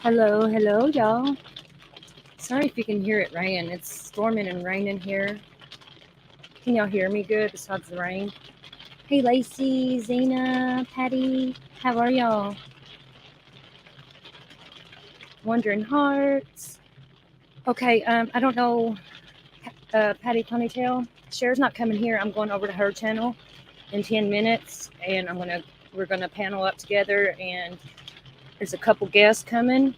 Hello, y'all. Sorry if you can hear it rain. It's storming and raining here. Can y'all hear me good besides the rain? Hey, Lacey, Zena, Patty, how are y'all? Wondering Hearts. Okay, I don't know, Patty Ponytail. Cher's not coming here. I'm going over to her channel in 10 minutes, and we're gonna panel up together, and there's a couple guests coming.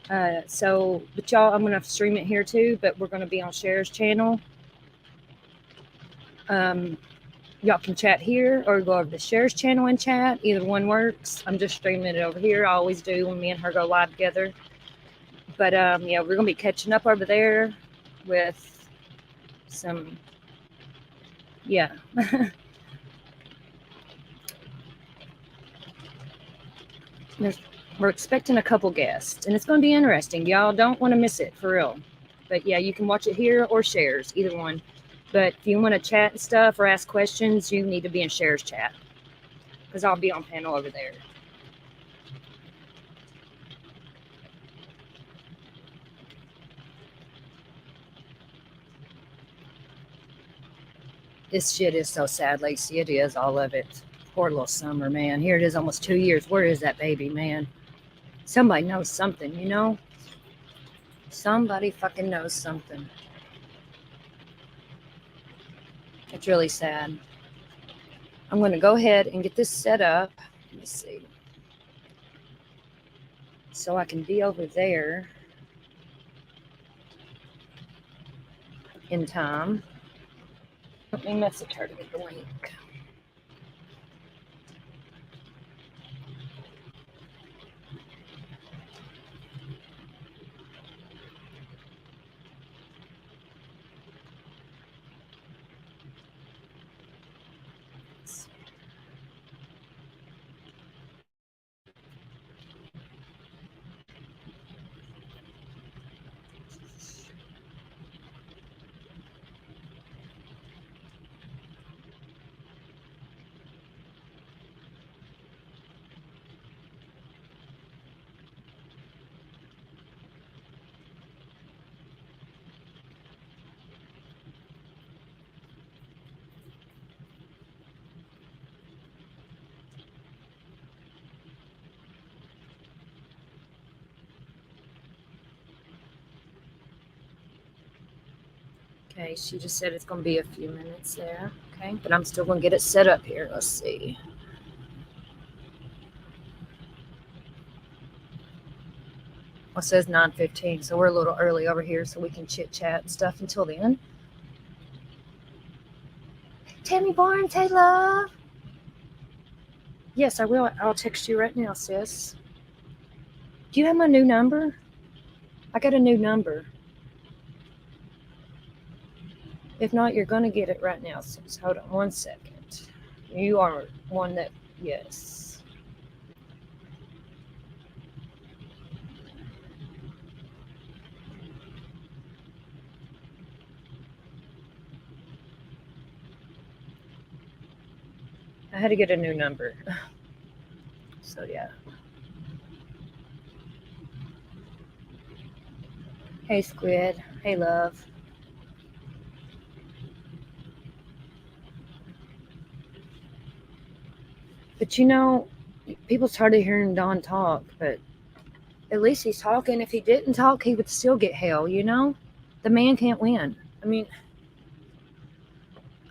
But y'all, I'm gonna stream it here too. But we're gonna be on Cher's channel. Um, y'all can chat here or go over to Cher's channel and chat. Either one works. I'm just streaming it over here. I always do when me and her go live together. But yeah, we're gonna be catching up over there with some, yeah. We're expecting a couple guests, and it's gonna be interesting. Y'all don't want to miss it for real. But yeah, you can watch it here or Cher's, either one. But if you want to chat and stuff or ask questions, you need to be in Cher's chat because I'll be on panel over there. This shit is so sad, Lacey. It is, all of it. Poor little Summer, man. Here it is, almost 2 years. Where is that baby, man? Somebody knows something, you know? Somebody fucking knows something. It's really sad. I'm going to go ahead and get this set up. Let me see. So I can be over there in time. Let me message her to get the link. Okay, she just said it's going to be a few minutes there. Okay, but I'm still going to get it set up here. Let's see. Well, it says 9:15, so we're a little early over here, so we can chit chat and stuff until then. Tammy Barnes, hey love. Yes, I will. I'll text you right now, sis. Do you have my new number? I got a new number. If not, you're going to get it right now, sis. Hold on 1 second. You are one that, yes. I had to get a new number. So, yeah. Hey, Squid. Hey, love. But you know, people started hearing Don talk, but at least he's talking. If he didn't talk, he would still get hell, you know? The man can't win. I mean,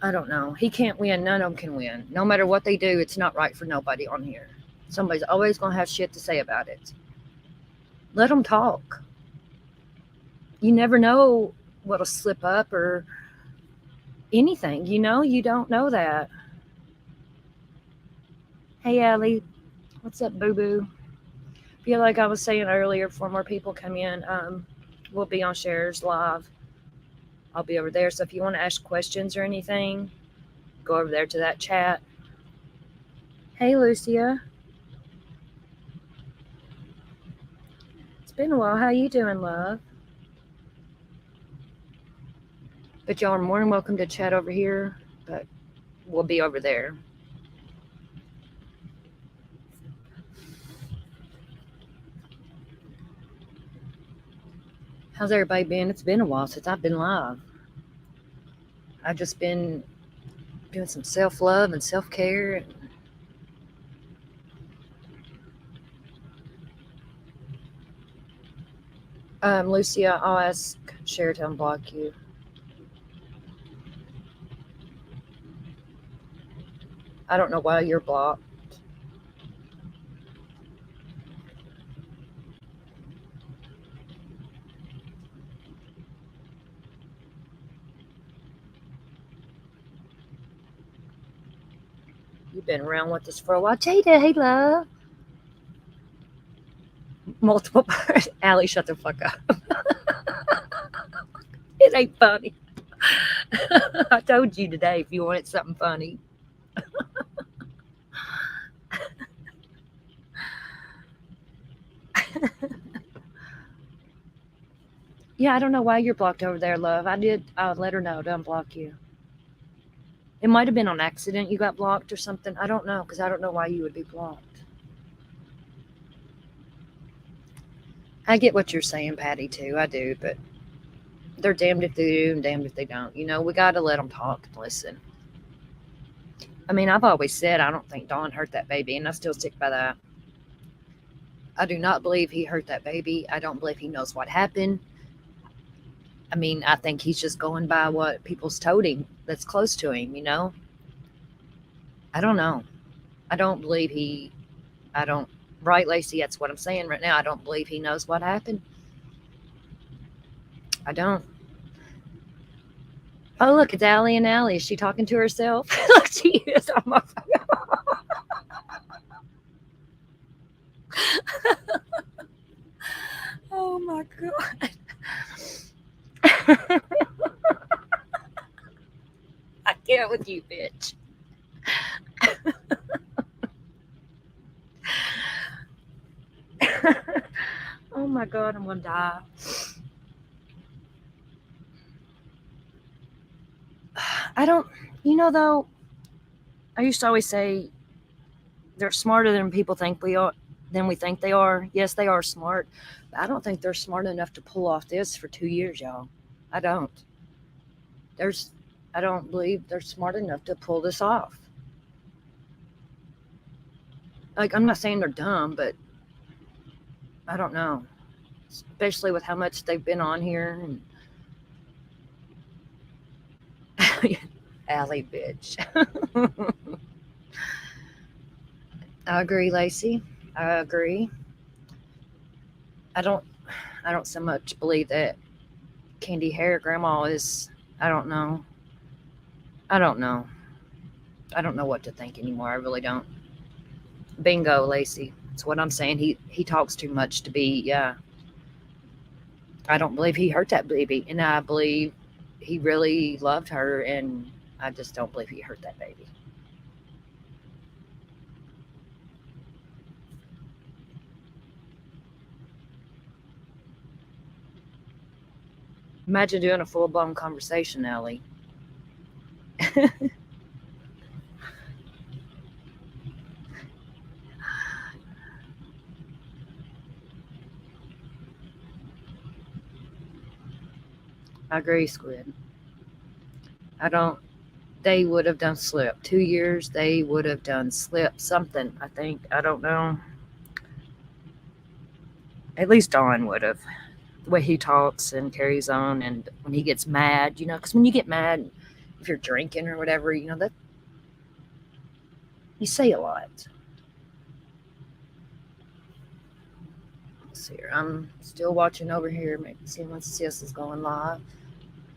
I don't know. He can't win. None of them can win. No matter what they do, it's not right for nobody on here. Somebody's always going to have shit to say about it. Let them talk. You never know what'll slip up or anything. You know, you don't know that. Hey, Allie. What's up, boo-boo? Feel like I was saying earlier, before more people come in, we'll be on Shares Live. I'll be over there. So if you want to ask questions or anything, go over there to that chat. Hey, Lucia. It's been a while. How you doing, love? But y'all are more than welcome to chat over here, but we'll be over there. How's everybody been? It's been a while since I've been live. I've just been doing some self love and self care. Lucia, I'll ask Cher to unblock you. I don't know why you're blocked. You've been around with us for a while. Jada, hey love. Multiple parts. Allie, shut the fuck up. It ain't funny. I told you today if you wanted something funny. Yeah, I don't know why you're blocked over there, love. I let her know to unblock you. It might have been on accident you got blocked or something. I don't know, because I don't know why you would be blocked. I get what you're saying, Patty, too. I do, but they're damned if they do and damned if they don't. You know, we got to let them talk and listen. I mean, I've always said I don't think Don hurt that baby, and I still stick by that. I do not believe he hurt that baby. I don't believe he knows what happened. I mean, I think he's just going by what people's told him that's close to him, you know? I don't know. I don't believe I don't, right, Lacey? That's what I'm saying right now. I don't believe he knows what happened. I don't. Oh, look, it's Allie and Allie. Is she talking to herself? Look, she is on my phone. Oh my God. I can't with you, bitch. Oh my God, I'm gonna die. I don't, though, I used to always say they're smarter than people think than we think they are. Yes, they are smart, but I don't think they're smart enough to pull off this for 2 years, y'all. I don't. I don't believe they're smart enough to pull this off. Like, I'm not saying they're dumb, but I don't know. Especially with how much they've been on here. And Allie, bitch. I agree, Lacey. I agree. I don't so much believe that Candy Hair Grandma is. I don't know. I don't know. I don't know what to think anymore. I really don't. Bingo, Lacey. That's what I'm saying. He talks too much to be. Yeah. I don't believe he hurt that baby, and I believe he really loved her, and I just don't believe he hurt that baby. Imagine doing a full blown conversation, Ellie. I agree, Squid. I don't. They would have done slip. 2 years, they would have done slip something. I think. I don't know. At least Don would have. The way he talks and carries on, and when he gets mad, because when you get mad, if you're drinking or whatever, that you say a lot. Let's see here. I'm still watching over here, seeing when Sis is going live.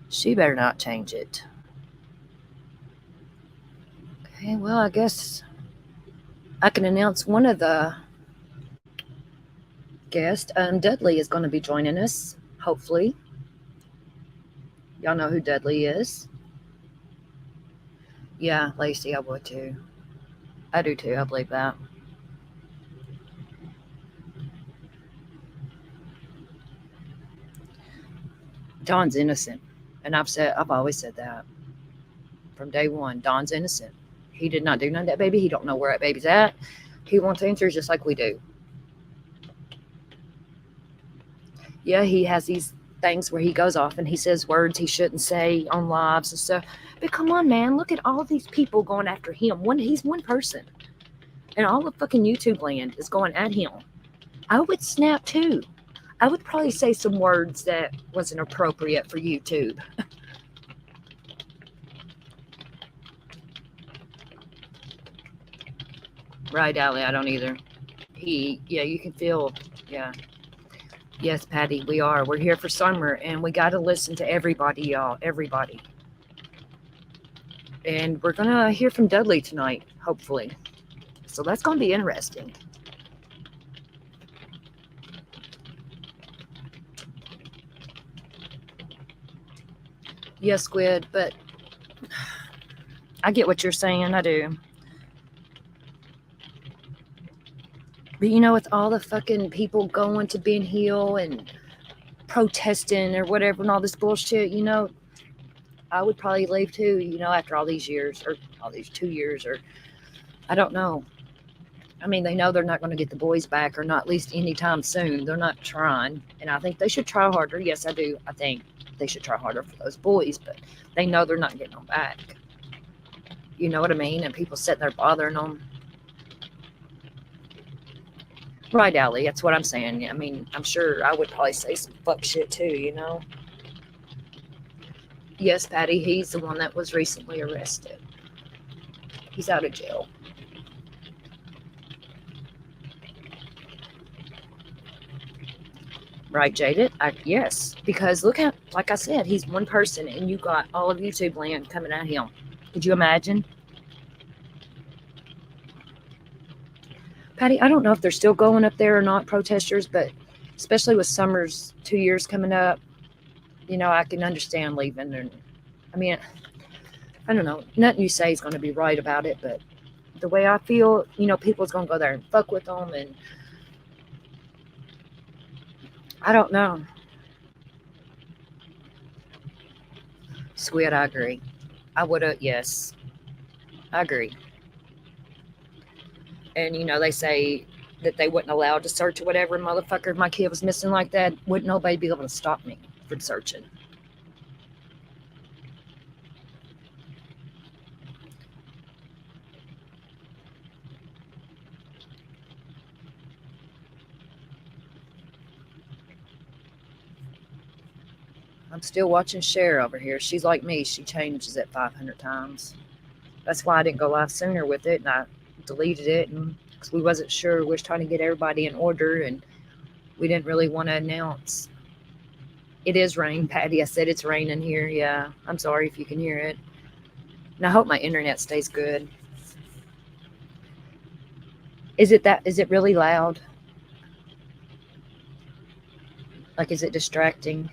She better not change it. Okay, well, I guess I can announce one of the guests. Dudley is going to be joining us, hopefully. Y'all know who Dudley is. Yeah, Lacey, I would too. I do too, I believe that. Don's innocent. And I've always said that. From day one, Don's innocent. He did not do none of that baby. He don't know where that baby's at. He wants answers just like we do. Yeah, he has these things where he goes off and he says words he shouldn't say on lives and stuff. But come on, man, look at all these people going after him. He's one person, and all of fucking YouTube land is going at him. I would snap too. I would probably say some words that wasn't appropriate for YouTube. Right, Allie, I don't either. Yeah, you can feel, yeah. Yes, Patty, we are. We're here for summer, and we got to listen to everybody, y'all. Everybody. And we're going to hear from Dudley tonight, hopefully. So that's going to be interesting. Yes, Squid, but I get what you're saying. I do. But with all the fucking people going to Ben Hill and protesting or whatever and all this bullshit, I would probably leave too, after all these years or all these 2 years or I don't know. I mean, they know they're not going to get the boys back or not at least anytime soon. They're not trying. And I think they should try harder. Yes, I do. I think they should try harder for those boys, but they know they're not getting them back. You know what I mean? And people sitting there bothering them. Right, Allie, that's what I'm saying. I mean, I'm sure I would probably say some fuck shit too. Yes, Patty, he's the one that was recently arrested. He's out of jail. Right, Jaded? Yes, because look at, like I said, he's one person and you got all of YouTube land coming at him. Could you imagine? Patty, I don't know if they're still going up there or not, protesters, but especially with summer's 2 years coming up, I can understand leaving. And I mean, I don't know. Nothing you say is going to be right about it, but the way I feel, people's going to go there and fuck with them. And I don't know. Squid, I agree. I would have, yes, I agree. And, they say that they wouldn't allow to search or whatever. Motherfucker, if my kid was missing like that, wouldn't nobody be able to stop me from searching? I'm still watching Cher over here. She's like me. She changes it 500 times. That's why I didn't go live sooner with it, and I deleted it, and because we wasn't sure. We was trying to get everybody in order, and we didn't really want to announce. It is rain, Patty. I said it's raining here. Yeah, I'm sorry if you can hear it. And I hope my internet stays good. Is it really loud? Like, is it distracting?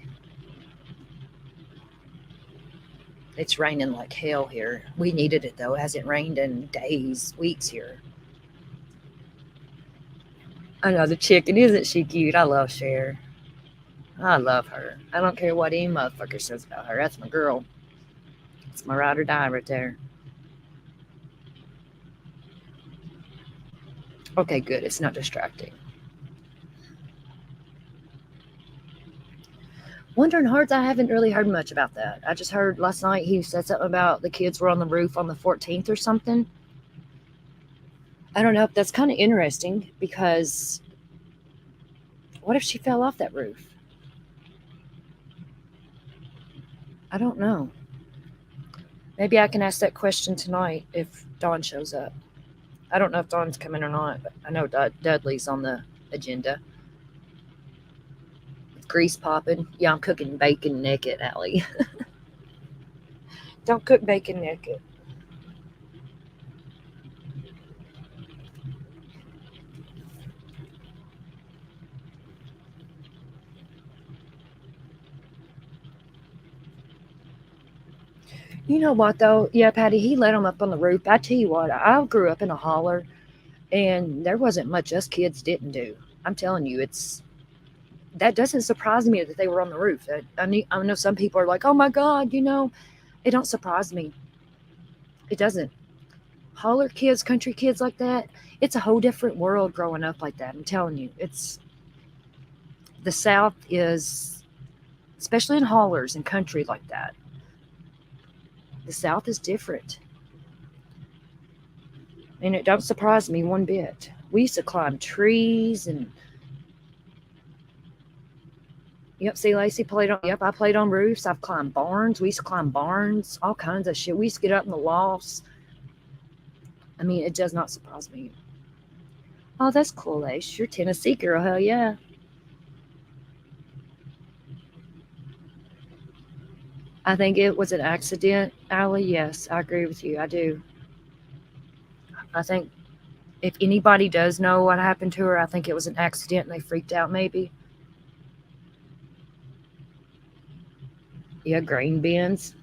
It's raining like hell here. We needed it though. It hasn't rained in days, weeks here. I know the chicken. Isn't she cute? I love Cher. I love her. I don't care what any motherfucker says about her. That's my girl. It's my ride or die right there. Okay, good. It's not distracting. Wandering Hearts, I haven't really heard much about that. I just heard last night he said something about the kids were on the roof on the 14th or something. I don't know. That's kind of interesting because what if she fell off that roof? I don't know. Maybe I can ask that question tonight if Dawn shows up. I don't know if Dawn's coming or not, but I know Dudley's on the agenda. Grease popping. Yeah, I'm cooking bacon naked, Allie. Don't cook bacon naked. You know what though? Yeah, Patty, he let them up on the roof. I tell you what, I grew up in a holler, and there wasn't much us kids didn't do. I'm telling you, that doesn't surprise me that they were on the roof. I know some people are like, oh my God, it don't surprise me. It doesn't. Holler kids, country kids like that, it's a whole different world growing up like that. I'm telling you, the South is especially in hollers and country like that. The South is different. And it don't surprise me one bit. We used to climb trees and yep, see Lacey played on yep, I played on roofs. I've climbed barns. We used to climb barns, all kinds of shit. We used to get up in the lofts. I mean, it does not surprise me. Oh, that's cool, Ace. You're Tennessee girl, hell yeah. I think it was an accident, Allie. Yes, I agree with you. I do. I think if anybody does know what happened to her, I think it was an accident and they freaked out maybe. Yeah, grain bins.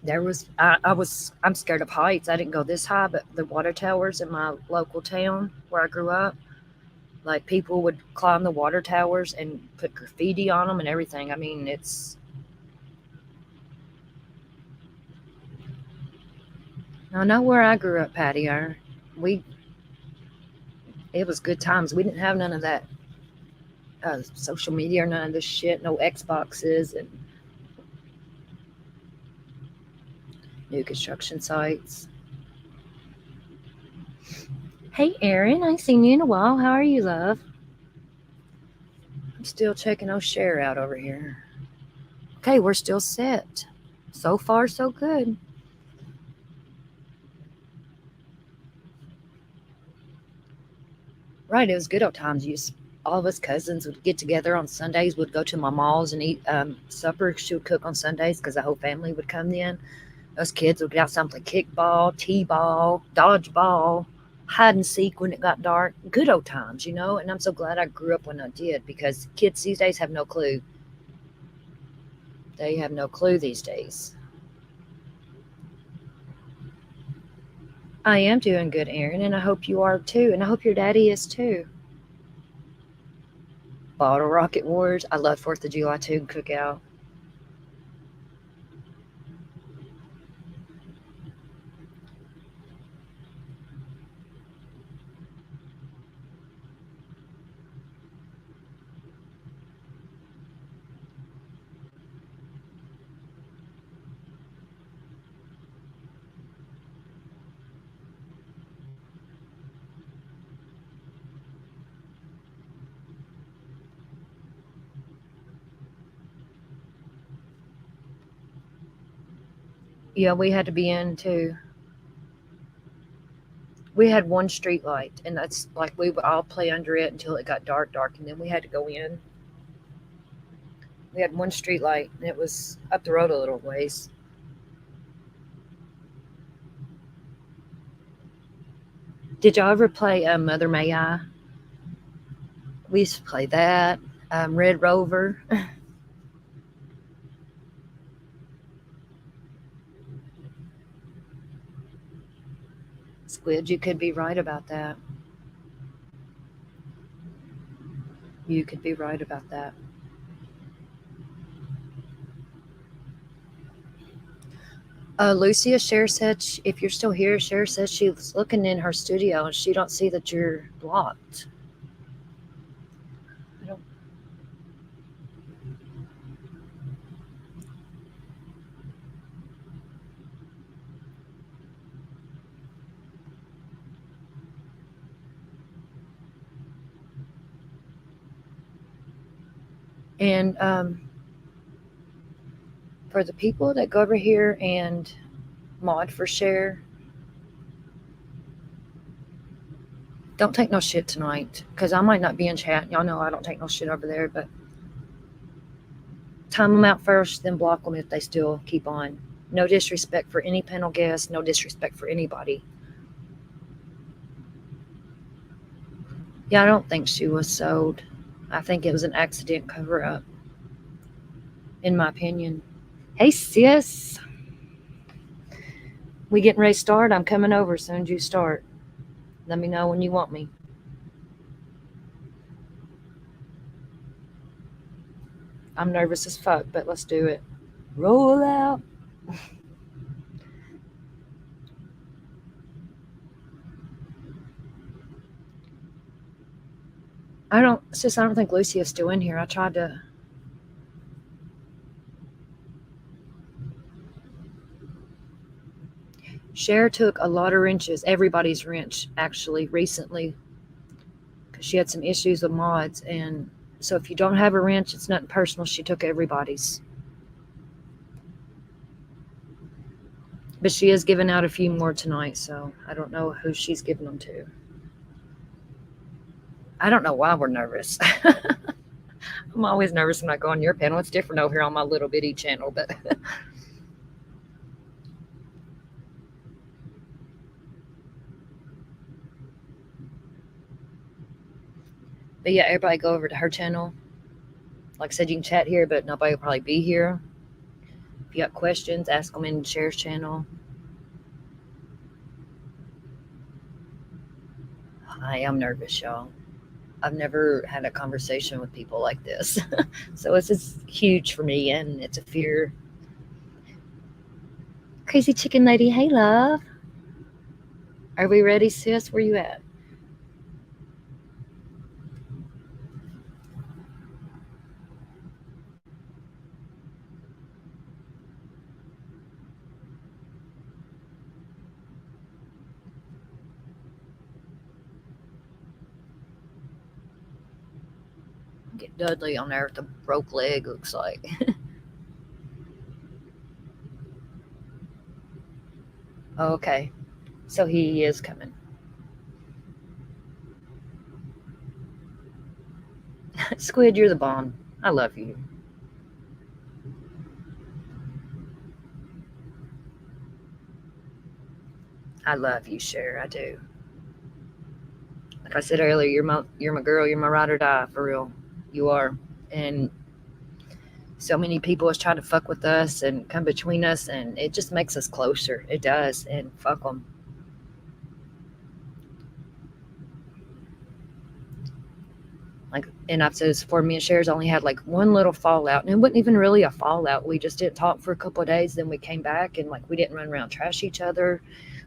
I'm scared of heights. I didn't go this high, but the water towers in my local town where I grew up, like people would climb the water towers and put graffiti on them and everything. I mean, it's I know where I grew up, Patty. We it was good times. We didn't have none of that social media or none of this shit. No Xboxes and new construction sites. Hey, Erin, I ain't seen you in a while. How are you, love? I'm still checking those share out over here. Okay, we're still set. So far, so good. Right, it was good old times. All of us cousins would get together on Sundays. Would go to my mom's and eat supper. She would cook on Sundays because the whole family would come then. Us kids would get outside and play kickball, t-ball, dodgeball, hide and seek when it got dark. Good old times, you know. And I'm so glad I grew up when I did because kids these days have no clue. They have no clue these days. I am doing good, Aaron, and I hope you are too. And I hope your daddy is too. Bottle Rocket Wars. I love 4th of July too, cookout. Yeah, we had to be in too. We had one street light, and that's like we would all play under it until it got dark, dark, and then we had to go in. We had one street light, and it was up the road a little ways. Did y'all ever play Mother May I? We used to play that. Red Rover. Squid, you could be right about that. You could be right about that. Lucia, Cher said, if you're still here, Cher says she's looking in her studio and she don't see that you're blocked. I don't, and for the people that go over here and mod for Cher, don't take no shit tonight because I might not be in chat. Y'all know I don't take no shit over there, but time them out first, then block them if they still keep on. No disrespect for any panel guest, no disrespect for anybody. Yeah, I don't think she was sold. I think it was an accident cover up, in my opinion. Hey, sis. We getting ready to start? I'm coming over as soon as you start. Let me know when you want me. I'm nervous as fuck, but let's do it. Roll out. I don't think Lucy is still in here. I tried to. Cher took a lot of wrenches, everybody's wrench actually, recently, because she had some issues with mods. And so if you don't have a wrench, it's nothing personal. She took everybody's. But she is giving out a few more tonight, so I don't know who she's giving them to. I don't know why we're nervous. I'm always nervous when I go on your panel. It's different over here on my little bitty channel, but but yeah, everybody go over to her channel. Like I said, you can chat here, but nobody will probably be here. If you got questions, ask them in Cher's channel. I am nervous, y'all. I've never had a conversation with people like this. So it's just huge for me, and it's a fear. Crazy chicken lady, hey love. Are we ready, sis? Where you at? Get Dudley on there with the broke leg, looks like. Oh, okay. So he is coming. Squid, you're the bomb. I love you. I love you, Cher. I do. Like I said earlier, you're my girl. You're my ride or die, for real. You are. And so many people is trying to fuck with us and come between us, and it just makes us closer. It does. And fuck them. Like, and I've said this before, me and Cher's only had like one little fallout, and it wasn't even really a fallout. We just didn't talk for a couple of days. Then we came back, and like we didn't run around trash each other.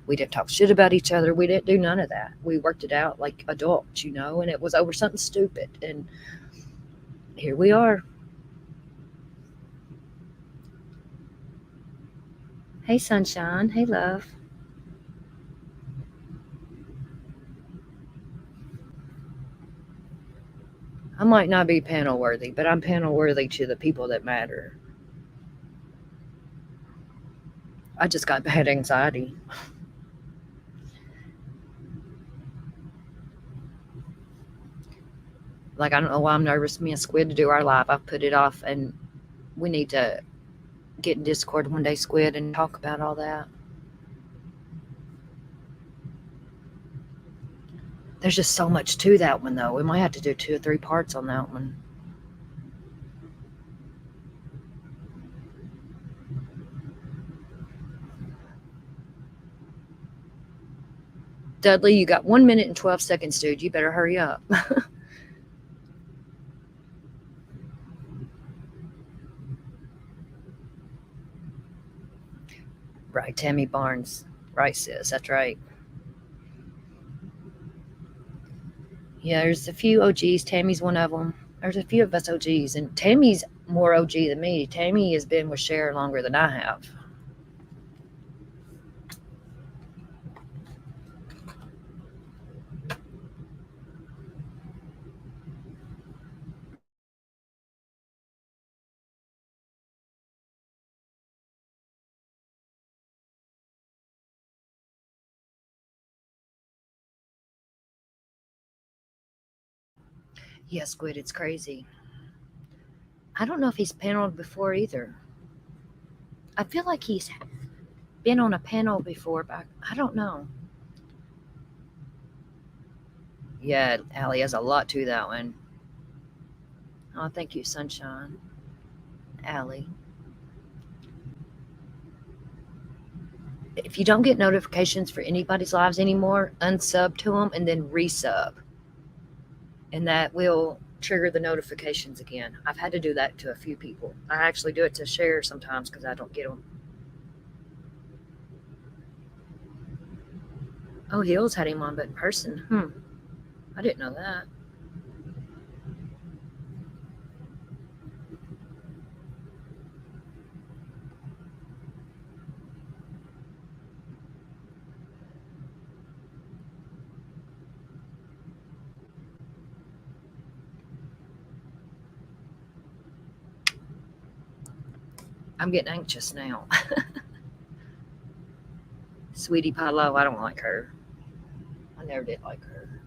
We didn't talk shit about each other. We didn't do none of that. We worked it out like adults, and it was over something stupid. And here we are. Hey, sunshine. Hey, love. I might not be panel worthy, but I'm panel worthy to the people that matter. I just got bad anxiety. Like, I don't know why I'm nervous. Me and Squid to do our live. I've put it off, and we need to get in Discord one day, Squid, and talk about all that. There's just so much to that one, though. We might have to do 2 or 3 parts on that one. Dudley, you got 1 minute and 12 seconds, dude. You better hurry up. Right, Tammy Barnes. Right, sis. That's right. Yeah, there's a few OGs. Tammy's one of them. There's a few of us OGs, and Tammy's more OG than me. Tammy has been with Cher longer than I have. Yeah, Squid, it's crazy. I don't know if he's paneled before either. I feel like he's been on a panel before, but I don't know. Yeah, Allie has a lot to that one. Oh, thank you, Sunshine. Allie. If you don't get notifications for anybody's lives anymore, unsub to them and then resub. And that will trigger the notifications again. I've had to do that to a few people. I actually do it to Cher sometimes because I don't get them. Oh, Hills had him on, but in person. I didn't know that. I'm getting anxious now. Sweetie Pie Low, I don't like her. I never did like her.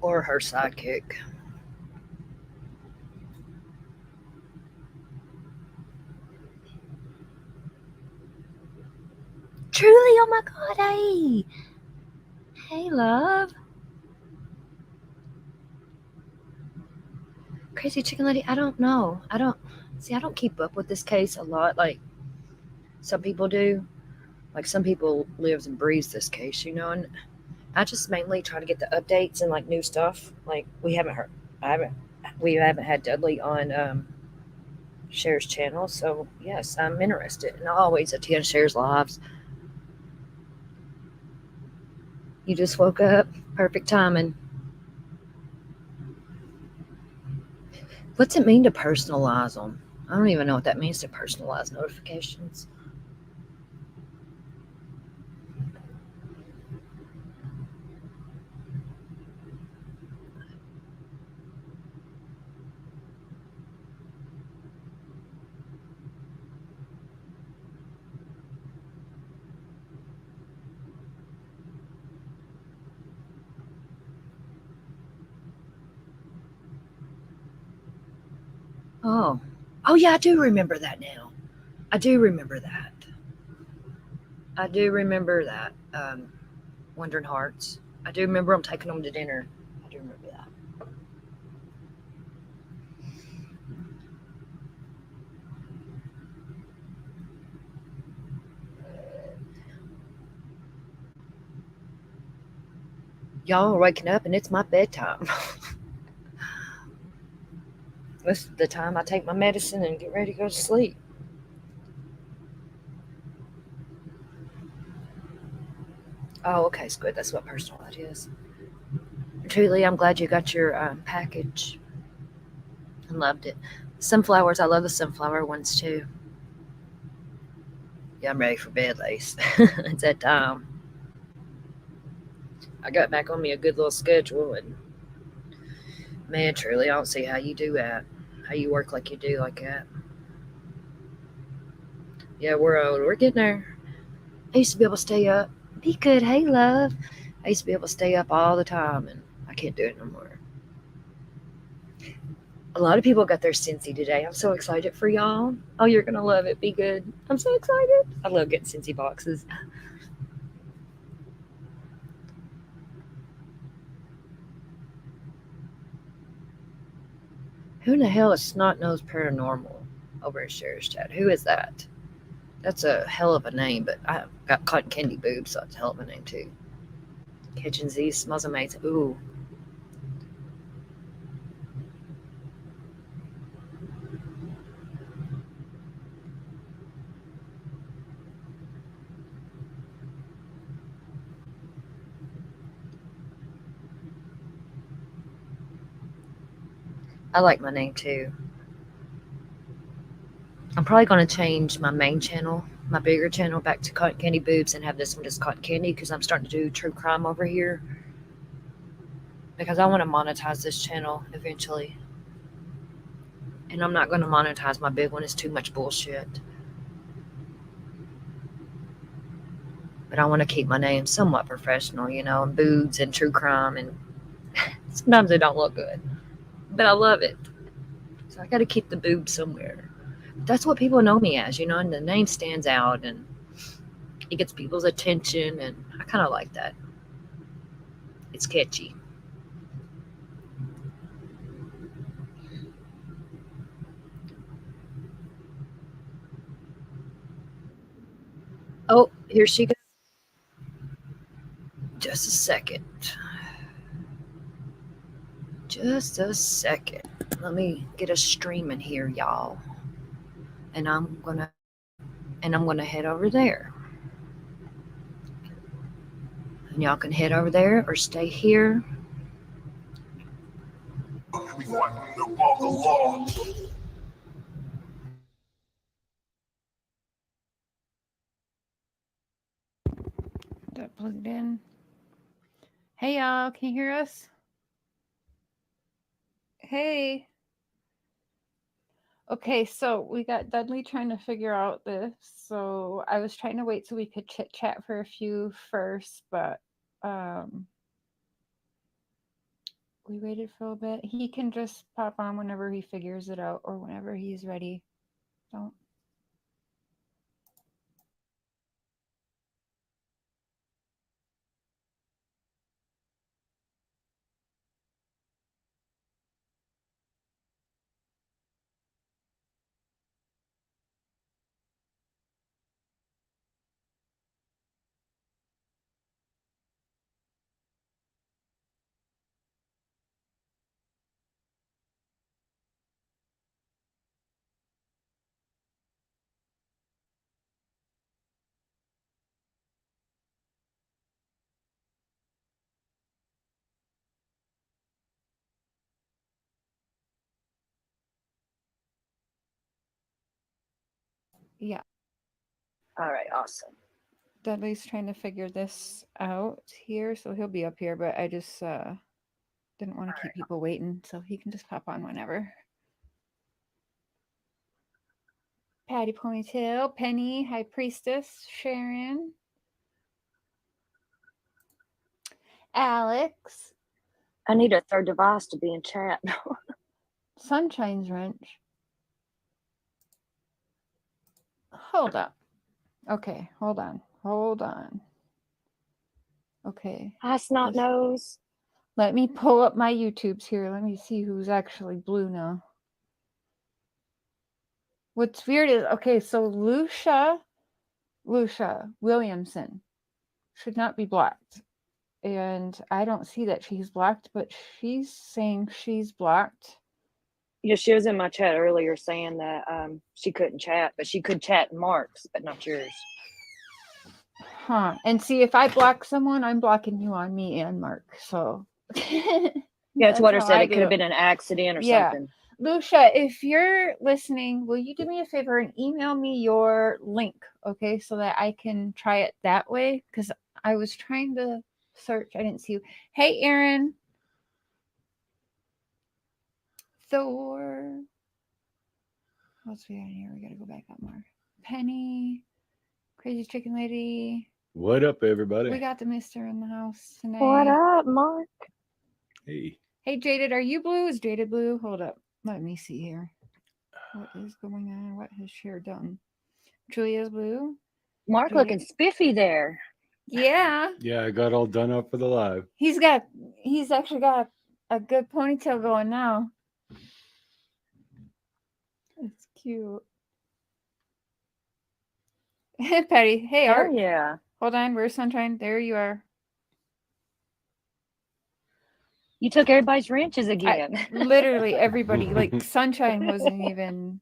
Or her sidekick. Truly, oh my god, hey. Hey, love. Crazy Chicken Lady, I don't know. I don't keep up with this case a lot like some people do. Like some people lives and breathes this case, and I just mainly try to get the updates and like new stuff. Like I haven't, we haven't had Dudley on Cher's channel, so yes, I'm interested, and I always attend Cher's lives. You just woke up, perfect timing. What's it mean to personalize them? I don't even know what that means to personalize notifications. Oh, oh yeah, I do remember that now. I do remember that. I do remember that. Wandering Hearts. I do remember them taking them to dinner. I do remember that. Y'all are waking up and it's my bedtime. This is the time I take my medicine and get ready to go to sleep. Oh, okay, it's good. That's what personal that is. Truly, I'm glad you got your package. I loved it. Sunflowers, I love the sunflower ones too. Yeah, I'm ready for bed, Lace. It's that time. I got back on me a good little schedule, and man, truly, I don't see how you do that. How you work like you do like that. Yeah, we're old. We're getting there. I used to be able to stay up. Be good. Hey, love. I used to be able to stay up all the time, and I can't do it no more. A lot of people got their Cincy today. I'm so excited for y'all. Oh, you're gonna love it. Be good. I'm so excited. I love getting Cincy boxes. Who in the hell is Snot Nose Paranormal over at Sheriff's Chat? Who is that? That's a hell of a name, but I got cotton candy boobs, so that's a hell of a name too. Kitchen Z smells amazing. Ooh, I like my name too. I'm probably gonna change my main channel, my bigger channel, back to cotton candy boobs and have this one just cotton candy because I'm starting to do true crime over here because I want to monetize this channel eventually. And I'm not going to monetize my big one. It's too much bullshit. But I want to keep my name somewhat professional, and boobs and true crime. And sometimes they don't look good, but I love it. So I got to keep the boobs somewhere. That's what people know me as, and the name stands out and it gets people's attention. And I kind of like that. It's catchy. Oh, here she goes. Just a second. Just a second. Let me get a stream in here, y'all. And I'm gonna head over there. And y'all can head over there or stay here. That plugged in. Hey y'all, can you hear us? Hey. Okay, so we got Dudley trying to figure out this. So I was trying to wait so we could chit chat for a few first, but um we waited for a bit. He can just pop on whenever he figures it out or whenever he's ready. Don't. Yeah, All right, awesome. Dudley's trying to figure this out here, so he'll be up here, but I just didn't want to keep people waiting, so he can just pop on whenever. Patty Ponytail, Penny, High Priestess, Sharon, Alex, I need a third device to be in chat. Sunshine's Wrench. Hold up. Okay, hold on. Hold on. Okay. Hi, snot This, nose. let me pull up my YouTubes here. Let me see who's actually blue now. What's weird is okay, so Lucia Williamson should not be blocked. And I don't see that she's blocked, but she's saying she's blocked. Yeah, she was in my chat earlier saying that she couldn't chat, but she could chat in Mark's, but not yours. Huh. And see, if I block someone, I'm blocking you on me and Mark. So Yeah, it's that's what I how said. I It could do have it. been an accident or Yeah. something. Lucia, if you're listening, will you do me a favor and email me your link, okay, so that I can try it that way? Because I was trying to search, I didn't see you. Hey, Aaron. Thor. What's we got here? We gotta go back up more. Penny. Crazy Chicken Lady. What up, everybody? We got the mister in the house What tonight. up, Mark? Hey. Hey, Jaded, are you blue? Is Jaded blue? Hold up. Let me see here. What is going on? What has Cher done? Julia's blue. Mark Julia. looking spiffy there. Yeah. Yeah, I got all done up for the live. He's actually got a good ponytail going now. It's cute. Patty. Hey, Hell Art. yeah. Hold on. Where's Sunshine? There you are. You took everybody's wrenches I again. literally everybody, like Sunshine wasn't even.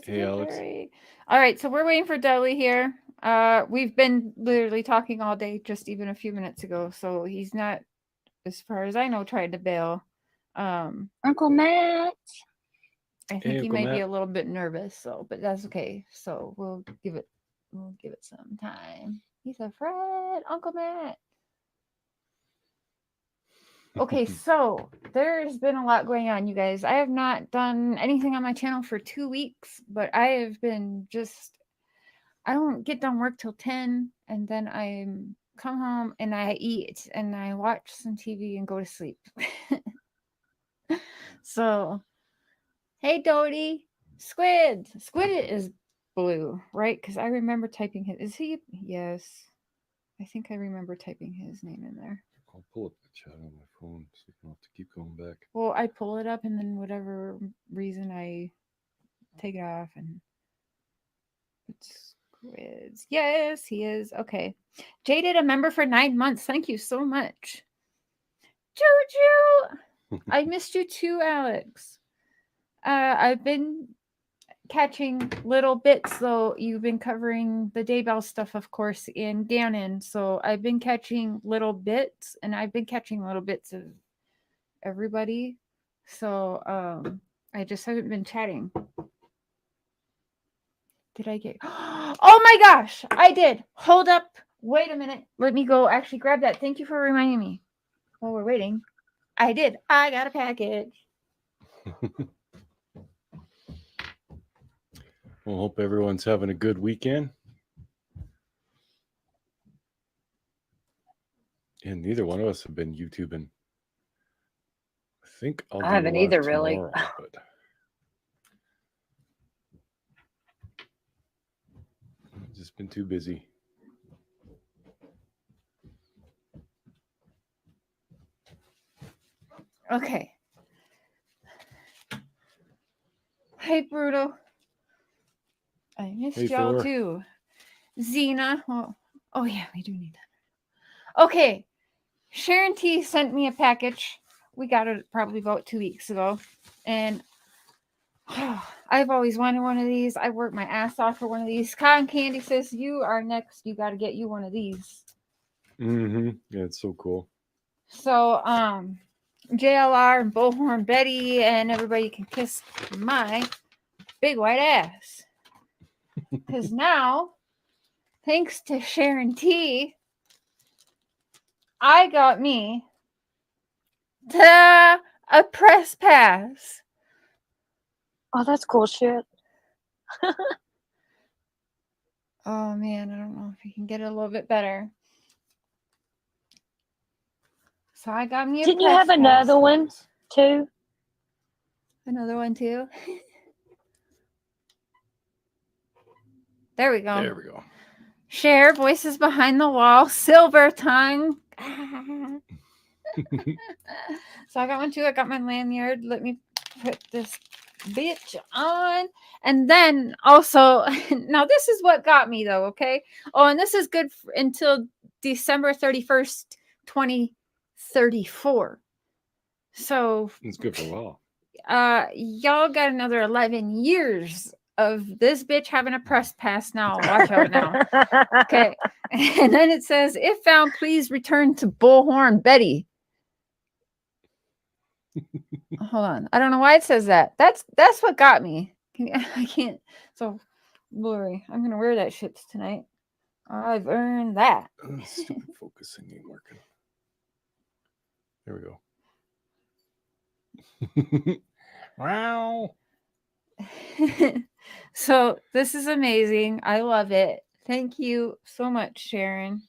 Hey, Alex. All right, so we're waiting for Dudley here. We've been literally talking all day, just even a few minutes ago. So he's not, as far as I know, trying to bail. Uncle Matt. I Hey, think he Uncle may be Matt. a little bit nervous, so but that's okay. So we'll give it some time. He's a Fred, Uncle Matt. Okay, so there's been a lot going on, you guys. I have not done anything on my channel for 2 weeks, but I have been just I don't get done work till 10 and then I come home and I eat and I watch some TV and go to sleep. So, hey Dodie, Squid. Squid is blue, right? Cuz I remember typing his. Is he? Yes. I think I remember typing his name in there. I'll pull up the chat on my phone so you don't have to keep going back. Well, I pull it up and then whatever reason I take it off and it's Squids. Yes, he is. Okay. Jaded a member for 9 months. Thank you so much. Juju, I missed you too, Alex. I've been catching little bits, though. You've been covering the Daybell stuff, of course, in Ganon. So I've been catching little bits, and I've been catching little bits of everybody. So I just haven't been chatting. Did I get? Oh my gosh, I did. Hold up Wait a minute. Let me go actually grab that. Thank you for reminding me. While we're waiting. I did. I got a package. Well, hope everyone's having a good weekend. And neither one of us have been YouTubing. I think I'll do I haven't a live either, really. tomorrow, but I've just been too busy. Okay. Hey, Bruto. I missed Hey, y'all Thor. too. Xena. Oh, yeah, we do need that. Okay. Sharon T sent me a package. We got it probably about 2 weeks ago. And I've always wanted one of these. I worked my ass off for one of these. Cotton Candy says, you are next. You got to get you one of these. Mm-hmm. Yeah, it's so cool. So, JLR and Bullhorn Betty and everybody can kiss my big white ass. Because now, thanks to Sharon T, I got me a press pass. Oh, that's cool shit. Oh man, I don't know if you can get it a little bit better. So I got me a Didn't you press have pass. another one too? Another one too. There we go. There we go. Share Voices Behind the Wall, Silver Tongue. So I got one too. I got my lanyard. Let me put this bitch on. And then also, now this is what got me though, okay? Oh, and this is good until December 31st, 2034. So It's good for a while. y'all got another 11 years of this bitch having a press pass now. Watch out now. Okay. And then it says, if found, please return to Bullhorn Betty. Hold on. I don't know why it says that. That's what got me. I can't. So blurry. I'm gonna wear that shit tonight. I've earned that. Stupid focusing ain't working. There we go. Wow. So this is amazing. I love it. Thank you so much, Sharon.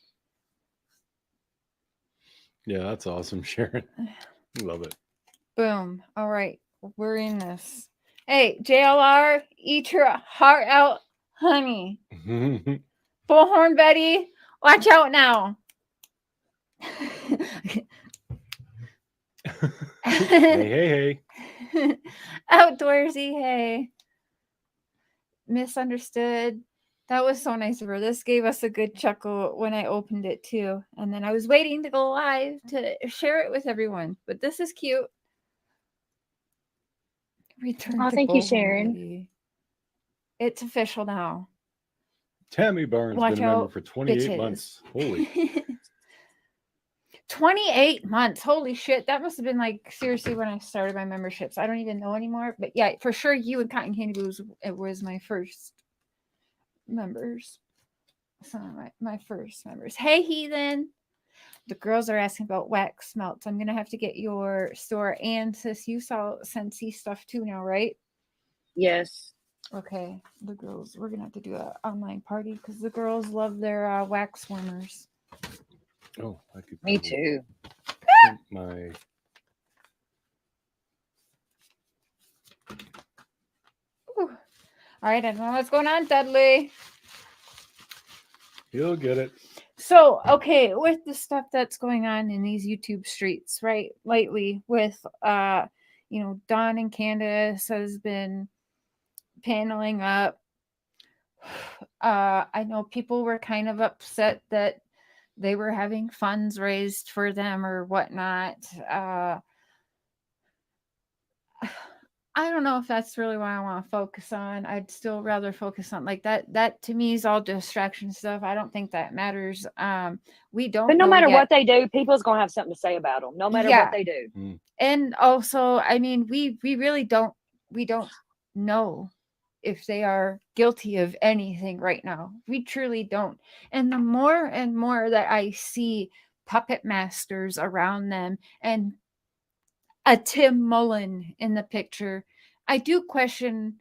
Yeah, that's awesome, Sharon. Love it. Boom. All right. We're in this. Hey, JLR, eat your heart out, honey. Bullhorn Betty, watch out now. hey. Outdoorsy, hey. Misunderstood. That was so nice of her. This gave us a good chuckle when I opened it too. And then I was waiting to go live to share it with everyone. But this is cute. Return Oh, to thank you, Bullhorn Sharon. Betty. It's official now. Tammy Barnes Watch been a member out, for 28 bitches. months. Holy. 28 months. Holy shit. That must have been like seriously when I started my memberships. I don't even know anymore. But yeah, for sure you and Cotton Candy it was my first members. Some of my first members. Hey heathen. The girls are asking about wax melts. I'm gonna have to get your store, and sis, you saw Scentsy stuff too now, right? Yes. Okay, the girls, we're gonna have to do an online party because the girls love their wax warmers. Oh, I could. Me too. My. Ooh. All right, I don't know what's going on, Dudley. You'll get it. So, okay, with the stuff that's going on in these YouTube streets, right? Lately with Dawn and Candace has been paneling up. I know people were kind of upset that they were having funds raised for them or whatnot. I don't know if that's really what I want to focus on. I'd still rather focus on like that. That to me is all distraction stuff. I don't think that matters. We don't. But no know matter yet. what they do, people's gonna have something to say about them. No matter what they do. And also, I mean, we really don't. We don't know if they are guilty of anything right now. We truly don't. And the more and more that I see puppet masters around them and a Tim Mullen in the picture, I do question,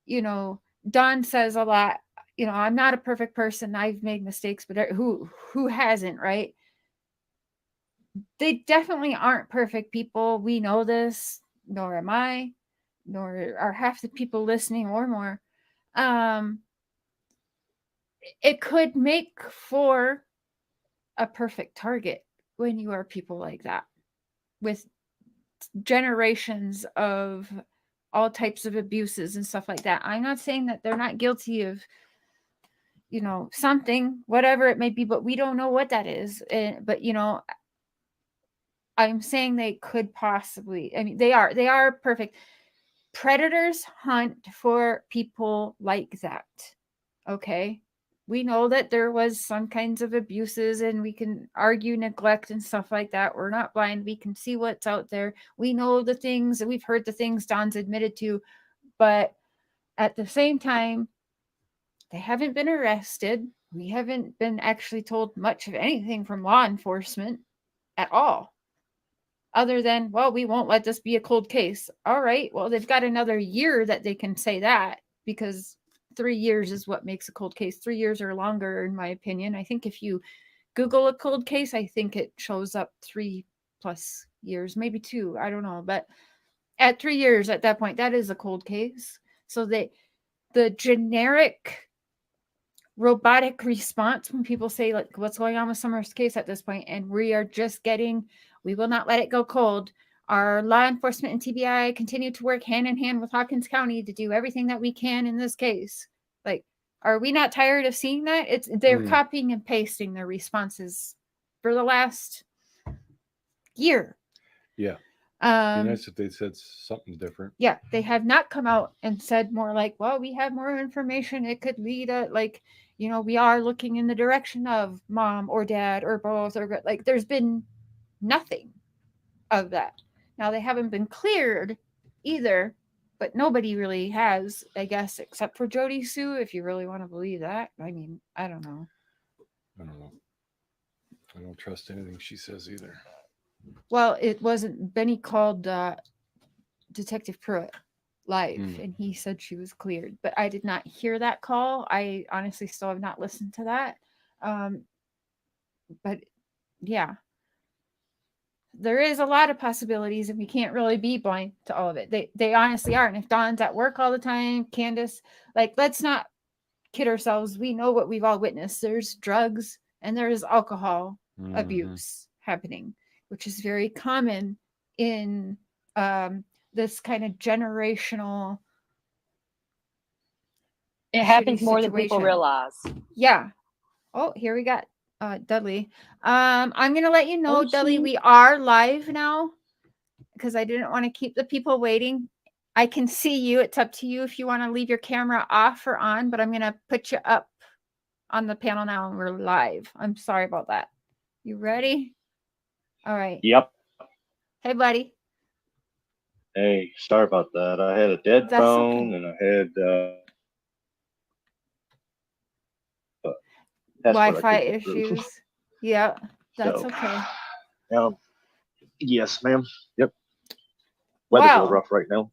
Don says a lot, I'm not a perfect person. I've made mistakes, but who hasn't, right? They definitely aren't perfect people. We know this, nor am I, nor are half the people listening or more. It could make for a perfect target when you are people like that, with generations of all types of abuses and stuff like that. I'm not saying that they're not guilty of, something, whatever it may be, but we don't know what that is. But I'm saying they could possibly, they are perfect. Predators hunt for people like that. Okay. We know that there was some kinds of abuses, and we can argue neglect and stuff like that. We're not blind. We can see what's out there. We know the things, we've heard the things Don's admitted to, but at the same time, they haven't been arrested. We haven't been actually told much of anything from law enforcement at all, other than, well, we won't let this be a cold case. All right, well, they've got another year that they can say that, because 3 years is what makes a cold case. 3 years or longer, in my opinion. I think if you Google a cold case, I think it shows up 3+ years, maybe 2. I don't know. But at 3 years, at that point, that is a cold case. So the generic robotic response when people say, like, what's going on with Summer's case at this point, and we are just getting, we will not let it go cold. Our law enforcement and TBI continue to work hand in hand with Hawkins County to do everything that we can in this case. Like, are we not tired of seeing that? They're copying and pasting their responses for the last year. Yeah. It'd be nice if they said something different. Yeah, they have not come out and said more like, well, we have more information. It could lead we are looking in the direction of mom or dad or both, or like, there's been nothing of that. Now, they haven't been cleared either, but nobody really has, I guess, except for Jody Sue, if you really want to believe that. I mean, I don't know. I don't trust anything she says either. Well, it wasn't, Benny called Detective Pruitt live, and he said she was cleared, but I did not hear that call. I honestly still have not listened to that. But yeah, there is a lot of possibilities, and we can't really be blind to all of it. They honestly are. And if Dawn's at work all the time, Candace, like, let's not kid ourselves. We know what we've all witnessed. There's drugs and there's alcohol abuse happening, which is very common in this kind of generational. It happens more than people realize. Yeah. Oh, here we got Dudley. I'm gonna let you know, Dudley, we are live now, because I didn't want to keep the people waiting. I can see you. It's up to you if you want to leave your camera off or on, but I'm gonna put you up on the panel now, and we're live. I'm sorry about that. You ready? All right. Yep. Hey, buddy. Hey, sorry about that. I had a dead phone, and I had Wi-Fi issues. Yeah, that's okay. Yes, ma'am. Yep. Weather's a little rough right now.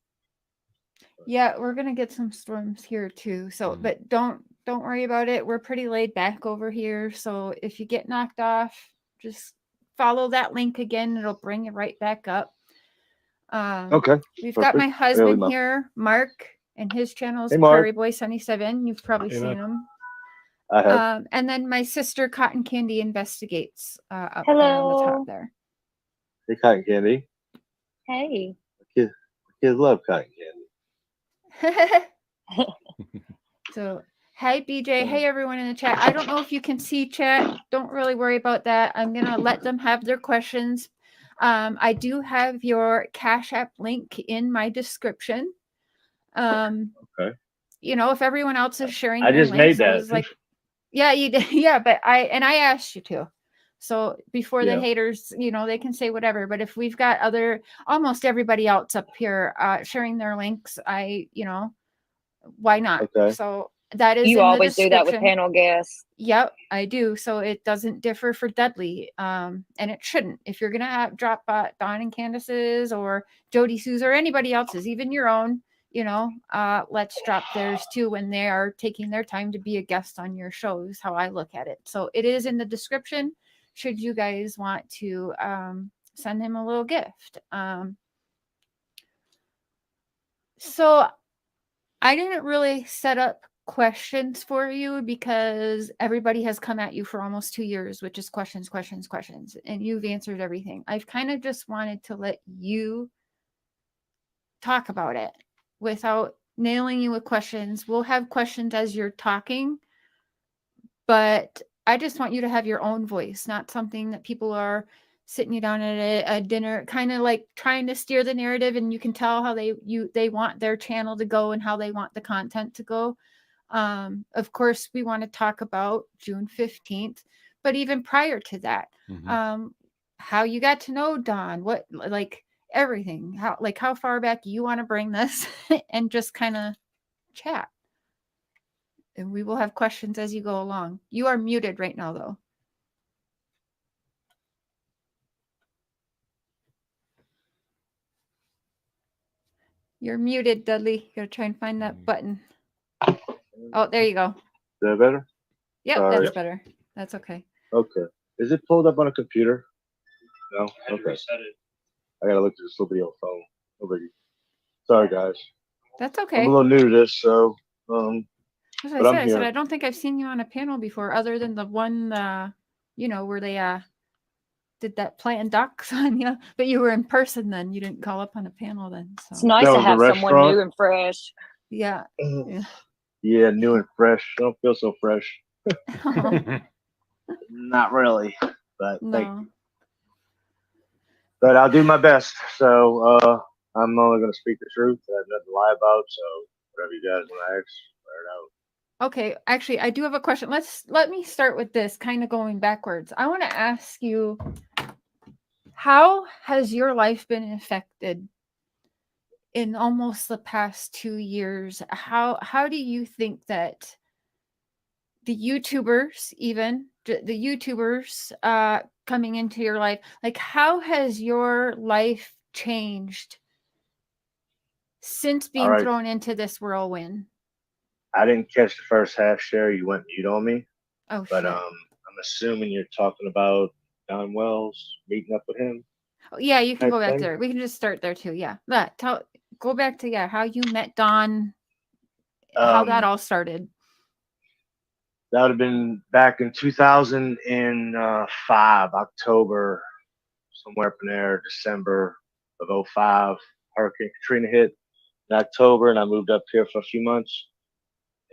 Yeah, we're gonna get some storms here too. So, but don't worry about it. We're pretty laid back over here. So if you get knocked off, just follow that link again. It'll bring you right back up. Okay. We've got my husband here, Mark, and his channel is Prairie Boy 77. You've probably seen him. I have. And then my sister, Cotton Candy Investigates, up there on the top there. Hey, Cotton Candy. Hey. Kids love Cotton Candy. So, hey, BJ. Hey, everyone in the chat. I don't know if you can see chat. Don't really worry about that. I'm going to let them have their questions. I do have your Cash App link in my description. Okay. If everyone else is sharing, I just made that. I was like, yeah, you did. Yeah, but I asked you to. So before the haters, they can say whatever. But if we've got almost everybody else up here sharing their links, why not? Okay. So that is You in the always do that with description. panel guests. Yep, I do. So it doesn't differ for Dudley, and it shouldn't. If you're gonna drop Dawn and Candace's or Jody Sue's or anybody else's, even your own, let's drop theirs too when they are taking their time to be a guest on your show. Is how I look at it. So it is in the description. Should you guys want to send him a little gift? So I didn't really set up questions for you because everybody has come at you for almost 2 years, which is questions, and you've answered everything. I've kind of just wanted to let you talk about it without nailing you with questions. We'll have questions as you're talking, but I just want you to have your own voice, not something that people are sitting you down at a dinner, kind of like trying to steer the narrative, and you can tell how they want their channel to go and how they want the content to go. Of course, we want to talk about June 15th, but even prior to that, how you got to know Dawn, what, like everything, how far back you want to bring this and just kind of chat. And we will have questions as you go along. You are muted right now, though. You're muted, Dudley. Gotta try and find that button. Oh, there you go. Is that better? Yep, Sorry. that's better. That's okay. Okay. Is it pulled up on a computer? No? Okay. I gotta look at this little video phone. No biggie. Sorry, guys. That's okay. I'm a little new to this, so As but I'm I said, here. I don't think I've seen you on a panel before, other than the one, where they did that plant docs on you. But you were in person then. You didn't call up on a panel then. It's So nice That to was a have someone restaurant? new and fresh. yeah. Yeah, new and fresh. I don't feel so fresh. Not really, but thank No. you. But I'll do my best. So I'm only gonna speak the truth. I have nothing to lie about. So whatever you guys want to ask, fire it out. Okay, actually, I do have a question. Let me start with this, kind of going backwards. I want to ask you, how has your life been affected in almost the past 2 years? How do you think that the YouTubers, even the YouTubers coming into your life, like how has your life changed since being right. thrown into this whirlwind? I didn't catch the first half share. You went mute on me. Oh, But shit. I'm assuming you're talking about Don Wells meeting up with him. Oh, yeah, you can type go back thing? there. We can just start there too. Yeah. Go back to how you met Don, how that all started. That would have been back in 2005, October, somewhere up in there, December of 05. Hurricane Katrina hit in October, and I moved up here for a few months.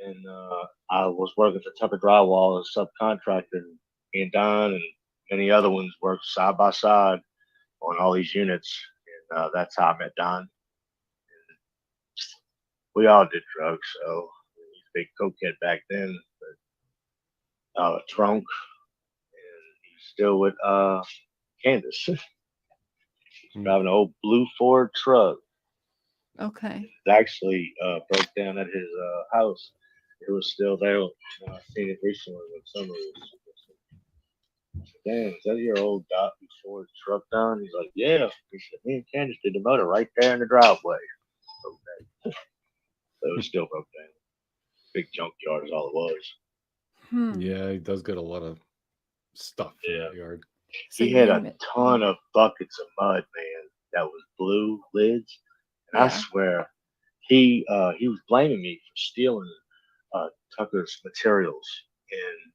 And I was working for Tucker Drywall as a subcontractor. Me and Don and many other ones worked side by side on all these units. And that's how I met Don. And we all did drugs, so he's a big cokehead back then. But drunk, and he's still with Candace. He's driving an old blue Ford truck. Okay. It actually broke down at his house. It was still there. I seen it recently when summer was. Damn, is that your old Ford truck, Don? He's like, yeah. He said, me and Candace did the motor right there in the driveway. Okay. So it was still broke down. Big junkyard is all it was. Yeah, he does get a lot of stuff in that yard. So He had a ton of buckets of mud, man, that was blue lids. And I swear, he was blaming me for stealing Tucker's materials and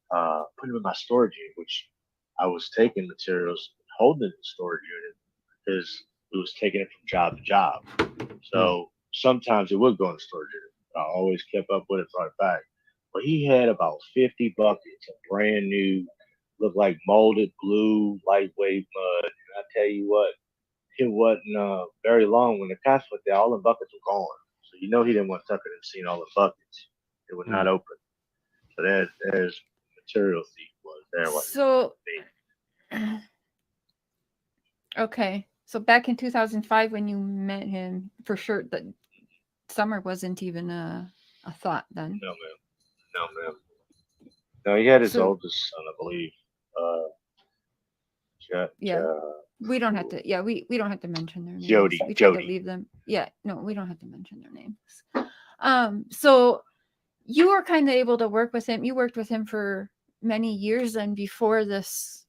putting them in my storage unit, which I was taking materials, holding it in the storage unit because it was taking it from job to job. So sometimes it would go in the storage unit. I always kept up with it, brought it back. But he had about 50 buckets of brand new, looked like molded blue, lightweight mud. And I tell you what, it wasn't very long when the cops went there, all the buckets were gone. So you know he didn't want Tucker to see all the buckets. It was not open. So there's material thief was there. So okay. So back in 2005 when you met him, for sure that summer wasn't even a thought then. No, ma'am. No, ma'am. No, he had his So- oldest son, I believe. Yeah. We don't have to. Yeah, we don't have to mention their names. Jody, We try to Jody. leave them. Yeah, no, we don't have to mention their names. So you were kind of able to work with him. You worked with him for many years then before this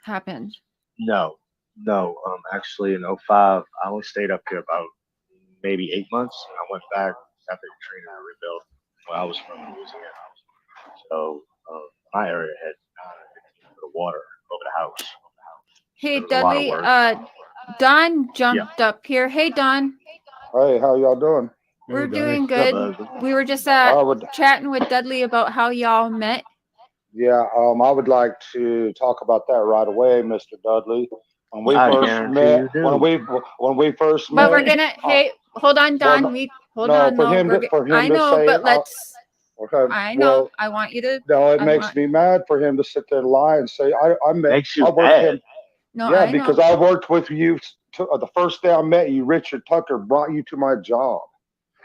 happened. No. Actually, in '05, I only stayed up here about maybe 8 months. And I went back after Katrina rebuilt. Well, I was from Louisiana. So my area had 15 foot of water over the house. Hey, There was a lot of Dudley. work. Don jumped up here. Hey, Don. Hey, how y'all doing? We're Hey, Donnie. doing What's up, good. Ugly? We were just I would, chatting with Dudley about how y'all met. yeah, I would like to talk about that right away, Mr. Dudley. When we I first guarantee met, you do. when we first But met, we're gonna. Hey, hold on, Don. Hold no, on. for No, him we're to, for him I to know, say, but let's. okay, I know. well, I want you to. no, it I makes want- me mad for him to sit there and lie and say, I met, Makes you I worked mad. him. No, Yeah, I know. because I worked with you the first day I met you. Richard Tucker brought you to my job,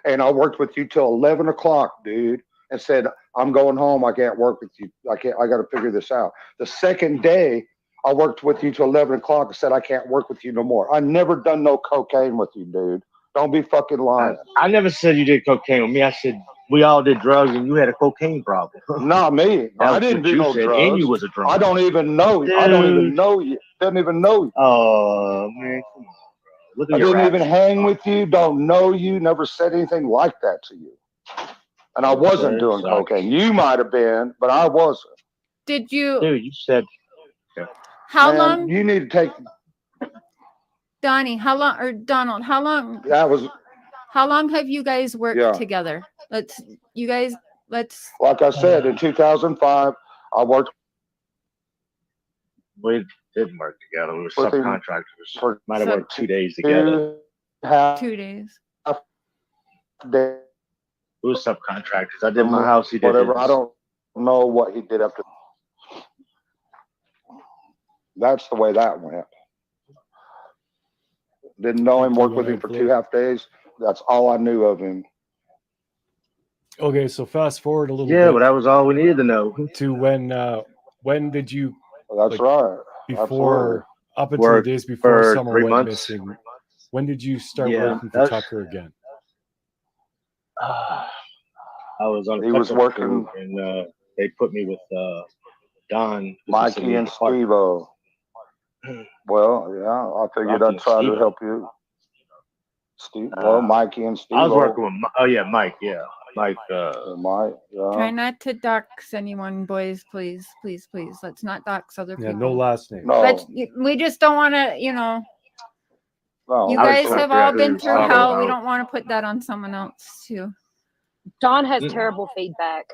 and I worked with you till 11 o'clock, dude, and said, I'm going home. I can't work with you. I got to figure this out. The second day, I worked with you till 11 o'clock and said, I can't work with you no more. I never done no cocaine with you, dude. Don't be fucking lying. I never said you did cocaine with me. I said we all did drugs and you had a cocaine problem. Not me. That I was didn't what do you no said, drugs. and you was a drunk. I don't even know you. I don't even know you. Didn't even know you. Oh man, come on, bro. Look at I your didn't rap even sheet. hang with you. Don't know you. Never said anything like that to you. And I wasn't Okay, doing sorry. cocaine. You might have been, but I wasn't. Did you? Dude, you said How Man, long, you need to take. Donnie? How long, or Donald? How long? That was, How long have you guys worked Yeah. together? Let's. like I said, in 2005, I worked we didn't work together. We were With him subcontractors. for Might have So- worked 2 days together. 2 days. days, We were subcontractors. I did my house. He did whatever. his. I don't know what he did after. That's the way that went. Didn't know him, Okay, worked with go him for ahead, 2 half days. That's all I knew of him. Okay, so fast forward a little Yeah, bit but that was all we needed to know. to when did you That's Like, right. before up until Worked the days before for Summer 3 went months. missing? When did you start Yeah, working for that's- Tucker again? I was on a He was touch-up working- crew, and they put me with Don, who's the Mikey city and department. Steve-O. Well, yeah, I figured Rocky I'd try and to Steve-O. help you. Mikey and Steve. I was working with. Oh yeah, Mike. Yeah, Mike. Mike. Try Yeah. not to dox anyone, boys. Please, please, please. Let's not dox other Yeah, people. no last name. No. We just don't want to. No. You I was guys trying to have figure out all who been he was through talking hell. We about. don't want to put that on someone else too. Don has Mm-mm. terrible feedback.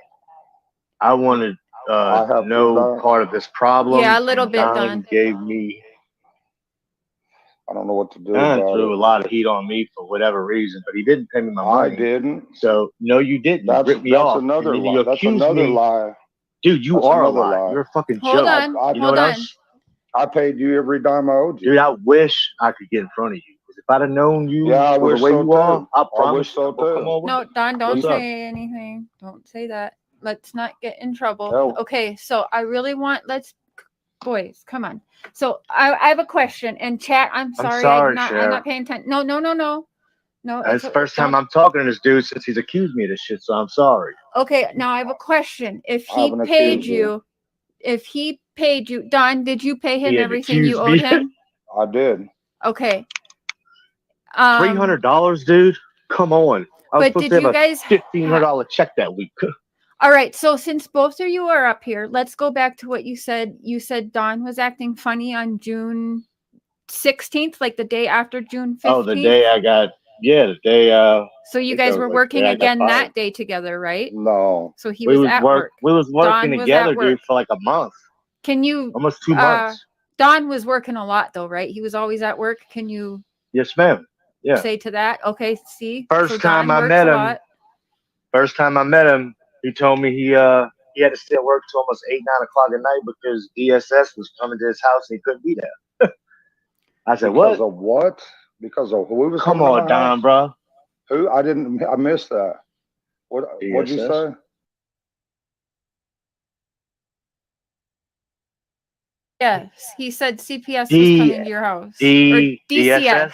I wanted I have no feedback. part of this problem. Yeah, a little and bit, Don Don. gave me. I don't know what to do Don about threw a it. lot of heat on me for whatever reason, but he didn't pay me my I money. didn't. So no, you didn't. That's You ripped me off. another and then lie. you That's accused another me. lie. Dude, you That's are a another lie. lie. You're a fucking Hold joke. on. You know Hold what on. else? I paid you every dime I owed you. Dude, I wish I could get in front of you. 'Cause if I'd have known you Yeah, I for the wish way so you are, too. I I promise wish so you, we'll come too. over. No, Don, don't What's up? say anything. Don't say that. Let's not get in trouble. No. Okay, so I really want. Boys, come on. So I have a question. And chat, I'm sorry, sorry, I'm Cher. not paying attention. No. No, It's the first time I'm talking to this dude since he's accused me of this shit, so I'm sorry. Okay, now I have a question. If I he haven't paid accused you, Don, did you pay him He had everything you accused owed me. him? I did. Okay. $300, dude. Come on. I was But supposed did to have you a guys $1,500 check that week. All right, so since both of you are up here, let's go back to what you said. You said Don was acting funny on June 16th, like the day after June 15th. Oh, the day I got. Yeah, the day. So you think guys that were was like working the day I got again fired. that day together, right? No. So he We was was at work. work. We was working Don was together, at work. dude, for like a month, Can you? almost 2 months. Don was working a lot though, right? He was always at work. Can you Yes, ma'am. Yeah. say to that? Okay, see. First So time Don I works met a him, lot. First time I met him, he told me he had to stay at work till almost 8, 9 o'clock at night because DSS was coming to his house and he couldn't be there. I said, Because "What? of what? Because of who was Come coming to on, my Don, house? bro. Who? I missed that. What'd you DSS? say? Yes, he said CPS was D- coming to your house. Or D- DCS.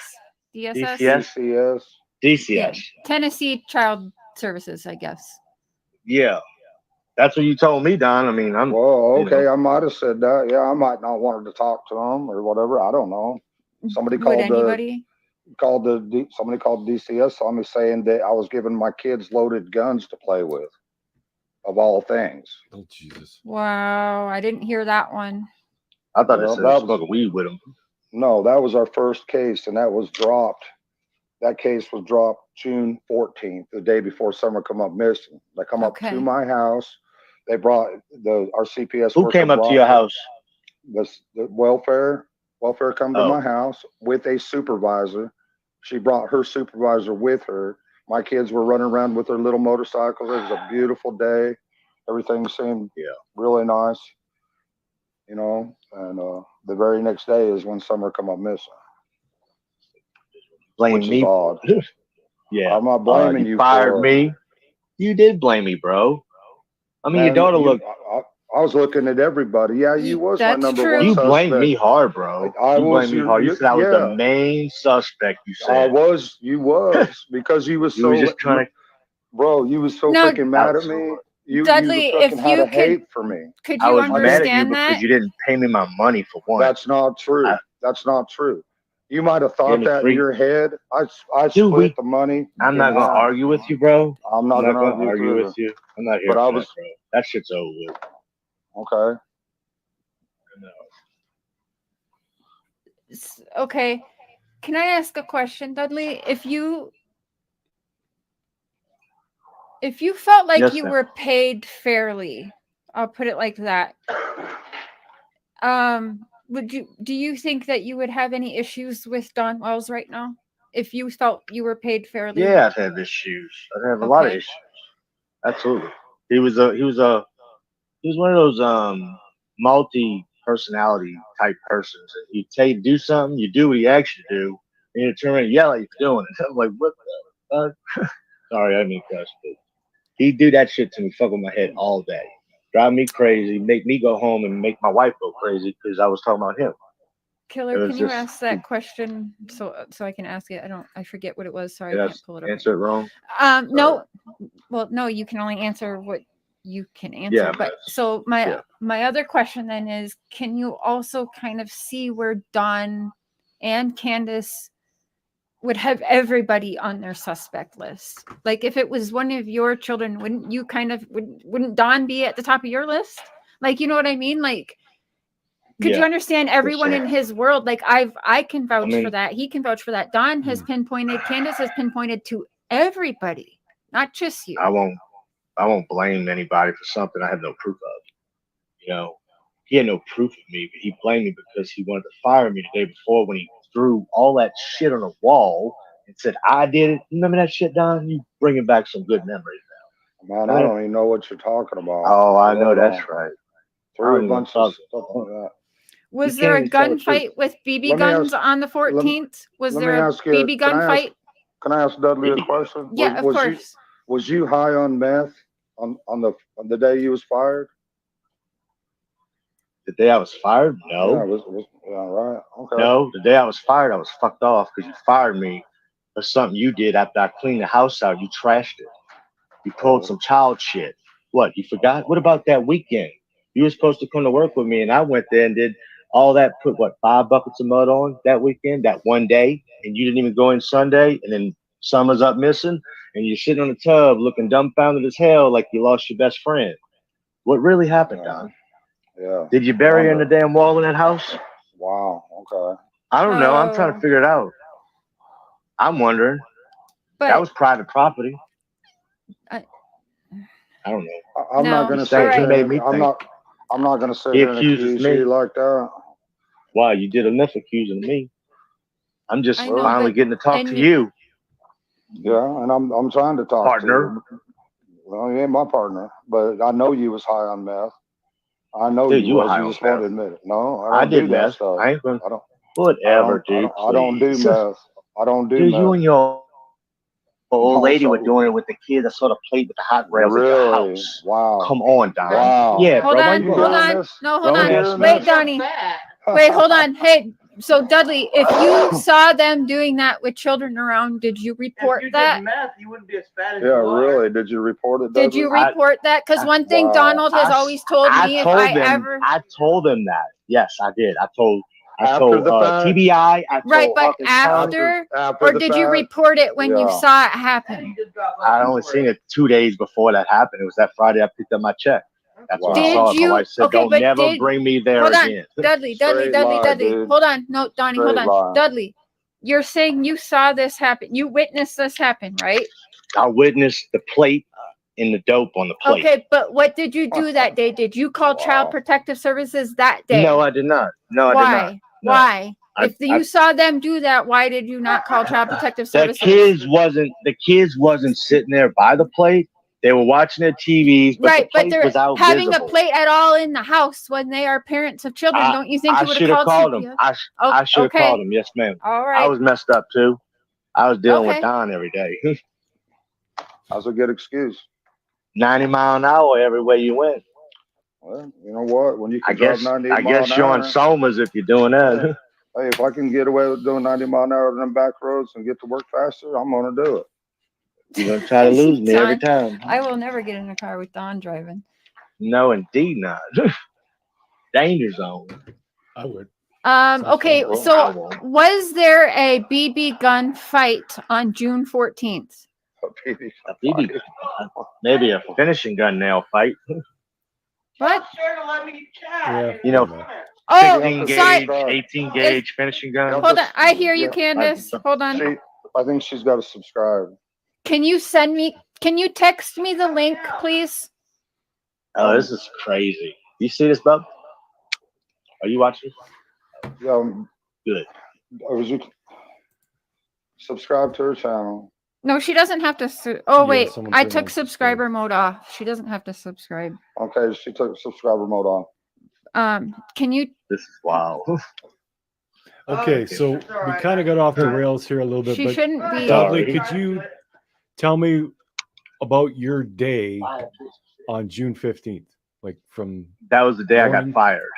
DSS? DSS? DCS? DCS. Yeah. DCS. Tennessee Child Services, I guess. Yeah. That's what you told me, Don. I mean, I'm. Well, you okay, know. I might have said that. Yeah, I might not wanted to talk to them or whatever. I don't know. Somebody Would called anybody? somebody called DCS on me saying that I was giving my kids loaded guns to play with, of all things. Oh Jesus! Wow, I didn't hear that one. I thought Well, it said it was smoking weed with him. No, that was our first case, and that was dropped. That case was dropped June 14th, the day before Summer come up missing. They come up Okay. to my house. They brought our CPS. Who worker came up to brought your house? The welfare come to Oh. my house with a supervisor. She brought her supervisor with her. My kids were running around with their little motorcycles. It was a beautiful day. Everything seemed really nice, you know. And the very next day is when Summer come up missing, Blame which me. is odd. Yeah. I'm not blaming you you fired for me. You did blame me, bro. I mean, your Man, daughter looked. I was looking at everybody. Yeah, you was my That's number true. one You suspect. blamed me hard, bro. I You was blamed me hard. You said I was the main suspect. You I said was. You was because you was you so. were just trying to. Bro, you was so No, freaking mad at me. You Dudley, if freaking had you a hate for me. could I you was mad at you understand because that? you didn't pay me my money for one. That's not true. That's not true. You might have thought me that in free. your head. I Dude, split the money. I'm not gonna argue with you, bro. I'm not I'm gonna argue with you. I'm not here But for that, bro. That shit's over with. Okay. Okay. Can I ask a question, Dudley? If you felt like Yes, you ma'am. were paid fairly, I'll put it like that. Do you think that you would have any issues with Don Wells right now? If you felt you were paid fairly? Yeah, I've had issues. I have a lot of issues. Absolutely. He was one of those multi personality type persons. And he'd tell you to do something, you do what he asks you to do, and you turn around and yell at you for doing it. I'm like, what the fuck? Sorry, I didn't mean to cuss, but he'd do that shit to me, fuck with my head all day. Drive me crazy, make me go home and make my wife go crazy because I was talking about him. Killer, can you ask that question so I can ask it? I forget what it was. Sorry, I can't pull it up. Answer it wrong. No. Well, no, you can only answer what you can answer. Yeah, but so my other question then is, can you also kind of see where Don and Candace would have everybody on their suspect list? Like if it was one of your children, wouldn't you wouldn't Don be at the top of your list? Like, you know what I mean? Like, could you understand everyone in his world? Like I can vouch for that. He can vouch for that. Don has pinpointed, Candace has pinpointed to everybody, not just you. I won't blame anybody for something I have no proof of. You know, he had no proof of me, but he blamed me because he wanted to fire me the day before when he threw all that shit on the wall and said I did it. Remember that shit, Don? You bringing back some good memories now. Man, I don't even know what you're talking about. Oh, I know that's right. Threw a bunch of stuff like that. Was there a gunfight with BB guns on the 14th? Was there a BB gun fight? Can I ask Dudley a question? Yeah, of course. Was you high on meth on the day you was fired? The day I was fired? No. Yeah, right. Okay. No, the day I was fired, I was fucked off because you fired me for something you did after I cleaned the house out. You trashed it. You pulled some child shit. What, you forgot? What about that weekend? You were supposed to come to work with me, and I went there and did all that, put 5 buckets of mud on that weekend, that one day, and you didn't even go in Sunday, and then Summer's up missing, and you're sitting on the tub looking dumbfounded as hell like you lost your best friend. What really happened, Don? Yeah. Did you bury her in the damn wall in that house? Wow. Okay. I don't know. I'm trying to figure it out. I'm wondering. But that was private property. I don't know. I'm not going to say he made me I'm not going to say he and accuses accuse me you like that. Why? You did enough accusing me. I'm just finally getting to talk to you. Yeah, and I'm trying to talk partner. To you. Well, you ain't my partner, but I know you was high on meth. I know you was. You just won't admit it. No, I did do that meth. stuff. I ain't gonna. I don't. Whatever, dude. I don't do meth. I don't do meth. Dude, you and your old lady were so- doing it with the kids. I saw the plate with the hot rails at Really? your house. Wow. Come on, Don. Wow. Yeah, Hold bro. why on, you You hold doing on. this? No, hold Don't on. ask me. Wait, Donnie. Wait, hold on. Hey, so Dudley, if you saw them doing that with children around, did you report that? meth, you wouldn't be as fat as Yeah, really? Did you report it? Did you Dudley? report that? Because one thing Wow. Donald has always told me if I ever. I told them that. Yes, I did. I told After the fact? TBI. I told Right, but Hawkins County. after, or the did you fact? report it when you Yeah. saw it happen? I only seen it 2 days before that happened. It was that Friday I picked up my check. That's when I Did saw it. you- My wife said, okay, "Don't but never did- bring me there Hold on, again." Dudley. Straight lie, dude. Hold on, no, Donnie, hold Straight on, lie. Dudley. You're saying you saw this happen. You witnessed this happen, right? I witnessed the plate and the dope on the plate. Okay, but what did you do that day? Did you call Child Wow. Protective Services that day? No, I did not. No, I did not. Why? No. Why? I- If you saw them do that, why did you not call Child Protective The Services? kids wasn't sitting there by the plate. They were watching their TVs, but Right, the but plate they're was out having visible. a plate at all in the house when they are parents of children. Don't you think I you would should have have called called CPS? them. Oh, I should have okay. called them. Yes, ma'am. All I right. was messed up too. I was dealing Okay. with Don every day. That's a good excuse. 90 mile an hour everywhere you went. Well, you know what? When you I can drive guess 90 I mile guess an you're hour, on Somas if you're doing that. hey, if I can get away with doing 90 mile an hour on them back roads and get to work faster, I'm gonna do it. You're gonna try to lose me every Don, time. I will never get in a car with Don driving. No, indeed not. Danger zone. I would. Okay, Well, I so won't. was there a BB gun fight on June 14th? A BB, maybe a finishing gun nail fight. What? Yeah. You know, Oh, 16 sorry. gauge, 18 gauge finishing gun. Hold on. I hear you, Yeah, Candace. Hold on. I think she's got to subscribe. Can you text me the link, please? Oh, this is crazy. You see this, bub? Are you watching? Yeah, Good. was you subscribe to her channel? No, she doesn't have to. Oh, Yeah, wait. someone I turned took on subscriber mode off. She doesn't have to subscribe. Okay, she took subscriber mode on. Can you? This is wild. Okay, so we kind of got off the rails here a little bit, She but shouldn't be. Dudley, Sorry. could you tell me about your day on June 15th? Like from That was the day I got Morning. fired.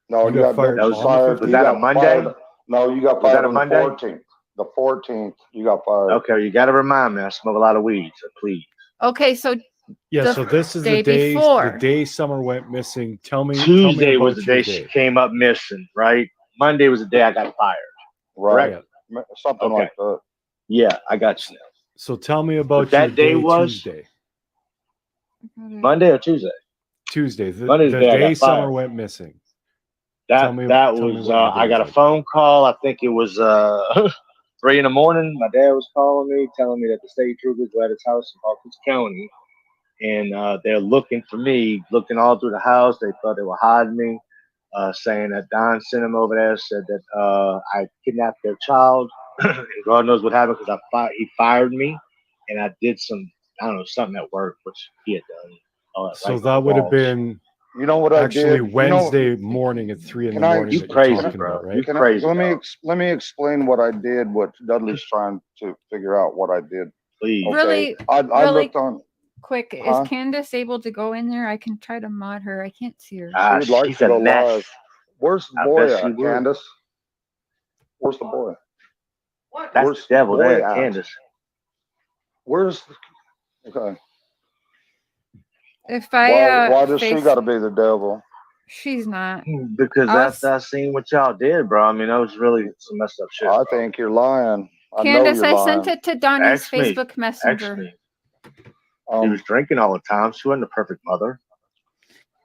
No, You you got got fired on the fired. 15th? Was you that got a Monday? fired- No, you got Was that fired a on the Monday? 14th. The 14th, you got fired. Okay, you got to remind me. I smoke a lot of weed, so please. Okay, so yeah, The so this is day the day before. the day Summer went missing. Tell me Tuesday about was the day your she came up missing, right? Monday was the day I got fired. Right. Yeah. Something Okay. like that. Yeah, I got you now. So tell me about that your day day was- Tuesday. Monday or Tuesday? Tuesday, the Monday's the day I day got Summer was went missing. That Tell me that what was your day I got a was like. phone call. I think it was 3 in the morning. My dad was calling me, telling me that the state troopers were at his house in Hawkins County, and they're looking for me, looking all through the house. They thought they were hiding me, saying that Don sent him over there, said that I kidnapped their child, and God knows what happened because he fired me, and I did some, I don't know, something at work, which he had done. So like that would have balls. been You know what I actually did? Wednesday morning at 3 in the Can I- morning You that crazy, you're talking bro. about, right? You Can crazy. I, dog. let me explain what I did. What Dudley's trying to figure out what I did. Please. Okay. Really I really- looked on. quick, Huh? is Candace able to go in there? I can try to mod her. I can't see her. Ah, She would like she's to a go mess. live. Where's the I boy bet she at, would. Candace? Where's the boy? That's Where's the devil the boy there, at? Candace. Where's okay? If I Why does she face- got to be the devil? she's not. Because I was- after I seen what y'all did, bro, I mean, that was really some messed up shit. I bro. think you're lying. I Candace, know I you're lying. sent it to Donnie's Ask me. Facebook Ask Messenger. me. She was drinking all the time. She wasn't a perfect mother.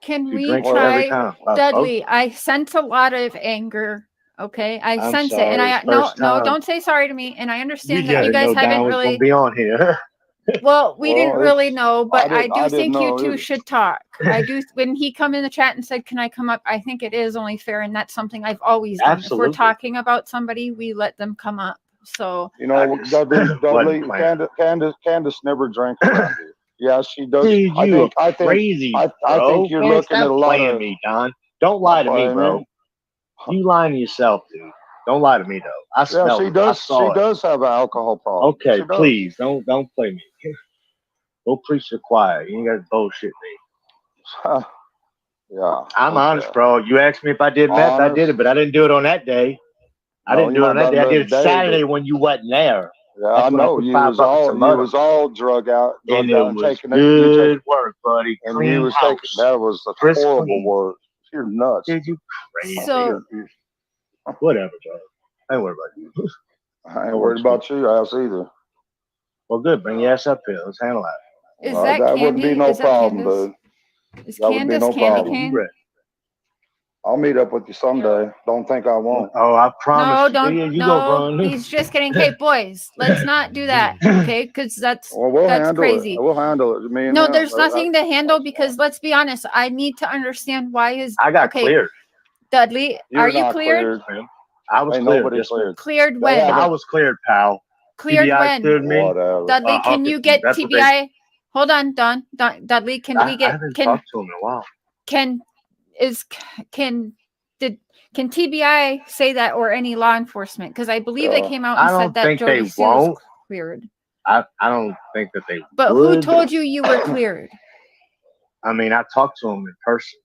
Can She we drinks every try, time. Dudley? I sense a lot of anger. Okay, I I'm sense it, sorry, and I it's no, first no, time. don't say sorry to me. And I understand get that it. you guys Didn't know haven't Don was really. gonna be on here. Well, we didn't Well, really know, but I I do didn't think you know two either. should talk. I do. When he come in the chat and said, "Can I come up?" I think it is only fair, and that's something I've always done. If Absolutely. we're talking about somebody, we let them come up. So You know, just Dudley, wasn't playing. Candace never drank around you. Yeah, she does. Dude, I you think, are I think, crazy, I bro. think you're Man, looking stop at a lot playing of. me, Don. Don't lie to me, playing bro. you. You lying to yourself, dude. Don't lie to me though. I Yeah, smell she it. I does. She saw it. does have an alcohol problem. Okay, She does. please don't play me. Go preach the choir. You ain't got to bullshit me. Yeah. I'm okay. honest, bro. You asked me if I did meth, I did it, but I didn't do it on that day. I No, didn't you do it on might that day. not I have did it done the day, Saturday but- when you wasn't there. Yeah, That's I when I know put you 5 was buckets all of mud drugged out, and it was taking good work, buddy. and Clean you was house. taking that was a Crisp horrible clean. work. You're nuts. Dude, you crazy. So- Whatever, bro. I ain't worried about you. I ain't worried about your ass either. Well, good. Bring your ass up here. Let's handle that. Is Well, that that Candy? wouldn't be no Is that problem, Candace? dude. Is That would be Candace no Candy problem. Cane? Rick. I'll meet up with you someday. Don't think I won't. Oh, I promise. No, you. don't. Yeah, you no, go, Ron. he's just kidding. Okay, boys, let's not do that. Okay, because that's Well, we'll that's handle crazy. it. We'll handle it. Me and No, him. there's nothing to handle because let's be honest. I need to understand why his. I got okay, cleared. Dudley, You're are you not cleared? Man. I was Ain't cleared. nobody Yes, ma'am. cleared. Cleared They when? haven't- I was cleared, pal. Cleared TBI when? cleared me. Whatever. Dudley, can you get that's what they- TBI? Hold on, Don. Dudley, can we I get? haven't Can talked to him in a while. can can TBI say that or any law enforcement? Because I believe they Yeah. came out I and don't said that think Jody they Sue was won't. cleared. I don't think that they But would. who told you were cleared? I mean, I talked to him in person.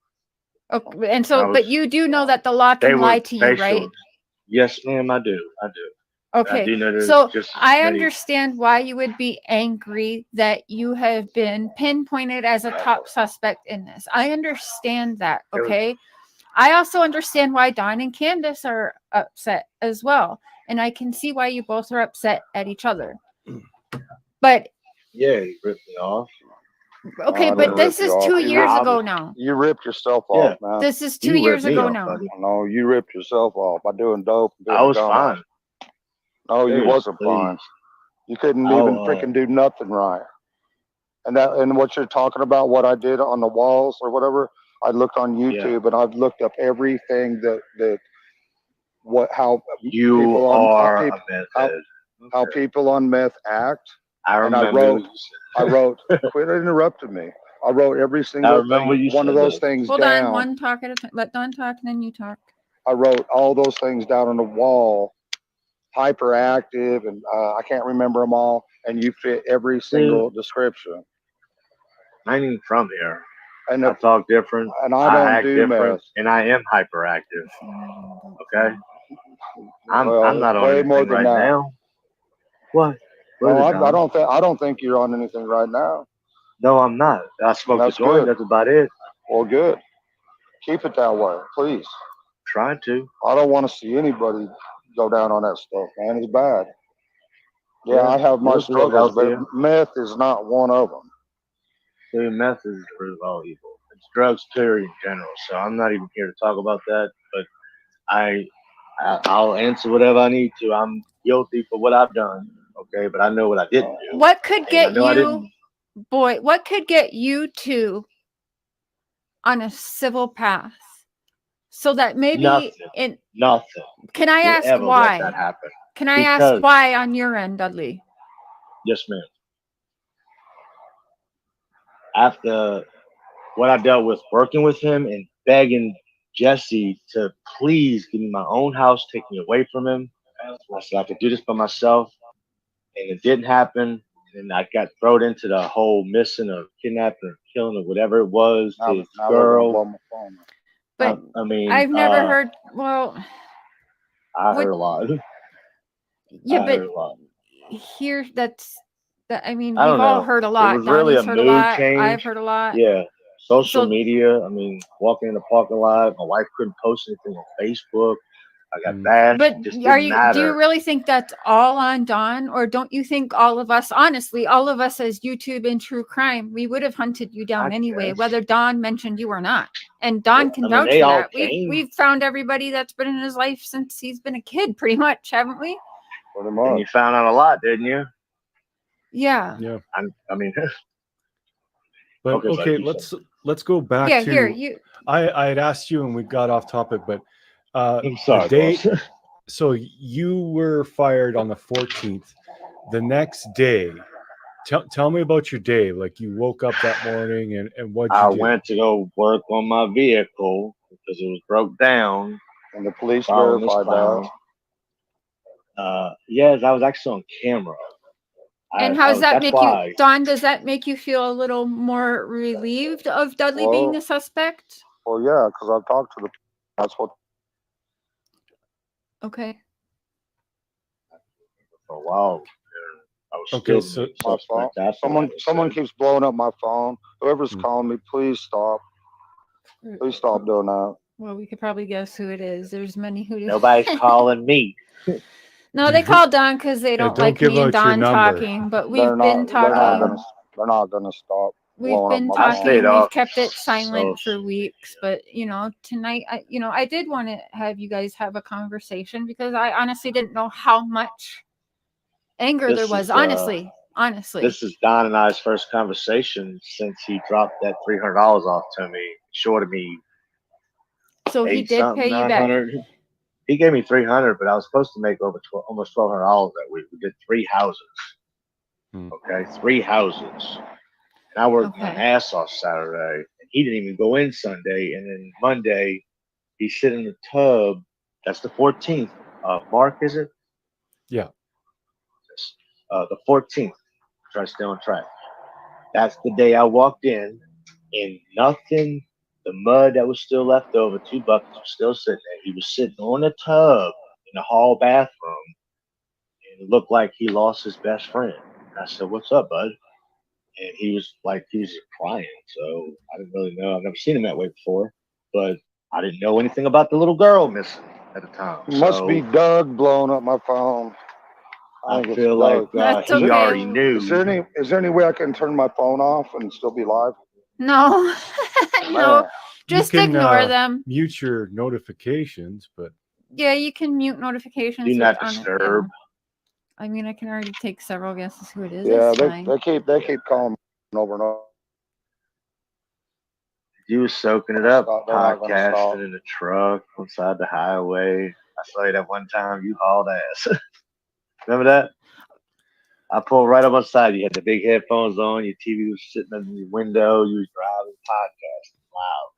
Okay, and so, I but was- you do know that the law They can were lie to you, facial. right? Yes, ma'am, I do. I Okay. do know there's So just I many- understand why you would be angry that you have been pinpointed as a top suspect in this. I understand that. It was- Okay. I also understand why Don and Candace are upset as well. And I can see why you both are upset at each other. But Yeah, he ripped me off. okay, I but didn't this rip is you 2 off. years Yeah, ago now. You ripped yourself Yeah. off, man. This is 2 You years ripped me ago off, now. buddy. No, you ripped yourself off by doing dope. And doing I was donuts. fine. No, you Please, wasn't please. fine. You couldn't I'll, even freaking do nothing right. And what you're talking about, what I did on the walls or whatever, I looked on YouTube and I've looked up everything how You people on- are how a people- meth how- head. how people on meth act. I and I remember. wrote- what you said. I wrote, quit interrupting me. I wrote every single remember thing, you one of said those that. things Hold down. on, one talk at a time. Let Don talk and then you talk. I wrote all those things down on the wall, hyperactive, and I can't remember them all. And you fit every single description. I ain't even from here. And I talk different. and I don't act do different, meth. and I am hyperactive. Okay, I'm Well, not on way anything more than right that. now. What? No, What is it, Don? I don't think you're on anything right now. No, I'm not. I smoked That's a joint. good. That's about it. Well, good. Keep it that way, please. Trying to. I don't want to see anybody go down on that stuff, man. It's bad. Yeah, Yeah, I have my it's a little struggles, but healthier. meth is not one of them. See, meth is really all evil. It's drugs, period, in general. So I'm not even here to talk about that. But I'll answer whatever I need to. I'm guilty for what I've done. Okay, but I know what I didn't do. What could And I get know I you, didn't. boy, what could get you two on a civil path? So that maybe Nothing. Nothing. can I will ask ever let that why? happen. Can I Because- ask why on your end, Dudley? Yes, ma'am. After what I dealt with working with him and begging Jesse to please give me my own house, take me away from him, I said I could do this by myself, and it didn't happen. And I got thrown into the whole missing or kidnapping or killing or whatever it was. Now, His now they're gonna girl. blow my phone. But I mean, I've never heard. Well, I what- heard a lot. yeah, I but heard a lot. here that's that. I mean, I we've don't all know. heard a It lot. was really Donnie's a heard a mood lot. change. I've heard a lot. Yeah. Social So- media. I mean, walking in the parking lot, my wife couldn't post anything on Facebook. I got bashed. But It just are didn't you? matter. Do you really think that's all on Don, or don't you think all of us, honestly, all of us as YouTube and true crime, we would have hunted you down I anyway, guess. whether Don mentioned you or not? And Don can I mean, vouch they for all that. came. We've found everybody that's been in his life since he's been a kid, pretty much, haven't we? Pretty And much. you found out a lot, didn't you? Yeah. Yeah. I mean, But Okay, okay, like you let's go back Yeah. to Here, you. I had asked you and we got off topic, but I'm sorry, the day, boss. so you were fired on the 14th. The next day, tell me about your day. Like you woke up that morning and what you I did. went to go work on my vehicle because it was broke down. And the police Following this verified clown. that. Yes, I was actually on camera. And how does that that's make why. you, Don? Does that make you feel a little more relieved of Dudley being a suspect? Well, yeah, because I've talked to the. That's what. Okay. For a while, I was Okay, still so- My phone. suspect after Someone that, they someone said. keeps blowing up my phone. Whoever's Hmm. calling me, please stop. Please stop doing that. Well, we could probably guess who it is. There's many who do. Nobody's calling me. No, they called Don because they don't don't like give me and out your Don number. talking. But They're we've been not. They're not talking. gonna. They're not gonna stop We've blowing been up my I talking. stayed And we've off. kept it silent So for weeks. But tonight, I did want to have you guys have a conversation because I honestly didn't know how much anger there This was. is, Honestly. this is Don and I's first conversation since he dropped that $300 off to me, shorted me So he eight did something, pay you back. 900. He gave me 300, but I was supposed to make over almost $1,200 that week. We did 3 houses. Hmm. Okay, 3 houses. And I worked my Okay. ass off Saturday, and he didn't even go in Sunday. And then Monday, he's sitting in the tub. That's the 14th. Mark, is it? Yeah. The 14th. Try to stay on track. That's the day I walked in, and nothing. The mud that was still left over, 2 buckets was still sitting there. He was sitting on the tub in the hall bathroom, and it looked like he lost his best friend. And I said, "What's up, bud?" And he was just crying. So I didn't really know. I've never seen him that way before, but I didn't know anything about the little girl missing at the time. Must So be Doug blowing up my phone. I think it's feel like That's he okay. already knew. Is there any way I can turn my phone off and still be live? No. No. Man, Just you can, ignore them. mute your notifications, but Yeah, you can mute notifications. Do not on it, disturb. yeah. I mean, I can already take several guesses who it is. yeah, It's fine. they keep calling me over and over. You was soaking it up, They're not gonna stop. podcasting in the truck on side the highway. I saw you that one time you hauled ass. Remember that? I pulled right up on side. You had the big headphones on. Your TV was sitting in the window. You was driving, podcasting loud.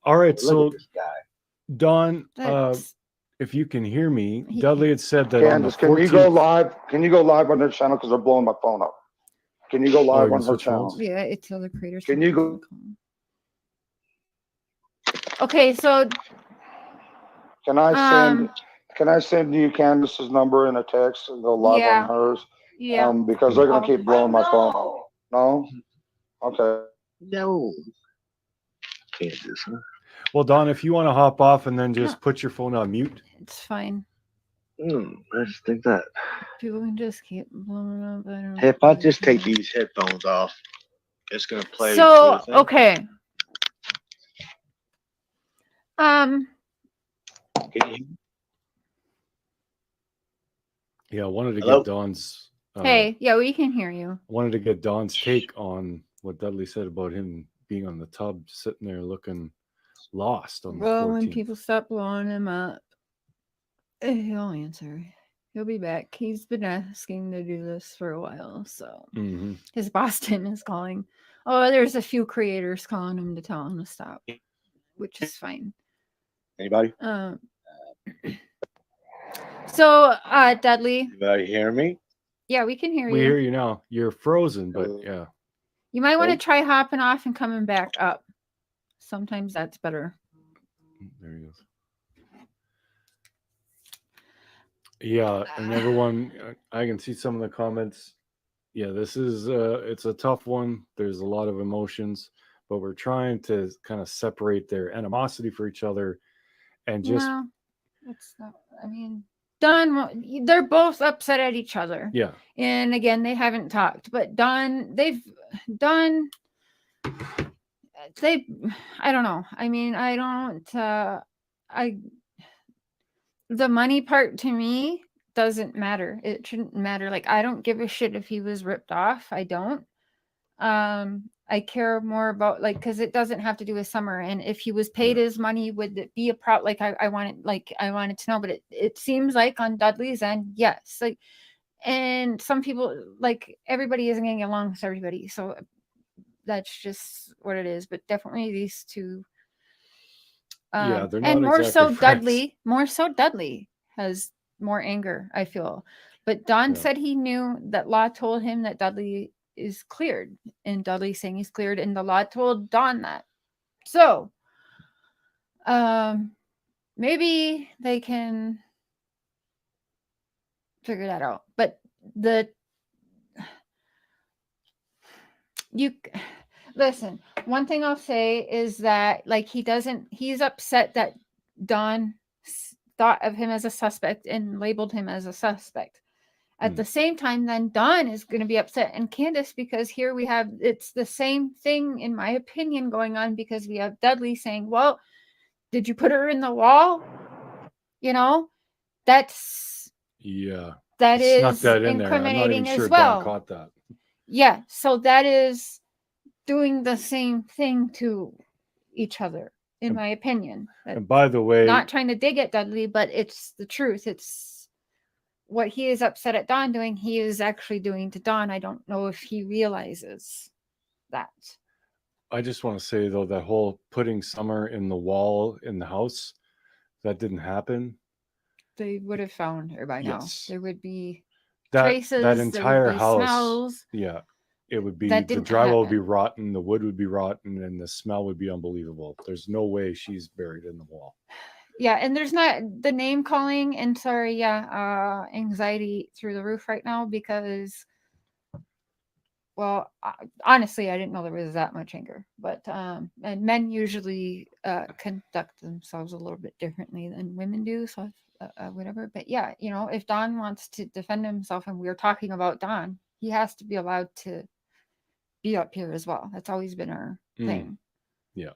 all right. Look So at this guy. Don, That's, if you can hear me, He Dudley had said that on the Candace, can you go 14th. live? Can you go live on their channel because they're blowing my phone up? Can you go live you on can her switch channel? phones? yeah, it's other creators. Can you go- Okay, so Can I send? um Can I send you Candace's number in a text and go live Yeah. on hers? yeah. Because they're gonna Oh. keep blowing my phone up. No. Okay. No. Kansas, huh? Well, Don, if you want to hop off and then just put your phone on mute. It's fine. I just think that. People can just keep blowing up. I don't Hey, if I really just take care. these headphones off, it's gonna play. So through the thing. okay. Can you hear me? Yeah, I wanted to Hello? get Don's. Hey, yeah, we can hear you. Wanted to get Don's take on what Dudley said about him being on the tub, sitting there looking lost on the Well, when 14th. people stop blowing him up, he'll answer. He'll be back. He's been asking to do this for a while, so Mhm. his Boston is calling. Oh, there's a few creators calling him to tell him to stop, which is fine. Anybody? So, Dudley, Anybody hear me? yeah, we can hear We you. hear you now. You're frozen, but yeah. You might want to Okay. try hopping off and coming back up. Sometimes that's better. There he goes. Yeah, and everyone, I can see some of the comments. Yeah, this is it's a tough one. There's a lot of emotions, but we're trying to kind of separate their animosity for each other and just No, it's not. I mean, Don, they're both upset at each other. yeah. And again, they haven't talked, but they, I don't know. I mean, the money part to me doesn't matter. It shouldn't matter. Like, I don't give a shit if he was ripped off. I don't. I care more about because it doesn't have to do with Summer. And if he was paid his money, would it be a problem? Like I wanted to know, but it seems like on Dudley's end, yes. Like, and some people, like, everybody isn't getting along with everybody, so that's just what it is. But definitely these two. Yeah, they're And not more exactly so friends. Dudley has more anger, I feel. But Don Yeah. said he knew that Law told him that Dudley is cleared, and Dudley saying he's cleared, and the Law told Don that. So, maybe they can figure that out. But listen, one thing I'll say is that, like, he's upset that Don thought of him as a suspect and labeled him as a suspect. At the same time, then Don is going to be upset, and Candace, because here we have, it's the same thing, in my opinion, going on, because we have Dudley saying, well, did you put her in the wall? You know, that Yeah. is Snuck that in there. I'm not incriminating even sure as well. Don caught that. Yeah, so that is doing the same thing to each other, in my opinion. And by the way, Not trying to dig at Dudley, but it's the truth. It's what he is upset at Don doing, he is actually doing to Don. I don't know if he realizes that. I just want to say, though, that whole putting Summer in the wall in the house, that didn't happen. They would have found her by now. Yes. There would be That traces, that there would entire be house, smells. yeah, it would be, That the didn't drywall would be happen. rotten, the wood would be rotten, and the smell would be unbelievable. There's no way she's buried in the wall. Yeah, and there's not the name calling, and sorry, anxiety through the roof right now, because, well, honestly, I didn't know there was that much anger. But and men usually conduct themselves a little bit differently than women do, so whatever. But yeah, you know, if Don wants to defend himself, and we're talking about Don, he has to be allowed to be up here as well. That's always been our thing. Yeah.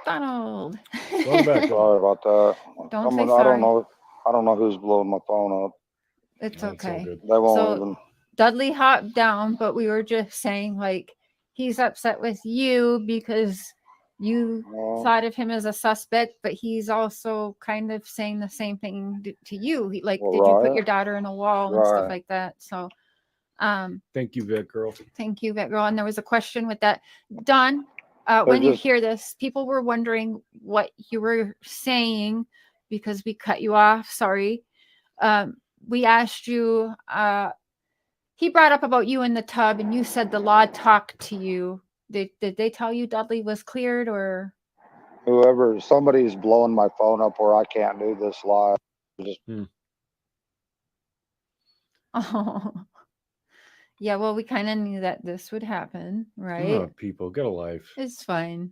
Donald. Welcome back. Sorry about that. Don't say I don't sorry. know. I don't know who's blowing my phone up. It's That's all okay. good. They won't So- even. Dudley hopped down, but we were just saying, like, he's upset with you because you Well, thought of him as a suspect, but he's also kind of saying the same thing to you. Like, Well, did you put right. your daughter in a wall and stuff Right. like that? So, Thank you, Vet Girl. thank you, Vet Girl. And there was a question with that. Don, when you just- hear this, people were wondering what you were saying because we cut you off. Sorry. We asked you, he brought up about you in the tub, and you said the law talked to you. Did they tell you Dudley was cleared, or? Somebody's blowing my phone up where I can't do this live. Oh, yeah. Well, we kind of knew that this would happen, right? Oh, people, get a life. It's fine.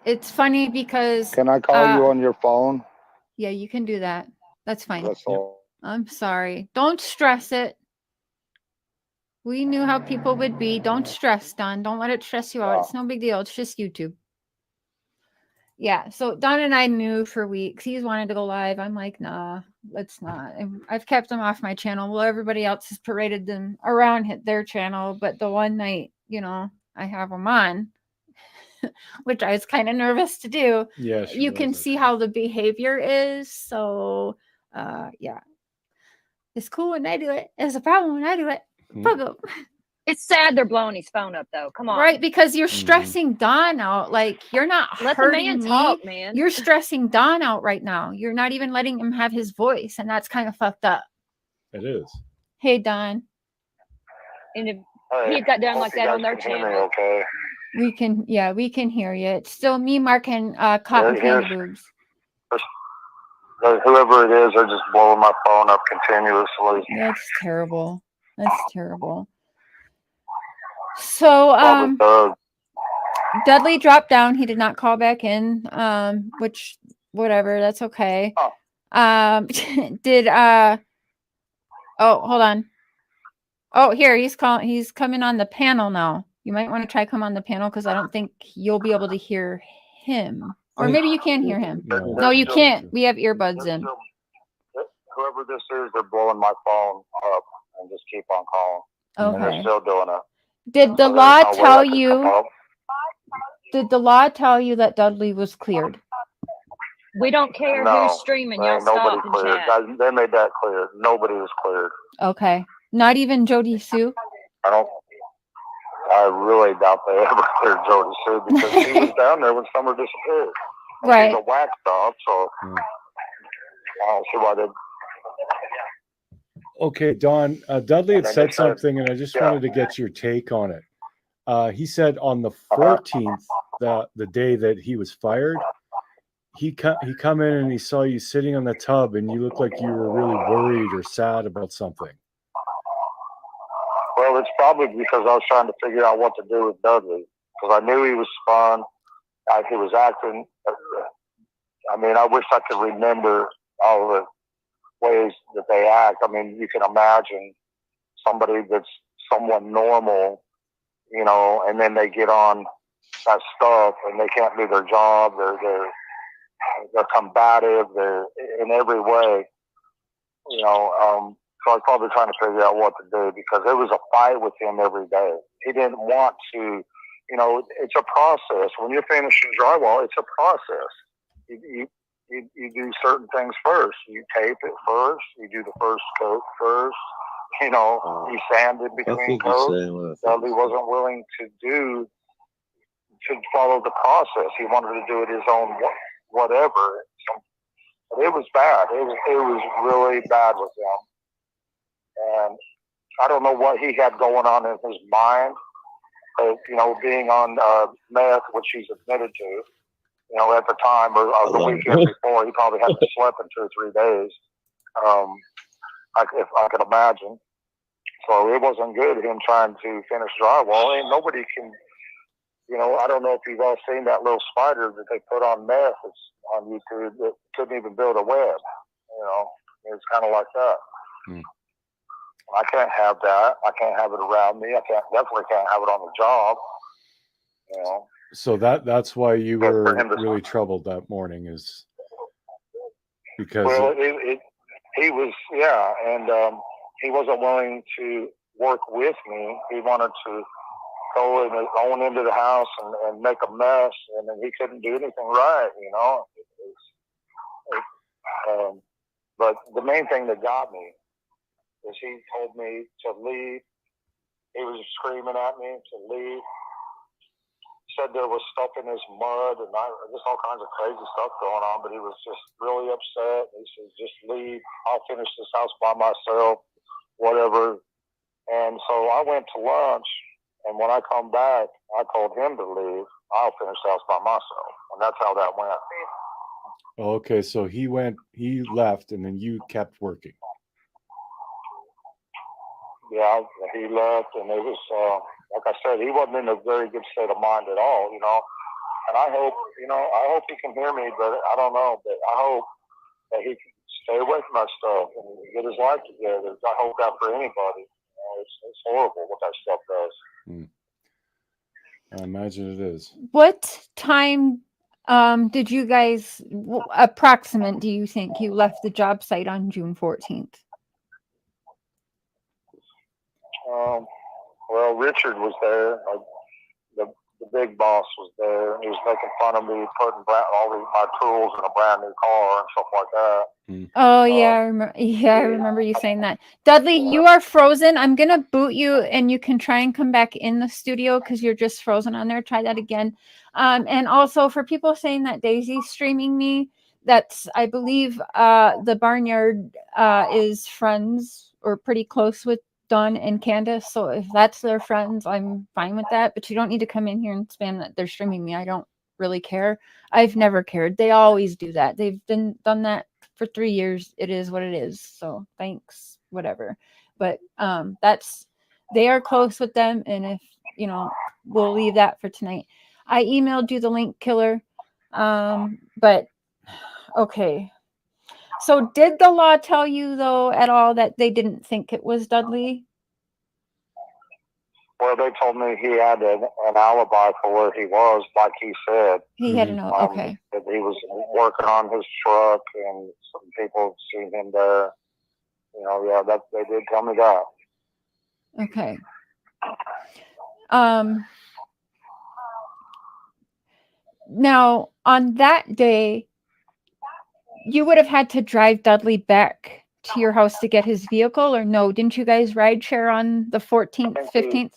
It's funny because Can I call you on your phone? yeah, you can do that. That's fine. That's all. I'm sorry. Don't stress it. We knew how people would be. Don't stress, Don. Don't let it stress you out. It's no big deal. It's just YouTube. Yeah. So Don and I knew for weeks. He's wanted to go live. I'm like, nah, let's not. And I've kept him off my channel. Well, everybody else has paraded them around their channel. But the one night, you know, I have them on, which I was kind of nervous to do. Yeah, You can see how the behavior is. So, yeah. It's cool when I do it. It's a problem when I do it. Fuck 'em. It's sad they're blowing his phone up though. Come on. Right, because you're stressing Don out. Like, you're not Let the hurting man me. talk, man. You're stressing Don out right now. You're not even letting him have his voice, and that's kind of fucked up. It is. Hey, Don. And if he got down like that on their channel. Okay. We can hear you. It's still me, Mark, and Cotton Candy Boobs. Whoever it is, they're just blowing my phone up continuously. That's terrible. That's terrible. So, Dudley dropped down. He did not call back in. Which, whatever, that's okay. Oh. Hold on. Oh, here, he's coming on the panel now. You might want to try come on the panel, because I don't think you'll be able to hear him. Or maybe you can hear him. No, you can't. We have earbuds in. Whoever this is, they're blowing my phone up and just keep on calling. And they're Okay. still doing it. Did the So law there's no way I tell can you? come up. Did the law tell you that Dudley was cleared? We don't care No, who's streaming. there Y'all ain't nobody stop and cleared. chat. They made that clear. Nobody was cleared. Okay. Not even Jody Sue? I really doubt they ever cleared Jody Sue, because she was down there when Summer disappeared. Right. She's a whack dog, so Yeah. I don't see why they. Okay, Don, Dudley had And then said they said- something, and I just yeah. wanted to get your take on it. He said on the Uh-huh. 14th, the day that he was fired, he come in and he saw you sitting on the tub, and you looked like you were really worried or sad about something. Well, it's probably because I was trying to figure out what to do with Dudley, because I knew he was fun. He was acting. I mean, I wish I could remember all the ways that they act. I mean, you can imagine somebody that's somewhat normal, you know, and then they get on that stuff and they can't do their job. They're combative. They're in every way, you know. So I was probably trying to figure out what to do, because it was a fight with him every day. He didn't want to, you know, it's a process. When you're finishing drywall, it's a process. You do certain things first. You tape it first. You do the first coat first. You know, you sand in between coats. Dudley wasn't willing to follow the process. He wanted to do it his own whatever. So, but it was bad. It was really bad with him. And I don't know what he had going on in his mind. You know, being on meth, which he's admitted to, you know, at the time or the weekend before, he probably hadn't slept in 2 or 3 days. If I could imagine. So it wasn't good, him trying to finish drywall. And nobody can, you know, I don't know if you've all seen that little spider that they put on meth. It's on YouTube that couldn't even build a web. You know, it's kind of like that. Hmm. I can't have that. I can't have it around me. Definitely can't have it on the job. You know. So that's why you But for were him to- really troubled that morning, is because Well, he was, yeah, and he wasn't willing to work with me. He wanted to go on into the house and make a mess, and then he couldn't do anything right, you know. But the main thing that got me is he told me to leave. He was screaming at me to leave. Said there was stuff in his mud and just all kinds of crazy stuff going on, but he was just really upset. He said, just leave. I'll finish this house by myself, whatever. And so I went to lunch, and when I come back, I told him to leave. I'll finish the house by myself. And that's how that went. okay, so he left, and then you kept working. Yeah, he left, and it was, like I said, he wasn't in a very good state of mind at all, you know. And I hope he can hear me, but I don't know. But I hope that he can stay away from that stuff and get his life together. I hope that for anybody. You know, it's horrible what that stuff does. I imagine it is. What time did you guys approximate do you think you left the job site on June 14th? Well, Richard was there. The big boss was there. He was making fun of me putting all my tools in a brand new car and stuff like that. Oh yeah, I remember you saying that. Dudley, you are frozen. I'm gonna boot you, and you can try and come back in the studio because you're just frozen on there. Try that again. And also for people saying that Daisy's streaming me, that's I believe the Barnyard is friends or pretty close with Dawn and Candace. So if that's their friends, I'm fine with that. But you don't need to come in here and spam that they're streaming me. I don't really care. I've never cared. They always do that. They've done that for 3 years. It is what it is. So thanks, whatever. But they are close with them, and if we'll leave that for tonight. I emailed you the link, Killer. But okay. So did the law tell you though at all that they didn't think it was Dudley? Well, they told me he had an alibi for where he was, like he said. He had an okay. That he was working on his truck, and some people seen him there. You know, yeah, that they did tell me that. Okay. Now on that day, you would have had to drive Dudley back to your house to get his vehicle, or no? Didn't you guys ride share on the 14th, 15th?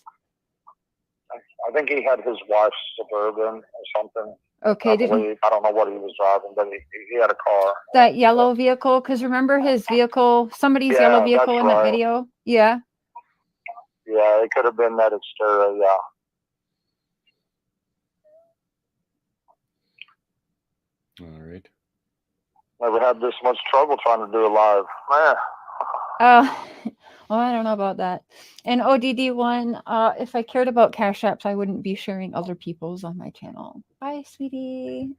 I think he had his wife's Suburban or something. Okay, I did he, believe. I don't know what he was driving, but he had a car. that yellow vehicle? Because remember his vehicle, somebody's Yeah, yellow that's vehicle in that right. video? Yeah. Yeah, it could have been that Xterra, yeah. All right. Never had this much trouble trying to do a live. Man. Well, I don't know about that. And ODD1, if I cared about Cash Apps, I wouldn't be sharing other people's on my channel. Bye, sweetie.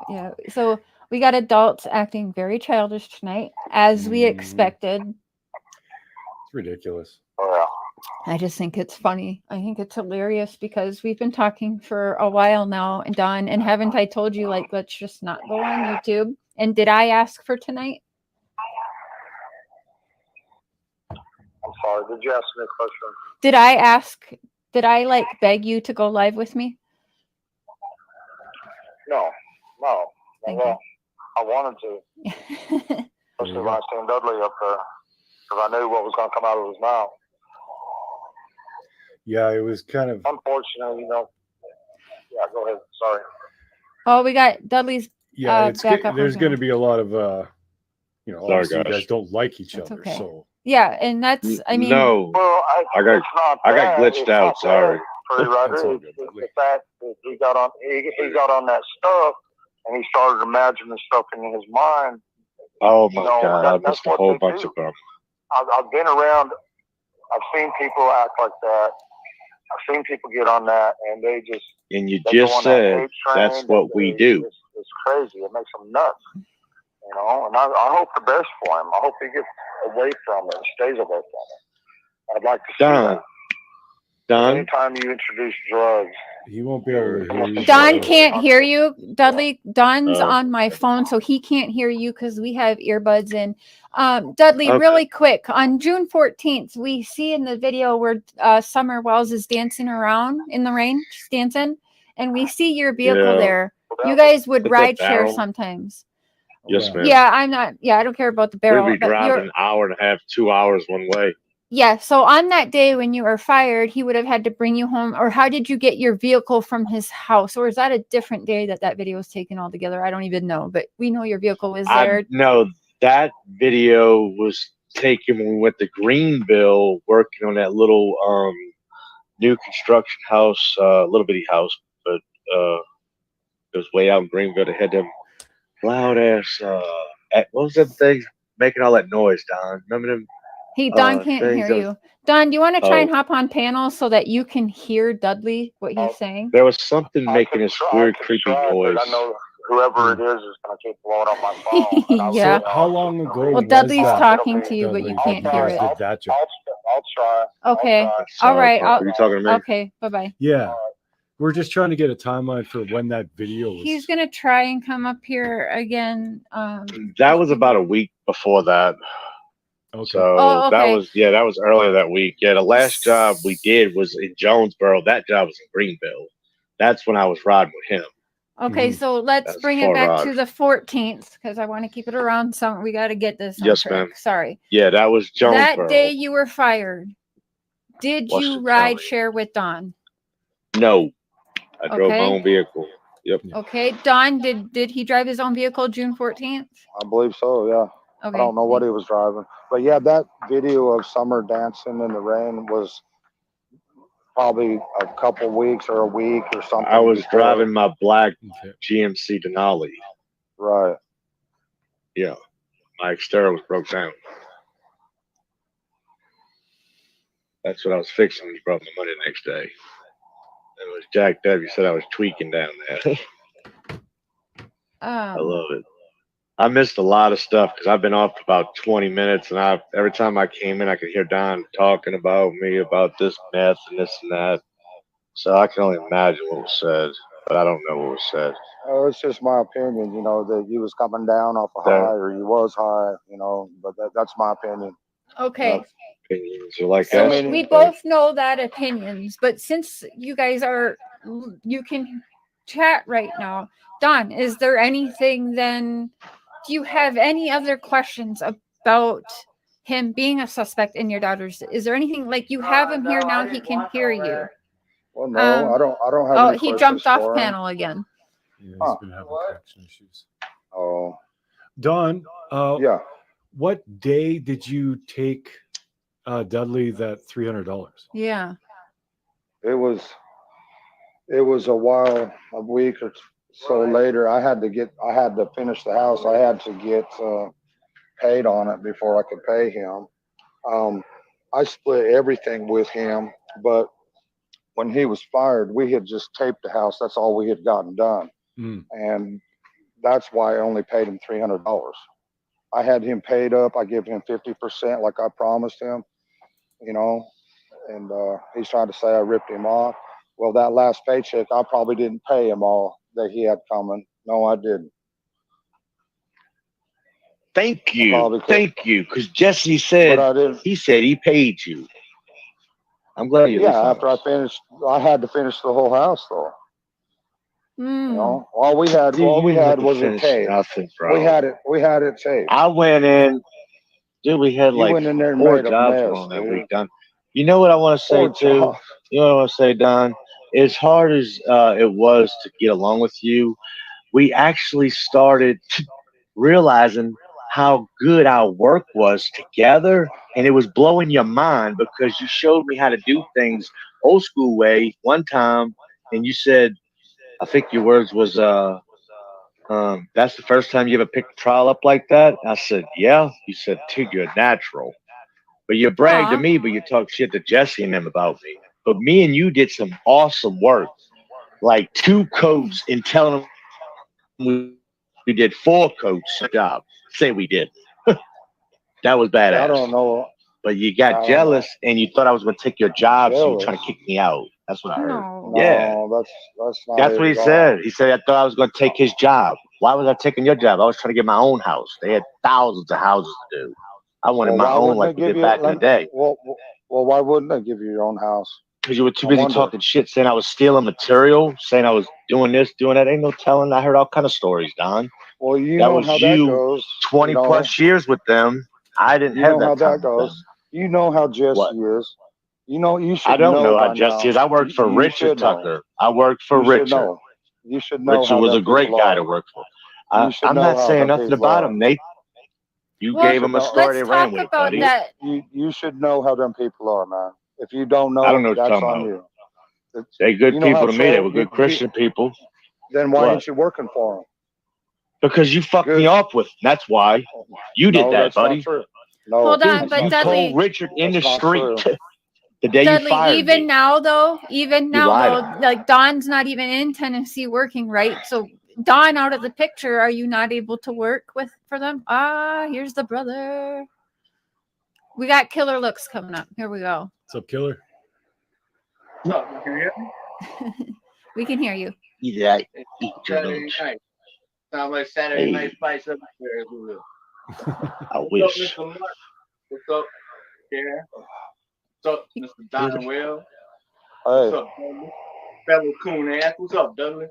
Yeah, so we got adults acting very childish tonight, as we Mhm. expected. It's ridiculous. Oh, yeah. I just think it's funny. I think it's hilarious because we've been talking for a while now, and Don, and haven't I told you, like, let's just not go on YouTube? And did I ask for tonight? I'm sorry. Did you ask me a question? Did I like beg you to go live with me? No. Thank Well, I wanted to, you. especially when I seen Dudley up there, because I knew what was going to come out of his mouth. Yeah, it was kind of. Unfortunately, Yeah, go ahead. Sorry. Oh, we got Dudley's Yeah, it's back up. there's going to be a lot of obviously you guys. guys don't like each That's other, okay. so Yeah, and that's, I mean, No, Well, I got- it's not I got that. glitched It's out, not sorry. that, Pretty Rider. That's all It's, good, it's Dudley. the fact that he got on that stuff, and he started imagining stuff in his mind. Oh my No, God, that- I that's missed a what whole they bunch do. of them. I've been around. I've seen people act like that. I've seen people get on that, and they just And you they go just on that said hate train, that's what we they- do. It's crazy. It makes them nuts. And I hope the best for him. I hope he gets away from it, stays away from it. I'd like to see Don, that. Don, Anytime you introduce drugs, he won't be able to hear you. Don so- can't hear you. Dudley, Don's Oh. on my phone, so he can't hear you because we have earbuds in. Dudley, Okay. really quick, on June 14th, we see in the video where Summer Wells is dancing around in the rain, she's dancing, and we see your vehicle Yeah. there. You guys would With that ride share barrel? sometimes. Yes, Well, ma'am. Yeah, I don't care about the barrel. We'd be but driving an hour and a half, 2 hours one way. yeah, so on that day when you were fired, he would have had to bring you home, or how did you get your vehicle from his house? Or is that a different day that video was taken altogether? I don't even know, but we know your vehicle was there. No, that video was taken when we went to Greenville working on that little new construction house, little bitty house, but it was way out in Greenville. They had them loud ass what was that thing making all that noise, Don? Remember them? Don can't things hear that- you. Don, do you want to try and Oh. hop on panel so that you can hear Dudley, what he's saying? There was something I making could this try- weird, I could creepy try, but noise. I know whoever it is going to keep blowing up my phone. and I Yeah. really So how know long it's ago gonna be- Well, was Dudley's that, talking to you, but you Dudley, can't that hear you guys it. did that job? I'll try. Okay. I'll try. All Sorry, right. Papa, you talking to me? Okay. Bye-bye. Yeah, we're just trying to get a timeline for when that video was. He's going to try and come up here again. That was about a week before that. Okay. So Oh, that okay. was earlier that week. Yeah, the last job we did was in Jonesboro. That job was in Greenville. That's when I was riding with him. Okay, Mhm. so let's That's bring it far back out. to the 14th because I want to keep it around some. We got to get this on Yes, track. ma'am. Sorry. Yeah, that was Jonesboro. That day you were fired. Did you Washington ride County. share with Don? No, I drove my Okay. own vehicle. Yep. Okay, Don, did he drive his own vehicle June 14th? I believe so, yeah. Okay. I don't know what he was driving. But yeah, that video of Summer dancing in the rain was probably a couple weeks or a week or something. I was before. driving my black Okay. GMC Denali. Right. Yeah, my Xterra was broke down. That's what I was fixing when you brought my money the next day. It was jacked up. You said I was tweaking down there. I love it. I missed a lot of stuff because I've been off for about 20 minutes, and every time I came in, I could hear Don talking about me, about this meth and this and that. So I can only imagine what was said, but I don't know what was said. Oh, it's just my opinion, that you was coming down off a That- high or you was high, but that's my opinion. Okay. Opinions are like So that. we both know that opinions, but since you guys you can chat right now. Don, is there anything then? Do you have any other questions about him being a suspect in your daughter's? Is there anything like you have him here now? He can hear you. Well, no, I don't have Oh, any he questions jumped off for him. panel again. Yeah, he's Huh. been having connection issues. Oh, Don, yeah. what day did you take Dudley that $300? Yeah. It was a while, a week or so later. I had to finish the house. I had to get paid on it before I could pay him. I split everything with him, but when he was fired, we had just taped the house. That's all we had gotten done. Mm. And that's why I only paid him $300. I had him paid up. I give him 50% like I promised him, you know, and he's trying to say I ripped him off. Well, that last paycheck, I probably didn't pay him all that he had coming. No, I didn't. Thank you. Probably could. Thank you. Because Jesse But said I didn't. he said he paid you. I'm glad you Yeah, after I finished, I had to finish the whole house though. You know, all we had was a tape. Nothing, bro. We had it taped. I went in, dude. We had You like went in there and 4 made a jobs mess, going that dude. week, Don. You know what I want to say 4 too? jobs. You know what I want to say, Don? As hard as it was to get along with you, we actually started realizing how good our work was together, and it was blowing your mind because you showed me how to do things old school way one time, and you said, I think your words was, that's the first time you ever picked a trial up like that? I said, yeah. You said, dude, you're natural. But you bragged to me, but you talked shit to Jesse and them about me. But me and you did some awesome work, like 2 coats, and telling them we did 4 coats job. Say we did. That was badass. I don't know. But you got jealous and you thought I was going to take your job, so you're trying to kick me out. That's what I heard. No. Yeah. No, that's not. That's it what he at all. said. He said, I thought I was going to take his job. Why was I taking your job? I was trying to get my own house. They had thousands of houses to do. I wanted my why own wouldn't like they we give did you? back in the day. Well, why wouldn't they give you your own house? Because you were too I busy wonder. talking shit, saying I was stealing material, saying I was doing this, doing that. Ain't no telling. I heard all kind of stories, Don. Well, you That know was how that you, goes. 20 you know, plus years with them. I didn't You have know how that time that with goes. them. You know how Jesse What? is. You know, you should I don't know how by Jesse now. is. I worked for You Richard should know. Tucker. I worked for You should Richard. know. You should know Richard how was them a great people guy are. to work for. You should I'm know not how saying them nothing people about are. him, Nate. You Well, gave him a should know. story, let's they ran talk with it, about buddy. that. You should know how them people are, man. If you don't I don't know, know what you're that's talking on about. you. They good You know how people to me. They troll were good Christian people. Then why What? ain't you working for them? Because you fucked Good. me off with. That's why. You did No, that, that's buddy. not true. No, Hold on, Dude, but you Dudley, told Richard in the That's not street true. the day you Dudley, fired even me. now though, You lied on me. like Don's not even in Tennessee working, right? So Don out of the picture, are you not able to work for them? Ah, here's the brother. We got killer looks coming up. Here we go. What's up, Killer? What's up? You can hear me? We can hear you. Yeah, eat your Saturday lunch. night. Sounds like Saturday Hey. night fights up there, if you will. I What's wish. up, Mr. Mark? What's up, Karen? What's up, Mr. Don Will? What's Hey, up, Dudley? Fellow coon ass. What's up, Dudley?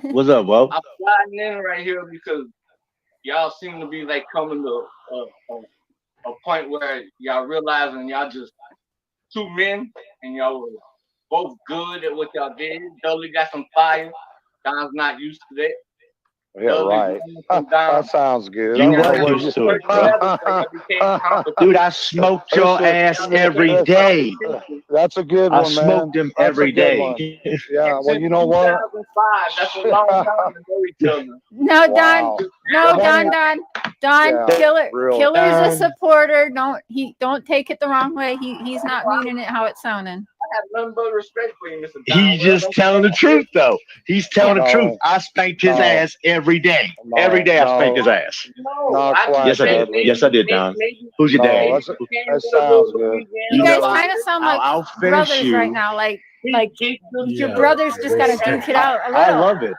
What's up, Will? I'm sliding in right here because y'all seem to be like coming to a point where y'all realizing y'all just 2 men and y'all were both good at what y'all did. Dudley got some fire. Don's not used to that. yeah, Dudley right. come down. That sounds good. You I don't know weren't what used to it, bro. Together, so y'all became competition. Dude, I smoked your ass every day. That's a good I one, man. smoked him That's every a good day. one. Yeah, well, Since you know what? 2005, that's a long time to know each other. No, Wow. Don, Yeah, Killer, real. Killer's a Don. supporter. Don't take it the wrong way. He's not meaning it how it's sounding. I have nothing but respect for you, Mr. Don. He's just telling the truth, though. He's telling the No. truth. I spanked his No. ass every day. No, Every day I no. spanked his ass. No, Not I quite, Yes, I did. Dudley. Yes, I did, Don. Who's your No, daddy? that's- that sounds good. You guys know, kind of sound like I'll finish brothers you. right now. Like your Yeah. brothers just gotta duke it out a little. I love it.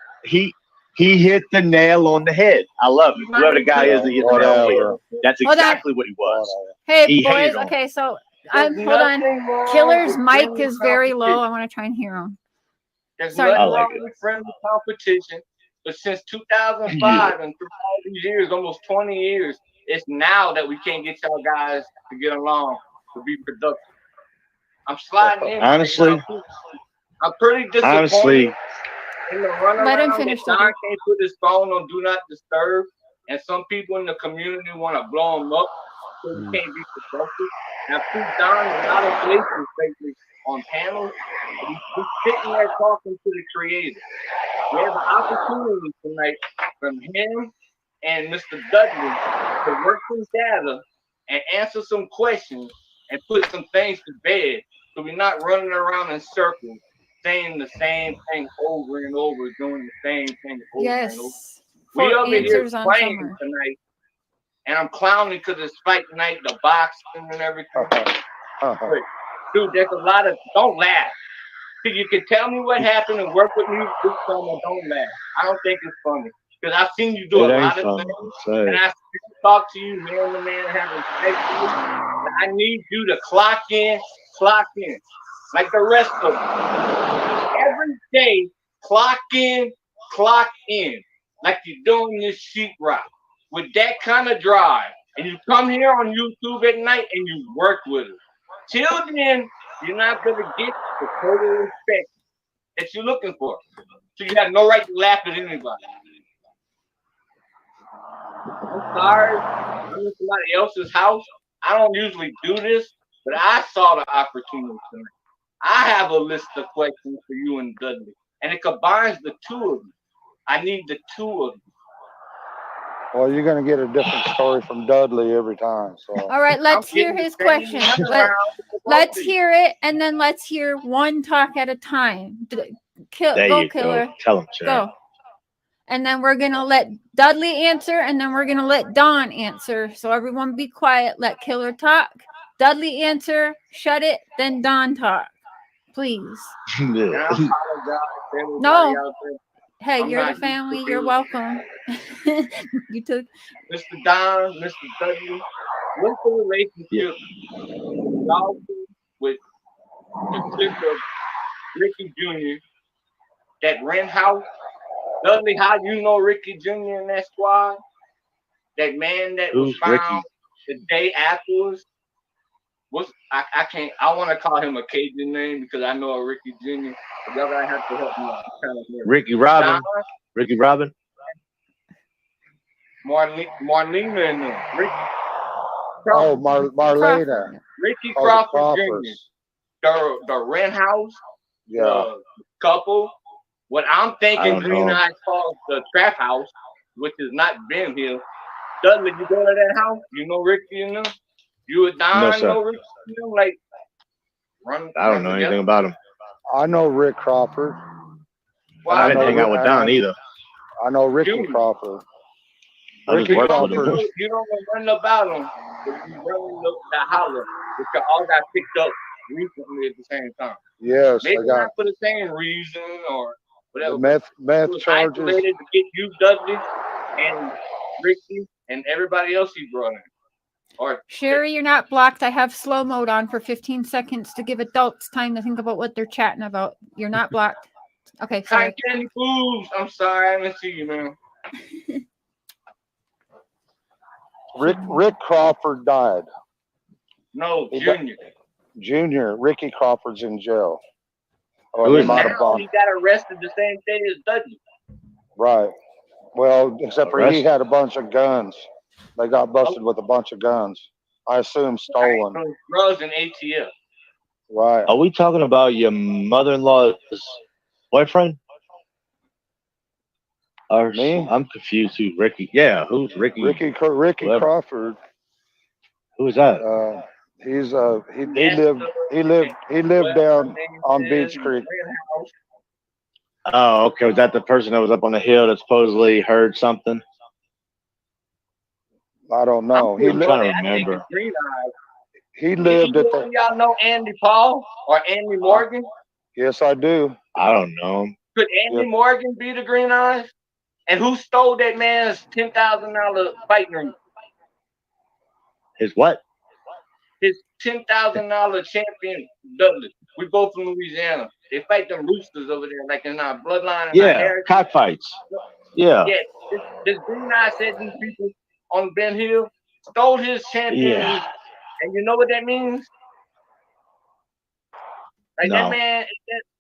He hit the nail on the head. I love it. Whoever the guy is that hit the nail on the head. That's Hold on. exactly what he was. Hey He boys, hated on okay, so hold on. Killer's mic is very low. I want to try and hear him. There's Sorry. nothing I like wrong with friendly competition, but since 2005 and through all these years, almost 20 years, It's now that we can't get y'all guys to get along to be productive. I'm sliding in. Honestly, I'm pretty disappointed honestly, in the runaround Let him that finish, Don Dudley. can't put his phone on Do Not Disturb, and some people in the community want to blow him up so he can't be productive. And I put Don in a lot of places lately on panels. He's sitting there talking to the creator. We have an opportunity tonight from him and Mr. Dudley to work some data and answer some questions and put some things to bed so we're not running around in circles saying the same thing over and over, doing the same thing over and over. Yes. We For over here answers on playing summer. tonight, and I'm clowning because it's fight night, the boxing and everything. But, dude, there's a lot of, don't laugh. So you can tell me what happened and work with me this summer. Don't laugh. I don't think it's funny because I've seen you do it a ain't lot of funny. things, Say and it. I still talk to you man to man, have respect for you. But I need you to clock in, like the rest of them. Every day, clock in, like you're doing this sheetrock with that kind of drive, and you come here on YouTube at night and you work with it. Till then, you're not gonna get the total respect that you're looking for. So you have no right to laugh at anybody. I'm sorry, I'm in somebody else's house. I don't usually do this, but I saw the opportunity tonight. I have a list of questions for you and Dudley, and it combines the two of you. I need the two of you. Well, you're going to get a different story from Dudley every time. So All right, let's I'm hear getting the his same question. runaround with both Let's of you. hear it, and then let's hear one talk at a time. There Go, you Killer. go. Tell him, Sharon. Go. And then we're going to let Dudley answer, and then we're going to let Don answer. So everyone be quiet. Let Killer talk. Dudley answer. Shut it. Then Don talk. Please. And I Yeah. apologize to everybody No. out there. Hey, I'm you're not the family. used to You're being- welcome. You took. Mr. Don, Mr. Dudley, what's the relationship y'all do with the clip of Ricky Jr. that rent house? Dudley, how you know Ricky Jr. and that squad? That man that was Who's found Ricky? the day afterwards? I can't. I want to call him a Cajun name because I know a Ricky Jr. But y'all gonna have to help me out. Kind of Ricky Robin. Don, Ricky Robin. Marlena and them. Ricky oh, Crawford, Marlena. Crawford. Ricky Oh, the Crawford Jr. Crawfords. The rent house, Yeah. the couple. What I'm I thinking don't Green know. Eyes calls the trap house, which is not Ben Hill. Dudley, you go to that house? You know Ricky and them? You and Don No, sir. know Ricky and them? Like, run I don't know together? anything about him. I know Rick Crawford. Well, I I didn't know hang out with Don either. I know Ricky Junior. Crawford. I just Ricky worked with Crawford. him. You don't know nothing about him, but you running the Holler, which all got picked up recently at the same time. Yes, Maybe I got not for the same reason or whatever. the But meth it was charges. isolated to get you, Dudley, and Ricky, and everybody else he brought in. Or Sherry, you're not blocked. I have slow mode on for 15 seconds to give adults time to think about what they're chatting about. You're not blocked. Okay, sorry. Cotton Candy Foods. I'm sorry, I didn't see you, man. Rick Crawford died. No, He got- Junior. Junior, Ricky Crawford's in jail. Or Who they is might Now have gone. he got arrested the same day as Dudley. Right. Well, except for he Arrested? had a bunch of guns. They got busted with a bunch of guns. I assume stolen. From drugs and ATF. Right. Are we talking about your mother-in-law's boyfriend? Or Me? I'm confused. Who's Ricky? Yeah, who's Ricky? Ricky Whoever. Crawford. Who is that? He's he Yes, lived down on Beach Creek. Oh, okay. Was that the person that was up on the hill that supposedly heard something? I don't know. I'm trying to remember. He lived at the. Y'all know Andy Paul or Andy Morgan? Yes, I do. I don't know. Could Andy Morgan be the Green Eyes? And who stole that man's $10,000 fighting ring? His what? His $10,000 champion Dudley. We both from Louisiana. They fight them roosters over there, like in our bloodline. And our Yeah, heritage. cockfights. Yeah. Yeah. This Green Eye said these people on Ben Hill stole his champion, Yeah. and you know what that means? Like that No. man,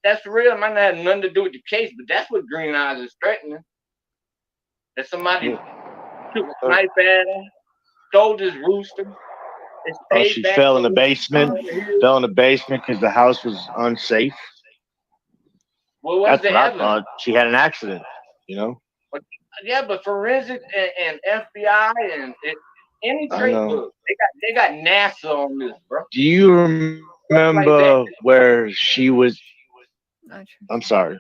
that's real. It might not have nothing to do with the case, but that's what Green Eyes is threatening. That somebody took a knife at him, stole his rooster. It's Oh, paid she back fell in to the him. basement. Fell in the basement because the house was unsafe. Well, what's That's the what I evidence? thought. She had an accident. You know. Yeah, but forensic and FBI and any I trade know. book, they got NASA on this, bro. Do you Stuff like that. remember where she was? Not true. I'm sorry.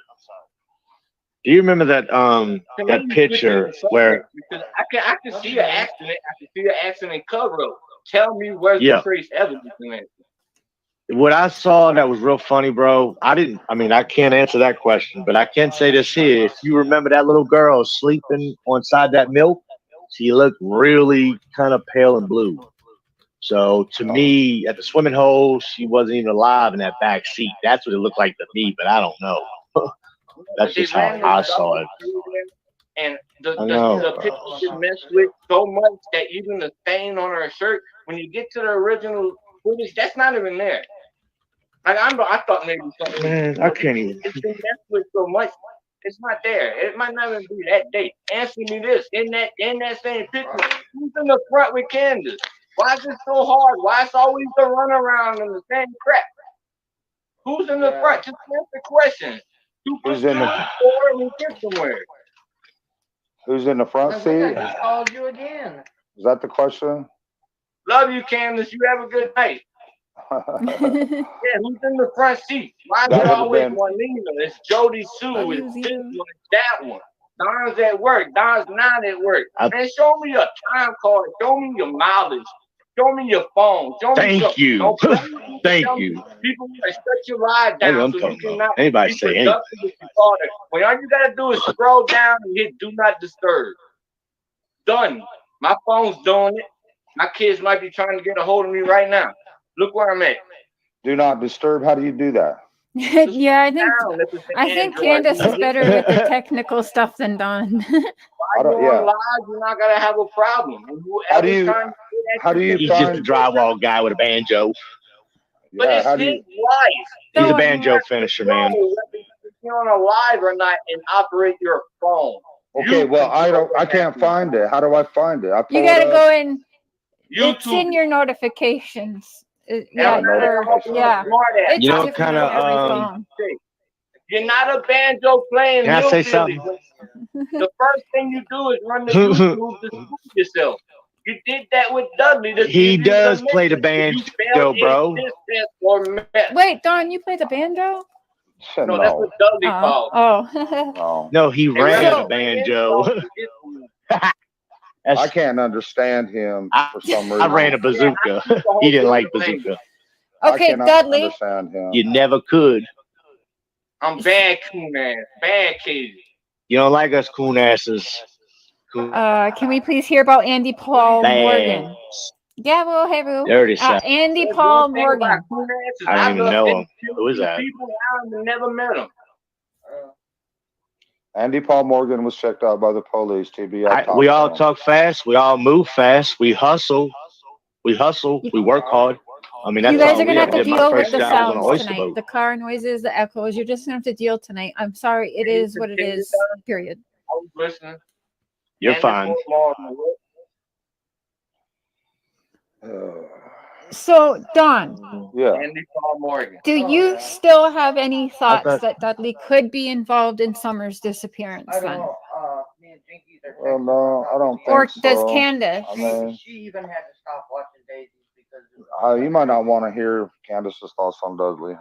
Do you remember that To that me, picture switching the where? subject, because I can see an accident. I can see an accident cover up. Tell me where's Yeah. the trace evidence in that? What I saw that was real funny, bro. I mean, I can't answer that question, but I can say this here. If you remember that little girl sleeping on side that milk, she looked really kind of pale and blue. So to me, at the swimming hole, she wasn't even alive in that back seat. That's what it looked like to me, but I don't know. That's But they just how ran the I saw it. through there, and I know, the bro. pictures get messed with so much that even the stain on her shirt, when you get to the original footage, that's not even there. Like I thought maybe something. Man, I can't even. It's been messed with so much. It's not there. It might not even be that date. Answer me this: in that same picture, who's in the front with Candace? Why is it so hard? Why it's always the runaround and the same crap? Who's in the front? Just answer the question. 2 Who's plus in 2 the is 4, and we get somewhere. Who's in the front seat? I just called you again. Is that the question? Love you, Candace. You have a good night. Yeah, who's in the front seat? Why is That it would've always been- Juanita? It's Jody Sue. Love It's you, this Zito. one. It's that one. Don's at work. Don's not at work. Man, show me your time card. Show me your mileage. Show me your phone. Show me Thank something. you. Don't blame me. Thank Tell me. you. People want to shut your live That's what down I'm so you talking cannot about. Anybody be say anything. productive with your daughter. When all you gotta do is scroll down and hit do not disturb. Done. My phone's doing it. My kids might be trying to get a hold of me right now. Look where I'm at. Do not disturb. How do you do that? Yeah, I think Down. If it's an Android. Candace is better with the technical stuff than Don. I don't- While you're on yeah. live, you're not gonna have a problem. And How do whoever's you- trying to get at how do you He's find- just a drywall guy with a banjo. But Yeah, it's how do his you? life. He's a Don't- banjo finisher, man. Whether you're on a live or not and operate your phone. Okay, You well, I control don't. I what can't happens. find it. How do I find it? I pull You gotta it up. go in. It's YouTube. in your notifications. Yeah, Yeah, or, notifications. yeah. Smart ass. It's You know, different kinda, on every phone. You're not a banjo playing Can I say hillbilly. something? The first thing you do is run the YouTube to school yourself. You did that with Dudley. To He give you does the play the message. You banjo, failed bro. in this test or met. Wait, Don, you play the banjo? No, that's what Dudley called. Oh. No. No, he ran So- the banjo. I That's, can't understand him for some I reason. ran a bazooka. He didn't like bazooka. I Okay, cannot Dudley. understand him. You never could. I'm bad coon ass. Bad kid. You don't like us coon asses. Coon Can we please hear about Andy Paul bad. Morgan? Gabo, hey, boo. Dirty South. Andy That's Paul one thing about Morgan. coon asses. I don't even love know them him. Who is that? People I have never met them. Andy Paul Morgan was checked out by the police. TBI. We all talk fast. We all move fast. We hustle. We work hard. I mean, that's You guys all are we gonna have ever to did. My deal with first the job was on an sounds oyster tonight. boat. The car noises, the echoes. You're just gonna have to deal tonight. I'm sorry. It is what it is. Period. I was listening. You're Andy fine. Paul Morgan. So, Don, Yeah. Andy Paul Morgan. do you still have any thoughts thought- that Dudley could be involved in Summer's disappearance I don't then? know. Me and Jinkies are Well, no, I don't think Or so. does Candace? I mean, She even had to stop watching Daisies because you might not want to hear Candace's thoughts on Dudley.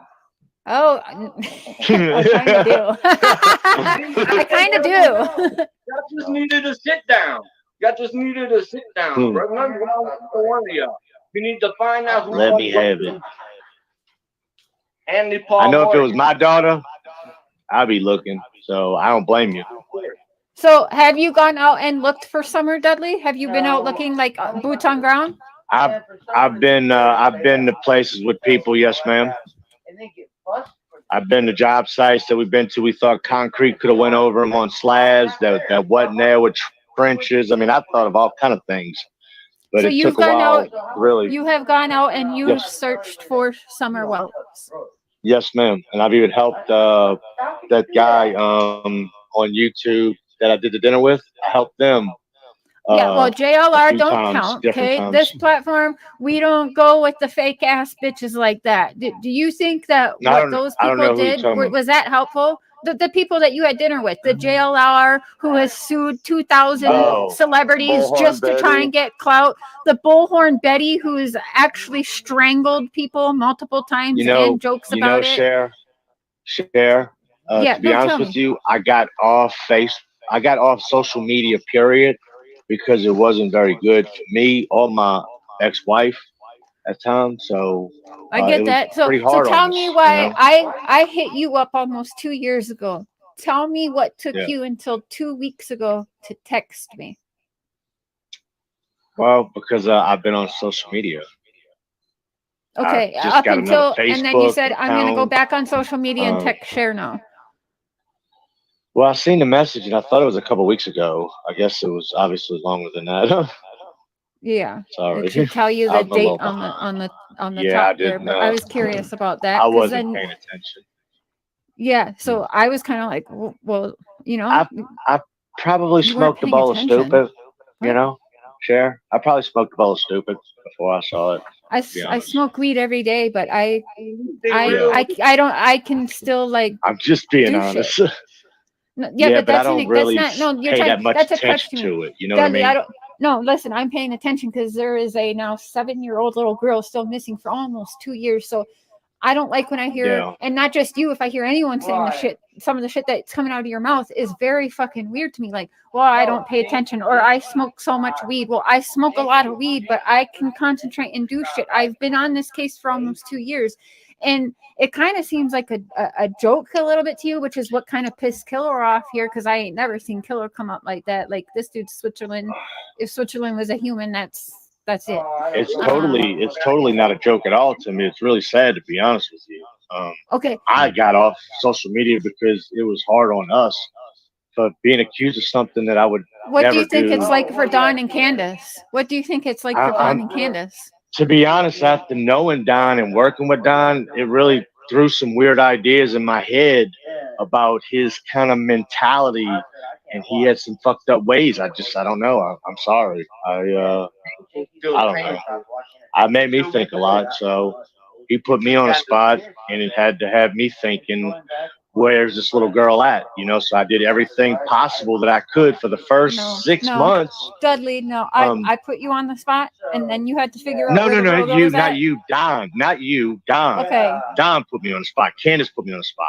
Oh, I kind of do. I kind of do. Y'all just needed to sit down. Y'all just needed to sit down, Hmm. bro. None for one of y'all. You need to find out who Let me have it. Andy Paul I know if it was Morgan. my daughter, I'd be looking. So I don't blame you. So, have you gone out and looked for Summer, Dudley? Have you been out looking like boots on ground? I've been to places with people. Yes, ma'am. and they get busted for I've been to job sites that we've been to. We thought concrete could have went over them on slabs that wasn't there with trenches. I mean, I thought of all kind of things. but So it you've took a gone while. out. Really, You have gone out and you've yes, searched for summer wells. yes, ma'am. And I've even helped that guy on YouTube that I did the dinner with. I helped them Yeah, well, a JLR few don't times, count. different Okay, times. this platform, we don't go with the fake ass bitches like that. Do you think that No, what those I don't people know who you're did talking about. was that helpful? The people that you had dinner with, the JLR who has sued 2,000 Oh, celebrities Bullhorn just to try Betty. and get clout, the bullhorn Betty who's actually strangled people multiple times and jokes about it. Share. Yeah, To be no, honest tell with me. you, I got off social media, period, because it wasn't very good for me or my ex-wife at the time. So I it get was that. So pretty hard tell on us, me you why know. I hit you up almost 2 years ago. Tell me what took Yeah. you until 2 weeks ago to text me. Well, because I've been on social media. Okay, I just got another and then you Facebook said I'm gonna go account. back on social media and Um, text share now. Well, I seen the message and I thought it was a couple weeks ago. I guess it was obviously longer than that. Yeah, Sorry, it should tell you the I'm a little date on the behind. top I there. didn't. But I was curious about that I because wasn't then paying attention. yeah, so I was kind of like, well, I probably you weren't smoked a paying bowl of attention. stupid. What? Share. I probably smoked a bowl of stupid before I saw it. I To be I honest, smoke weed every day, but I Yeah. don't I can still like I'm just being do honest. shit. No, yeah, but But I that's don't that's really not no. You're pay trying. that much That's a attention question to me, to it. You know what I Dudley. mean? I don't. No, listen. I'm paying attention because there is a now 7-year-old little girl still missing for almost 2 years. So I don't like when I hear, Yeah. and not just you, if I hear anyone saying the shit, some of the shit that's coming out of your mouth is very fucking weird to me. Like, well, I don't pay attention, or I smoke so much weed. Well, I smoke a lot of weed, but I can concentrate and do shit. I've been on this case for almost 2 years. And it kind of seems like a joke a little bit to you, which is what kind of pissed Killer off here, because I ain't never seen Killer come up like that. Like, this dude's Switzerland. If Switzerland was a human, that's it. It's totally not a joke at all to me. It's really sad, to be honest with you. Okay. I got off social media because it was hard on us for being accused of something that I would What never do you think do. it's like for Don and Candace? What do you think it's like for Don and Candace? To be honest, after knowing Don and working with Don, it really threw some weird ideas in my head about his kind of mentality, and he had some fucked up ways. I don't know. I'm sorry. I don't know. I made me think a lot, so he put me on a spot, and it had to have me thinking, where's this little girl at? So I did everything possible that I could for the first 6 months. Dudley, no, I put you on the spot, and then you had to figure out No, where the little girl was not at. you, Don, not you, Don. Okay. Don put me on the spot. Candace put me on the spot.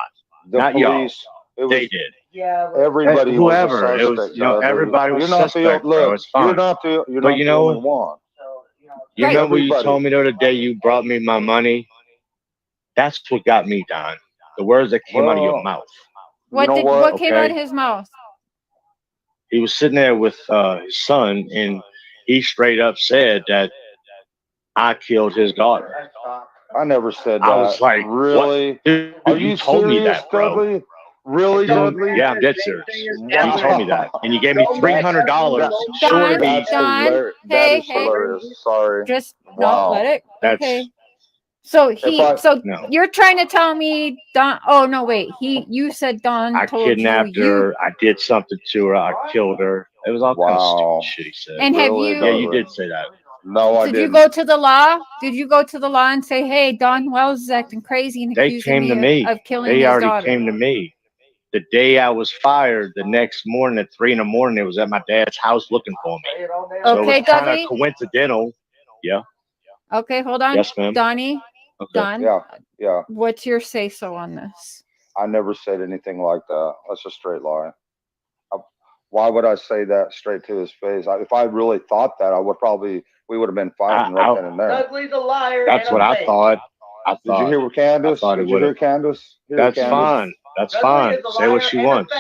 The Not police. y'all. They did. Yeah. Everybody Whoever. was a It was, suspect. Dudley. everybody was You're not suspect, the bro. look. It's fine. You're not the only one. You Right. remember you Everybody. told me the other day you brought me my money? That's what got me, Don. The words that came out of your mouth. What came out of his mouth? He was sitting there with his son, and he straight up said that I killed his daughter. I never said that. I was like, really? What? Dude, Are you told me serious, that, bro. Dudley? Really, Dudley? Yeah, I'm dead serious. Wow. You told me that, and you gave me $300 short of me. That's hilarious. That is hilarious. Sorry. Just Wow. let it. That's Okay. So you're trying to tell me Don? Oh no, wait. You said Don I told kidnapped you. her. I did something to her. I killed her. It was all kind of stupid shit he said. And have Really, you? Yeah, you did say that. No, I Did didn't. you go to the law? Did you go to the law and say, "Hey, Don Wells is acting crazy and They accusing came to me. of killing They his already daughter"? came to me. The day I was fired, the next morning at 3 a.m, it was at my dad's house looking for me. So Okay, it was kind Dudley. of coincidental. Yeah. Okay, hold on. Yes, ma'am. Donnie. Okay. Don. Yeah. What's your say so on this? I never said anything like that. That's a straight lie. Why would I say that straight to his face? If I really thought that, we would have been fighting right then and there. Dudley's a liar. That's what I thought. Did you hear Candace? Did you hear Candace? That's fine. That's fine. Say what she wants.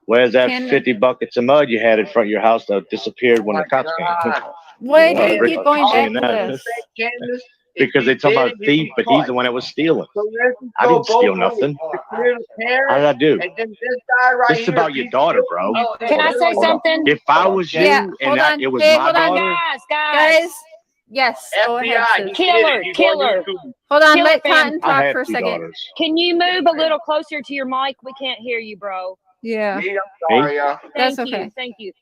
Where's that 50 buckets of mud you had in front of your house that disappeared when the cops came? Why do you Rick keep going back saying to that. this? Candace because they talk about thief, but he's the one that was stealing. I didn't steal nothing. How did I do? And then this guy right This is here about your beats daughter, you. bro. Can I say something? If I was you Yeah, and hold on. it was Hey, my hold on. daughter, Guys, yes, go ahead. FBI, Sis. he did it. He's on Killer. YouTube. Hold on, Kill let it, fam. Cotton I talk had for a 2 second. daughters. Can you move a little closer to your mic? We can't hear you, bro. Yeah, Me, I'm sorry, y'all. That's Thank okay. you. Thank you.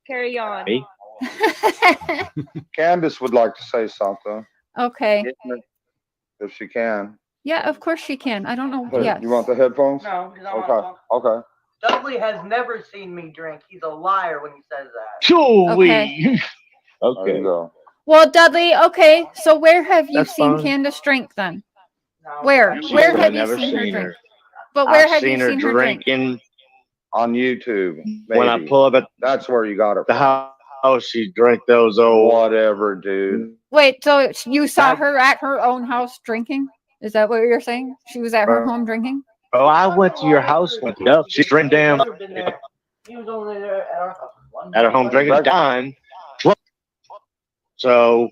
Carry on. Me? Candace would like to say something okay. Yes, ma'am. if she can. Yeah, of course she can. I don't know. Hey, Yes. You want the headphones? No, because I'm Okay. Okay. Dudley has never seen me drink. He's a liar when he says that. Chewy. There Okay. you go. Well, Dudley, okay. So where have you That's seen fine. Candace drink then? No, Where? She Where said have I you never seen her seen drink? her. But where I've have you seen her seen her drink? drinking On YouTube. when I Maybe. pull up at That's where you got it the from. house. She drank those old. Whatever, dude. Wait, so you saw That- her at her own house drinking? Is that what you're saying? She was at her Uh, home drinking? Oh, I went to your house. Yep, she drank damn Never been there. He was only there at our house. one at her day. home drinking Right. dime. So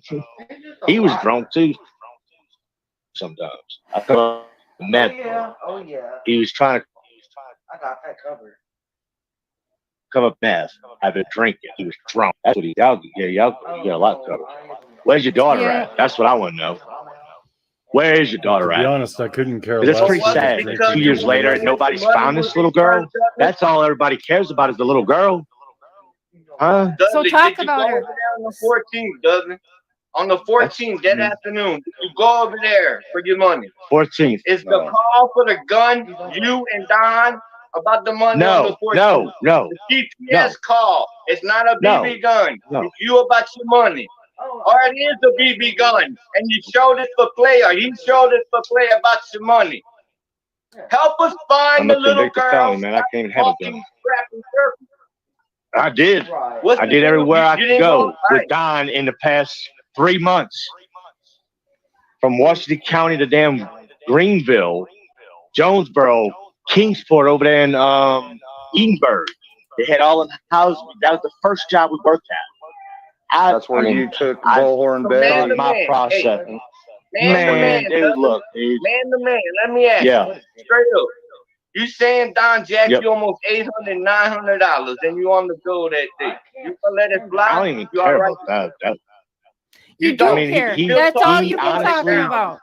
he was drunk too. Sometimes I thought Oh met. yeah. Oh yeah. He was trying to I got that covered. come up meth. I've been drinking. He was drunk. That's what he. Y'all Oh, get a lot no, covered. I- Where's your daughter Yeah. at? That's what I want to know. Where is your daughter To be at? honest, I couldn't care That's less. pretty if he was sad. drinking 2 years or later, not. nobody's found this little girl. That's all everybody cares about is the little girl. Huh? Dudley, talk did you about go her. over there on the 14th, Dudley? On the 14th, that afternoon, did you go over there for your money? 14th. Is the No. call for the gun you and Don about the money on the No, 14th? no. The GPS call. It's not a No. BB gun. No. It's you about your money. Oh, Or it is a BB gun, and you showed it for play, or he showed it for play about your money. Help us find I'm the a little convicted girl. felon, man. I can't even have a walking, gun. scrapping circles. I did. right. What's I the did deal? everywhere I You could didn't go All with right. Don in the past 3 months. From Washington County to damn Greenville, Jonesboro, Kingsport over there in Edinburgh. They had all in the houses. That was the first job we worked at. That's where you took I- Bullhorn Man Betty. started to my man. process. Man to Man, man, dude, Dudley. look, dude. Man to man, let me ask Yeah. you straight up. You saying Don jacked Yep. you almost $800, $900, and you on the go that day. You gonna let it fly? I don't even You care all right? about that. You You do don't. I mean, care. he- That's all he you've been honestly- talking about.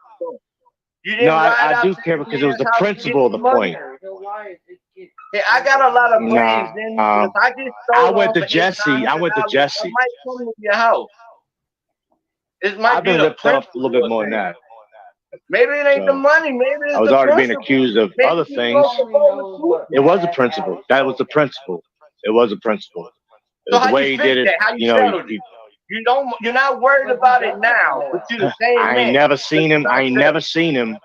You didn't No, ride I out do to care this because it was man's the house to principle of get the money. point. Hey, I got a lot of Nah, brains in me. If I get I sold went on to for Jesse. I went to $800, Jesse. I might come to your house. It might I've be been the ripped off a little bit principle more than thing. that. Maybe it ain't the So, money. Maybe it's I was the already being principle. accused of Maybe other you things. broke the phone with It was a principle. That was the principle. It was a principle. It So was how the way you he did fix it. that? How you You know, settled it? You don't. You're not worried about it now, but you're the same I man. ain't never seen him. I ain't never seen him.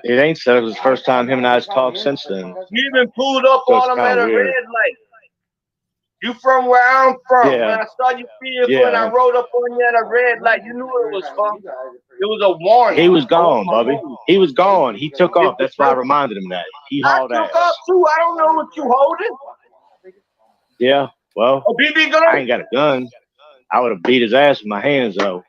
It ain't said it was the first time him and I has talked since then. You even pulled up So it's on him at kinda a weird. red light. You from where I'm from. Yeah. When I saw your vehicle and I Yeah. rode up on you at a red light, you knew it was from. It was a warning. He was gone, Bubby. He was gone. He took off. That's why I reminded him that. He I hauled took ass. off too. I don't know what you holding. Yeah. Well, A BB I gun? ain't got a gun. I would have beat his ass with my hands though.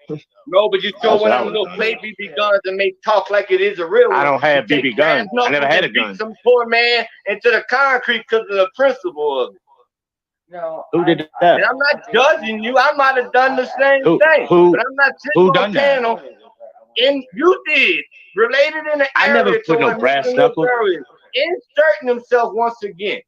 No, but you throw That's one what I of them would've little done. play BB guns and make talk like it is a real one. I don't have You take BB guns. brass I never knuckles had a and beat gun. some poor man into the concrete because of the principle of it. No, Who did And that? I'm not judging you. I might have done the same Who- thing. who- But I'm not who sitting on done that? channel. And you did. Related in the I area never to put no when brass Mr. knuckles. Missouri is inserting himself once again.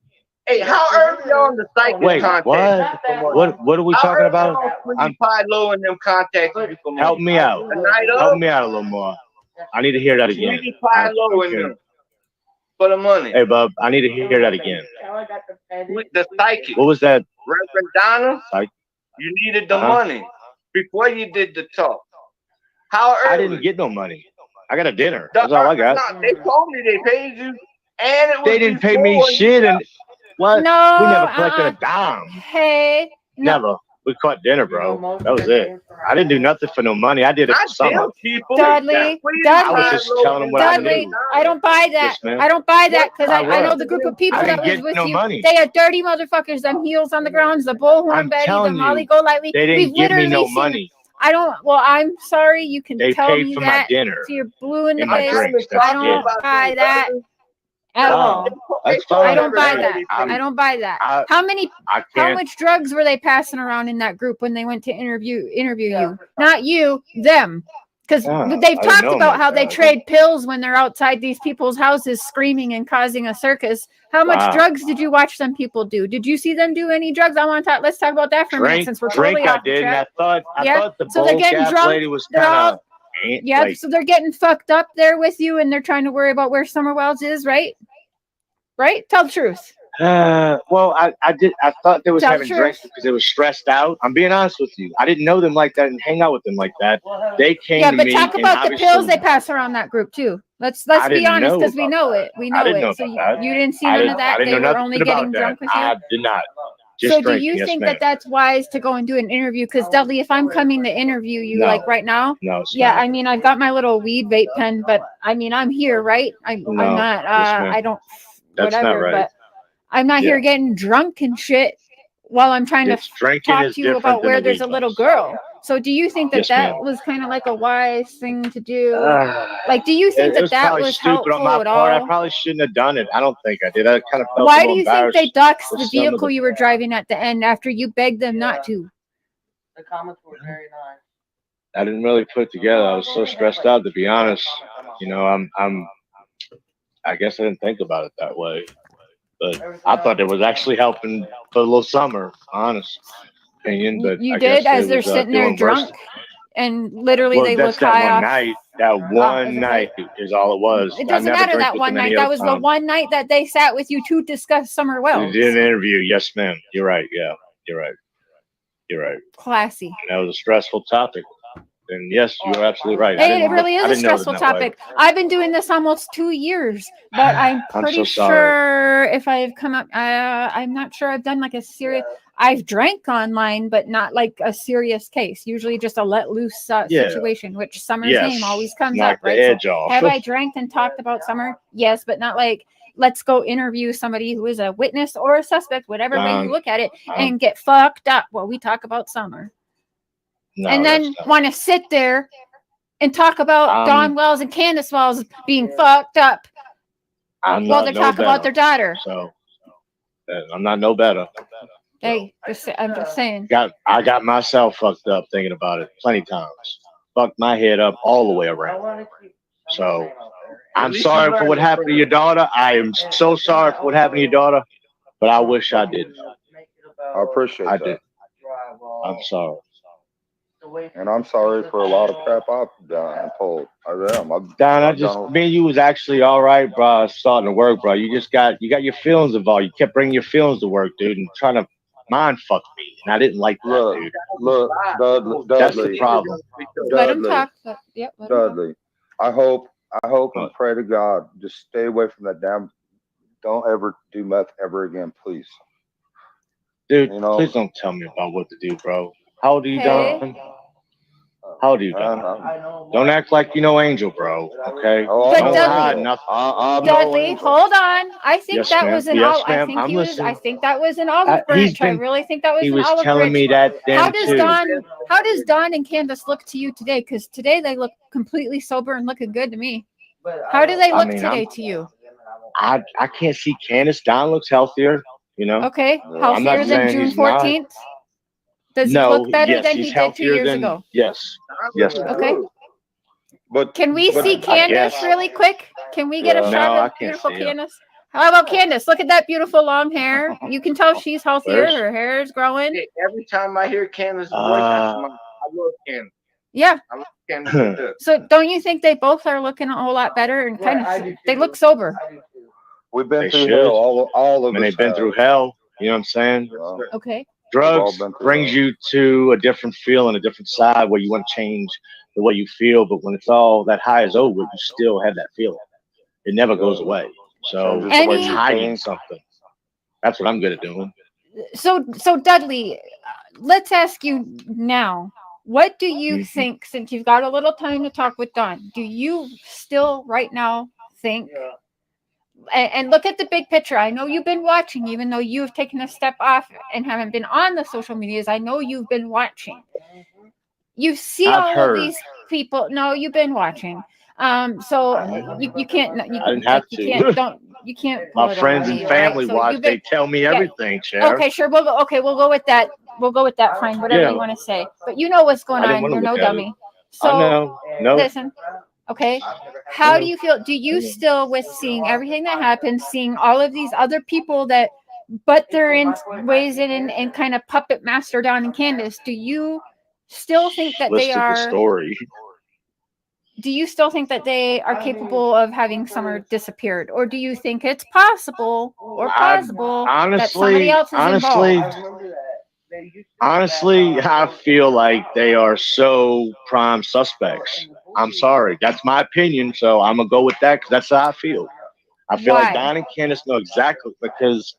Hey, how early on the psychic Wait, contact? what are we How talking early about? on Sweetie I'm- Pie Low and them contacts you for Help money? me out. The night Help of? me out a little more. I need to hear that again. Sweetie Pie Low and them for the money. Hey, bub, I need to hear that again. With the psychic. What was that? Reverend Donna, Psych- you needed the Uh-huh. money before you did the talk. How early? I didn't get no money. I got a dinner. That's all I got. They told me they paid you, and it was They didn't pay me before shit, and what? No, We never collected a dime. Hey, no. Never. We caught dinner, bro. That was it. I didn't do nothing for no money. I did it for Not summer. them people. Dudley, I was just telling them what I Dudley, knew. I don't buy that. Yes, ma'am. I don't buy that because Why I know what? the group of people I that didn't was get with no you. money. They are dirty motherfuckers. Them heels on the ground, the bullhorn I'm Betty, the telling Molly you, Go Lightly. They We've didn't give me literally no seen- money. I don't. Well, I'm sorry. You can They tell paid me for my that dinner to your blue in the and my face. drinks. I That's don't it. buy that at all. That's I fine. don't buy Hey, that. I don't buy that. I How can't. much drugs were they passing around in that group when they went to interview you? Not you, them. Because Yeah, they've I didn't talked know 'em about like how they that. trade pills when they're outside these people's houses screaming and causing a circus. How much Wow. drugs did you watch them people do? Did you see them do any drugs? I want to talk. Let's talk about that for a minute since we're Drink, totally I off the did, and track. I Yeah, thought the so they're bold getting cap drunk. lady was They're kind all of, yeah. like, So they're getting fucked up there with you, and they're trying to worry about where Summer Wells is, right? Right? Tell the truth. well, I thought they was Tell the having drinks truth. because they were stressed out. I'm being honest with you. I didn't know them like that and hang out with them like that. They came Yeah, to but me talk and about the obviously pills they pass around that group too. Let's I be didn't honest know because we about know that. it. We I know didn't it. know So about that. you didn't see I none didn't, of that. I didn't They know were nothing only about getting that. drunk with you. I did not. Just So do drinking, you yes, think ma'am. that that's wise to go and do an interview? Because Dudley, if I'm coming to interview you No. like right now, No, it's yeah, not. I mean I've got my little weed vape pen, but I mean I'm here, right? I'm No. not. Yes, ma'am. I don't. That's not Whatever, right. but I'm not here getting drunk and shit while I'm trying It's to drinking talk is to you different about than where a there's weed a little buzz. girl. So do you think that Yes, that ma'am. was kind of like a wise thing to do? Like, do you think It that was that probably was stupid on helpful my at part. I all? probably shouldn't have done it. I don't think I did. I kind of felt a Why little do you think they embarrassed doxed with the some of vehicle the- you were driving at the end after you begged them not to? The comments were very nice. I didn't really put it together. I was so stressed out, to be honest. You know, I guess I didn't think about it that way. But I thought it was actually helping for a little summer, honest opinion. But You I did guess as it they're was sitting there doing worse. drunk and literally Well, they that's look that high one off. night. That one okay. night is all it was. It I doesn't never matter drink that with one them any night. That other was the time. one night that they sat with you to discuss Summer We Wells. did an interview. Yes, ma'am. You're right. Yeah, you're right. You're right. Classy. That was a stressful topic. And yes, you're absolutely right. Hey, it really is I a didn't know them stressful that way. topic. I've been doing this almost 2 years, but I'm I'm pretty so sorry. sure if I've come up, I'm not sure I've done like a serious. I've drank online, but not like a serious case. Usually just a let loose Yeah. situation, which Summer's Yes. name always comes Knock up, the right? edge So off. have I drank and talked about Summer? Yes, but not like let's go interview somebody who is a witness or a suspect, whatever way you look at it, and get fucked up while we talk about Summer. No, And then that's not- want to sit there and talk about Dawn Wells and Candace Wells being fucked up I'm while not they're no talking about better. their daughter. So I'm not no better. Hey, I'm just saying. I got myself fucked up thinking about it plenty times. Fucked my head up all the way around. So I'm sorry for what happened to your daughter. I am so sorry for what happened to your daughter, but I wish I didn't. I appreciate I that. did. I'm sorry. And I'm sorry for a lot of crap I've done and pulled. I am. Don, me and you was actually all right, bro. Starting to work, bro. You got your feelings involved. You kept bringing your feelings to work, dude, and trying to mind fuck me. And I didn't like that, dude. Look, Dudley. That's the problem. Let him Dudley. talk. Yep. Let him talk. Dudley. I hope and pray to God, just stay away from that damn. Don't ever do meth ever again, please. Dude, You know, please don't tell me about what to do, bro. How old are you, Hey. Don? How old are you, Don? Don't act like you know Angel, bro. Okay? Oh, But I know Don't Dudley- hide Angel. nothing. I know Dudley, Angel. hold on. I think Yes, that ma'am. was an Yes, olive. I ma'am. think I'm he was. listening. I think that was an olive He's branch. I been- really think that was He an was olive telling branch. me that then How does too. Dawn and Candace look to you today? Because today they look completely sober and looking good to me. How do they I look mean, today to you? I can't see Candace. Don looks healthier, you know? Okay, I'm not healthier than saying June he's not. 14th. Does he No, look better yes, than he's he did 2 years healthier than ago? yes. Yes. Okay. But Can we but see I Candace guess. really quick? Can we get a Yeah. shot No, I of can't beautiful see her. Candace? How about Candace? Look at that beautiful long hair. You can tell she's healthier. Where's- Her hair is growing. Hey, every time I hear Candace's voice, I love Candace. Yeah. I love Candace to death. So don't you think they both are looking a whole lot better and kind I of do they too. look sober? we've been They through should. hell. All of And us they've been have. through hell. You know what I'm saying? Well, Okay. Drugs been through brings hell. you to a different feel and a different side where you want to change the way you feel, but when it's all that high is over, you still have that feeling. It never goes away. So Changes the way Any- you hiding think. something. That's what I'm good at doing. So Dudley, let's ask you now. What do you Mhm. think, since you've got a little time to talk with Dawn, do you still right now think, and look at the big picture. I know you've been watching, even though you've taken a step off and haven't been on the social medias. I know you've been watching. you see I've all heard. of these people. No, you've been watching. So you can't. You, I didn't have you to. can't. You can't. Pull My it friends on and me, family right? So watch. you've been. They tell me Yeah. everything, Cher. Okay, sure. We'll go. Okay, we'll go with that. We'll go with that. Fine, whatever Yeah. you want to say. But you know what's going I didn't on. want to You're no look at it. dummy. I So know. No. listen. Okay. How do you feel? Do you still, with seeing everything that happens, seeing all of these other people that, but they're in ways in and kind of puppet master Don and Candace, do you still think that they Listen to the are? story. Do you still think that they are capable of having Summer disappeared, or do you think it's possible or plausible that somebody else is involved? Honestly, I feel like they are so prime suspects. I'm sorry. That's my opinion. So I'm going to go with that because that's how I feel. I feel like Why? Don and Candace know exactly because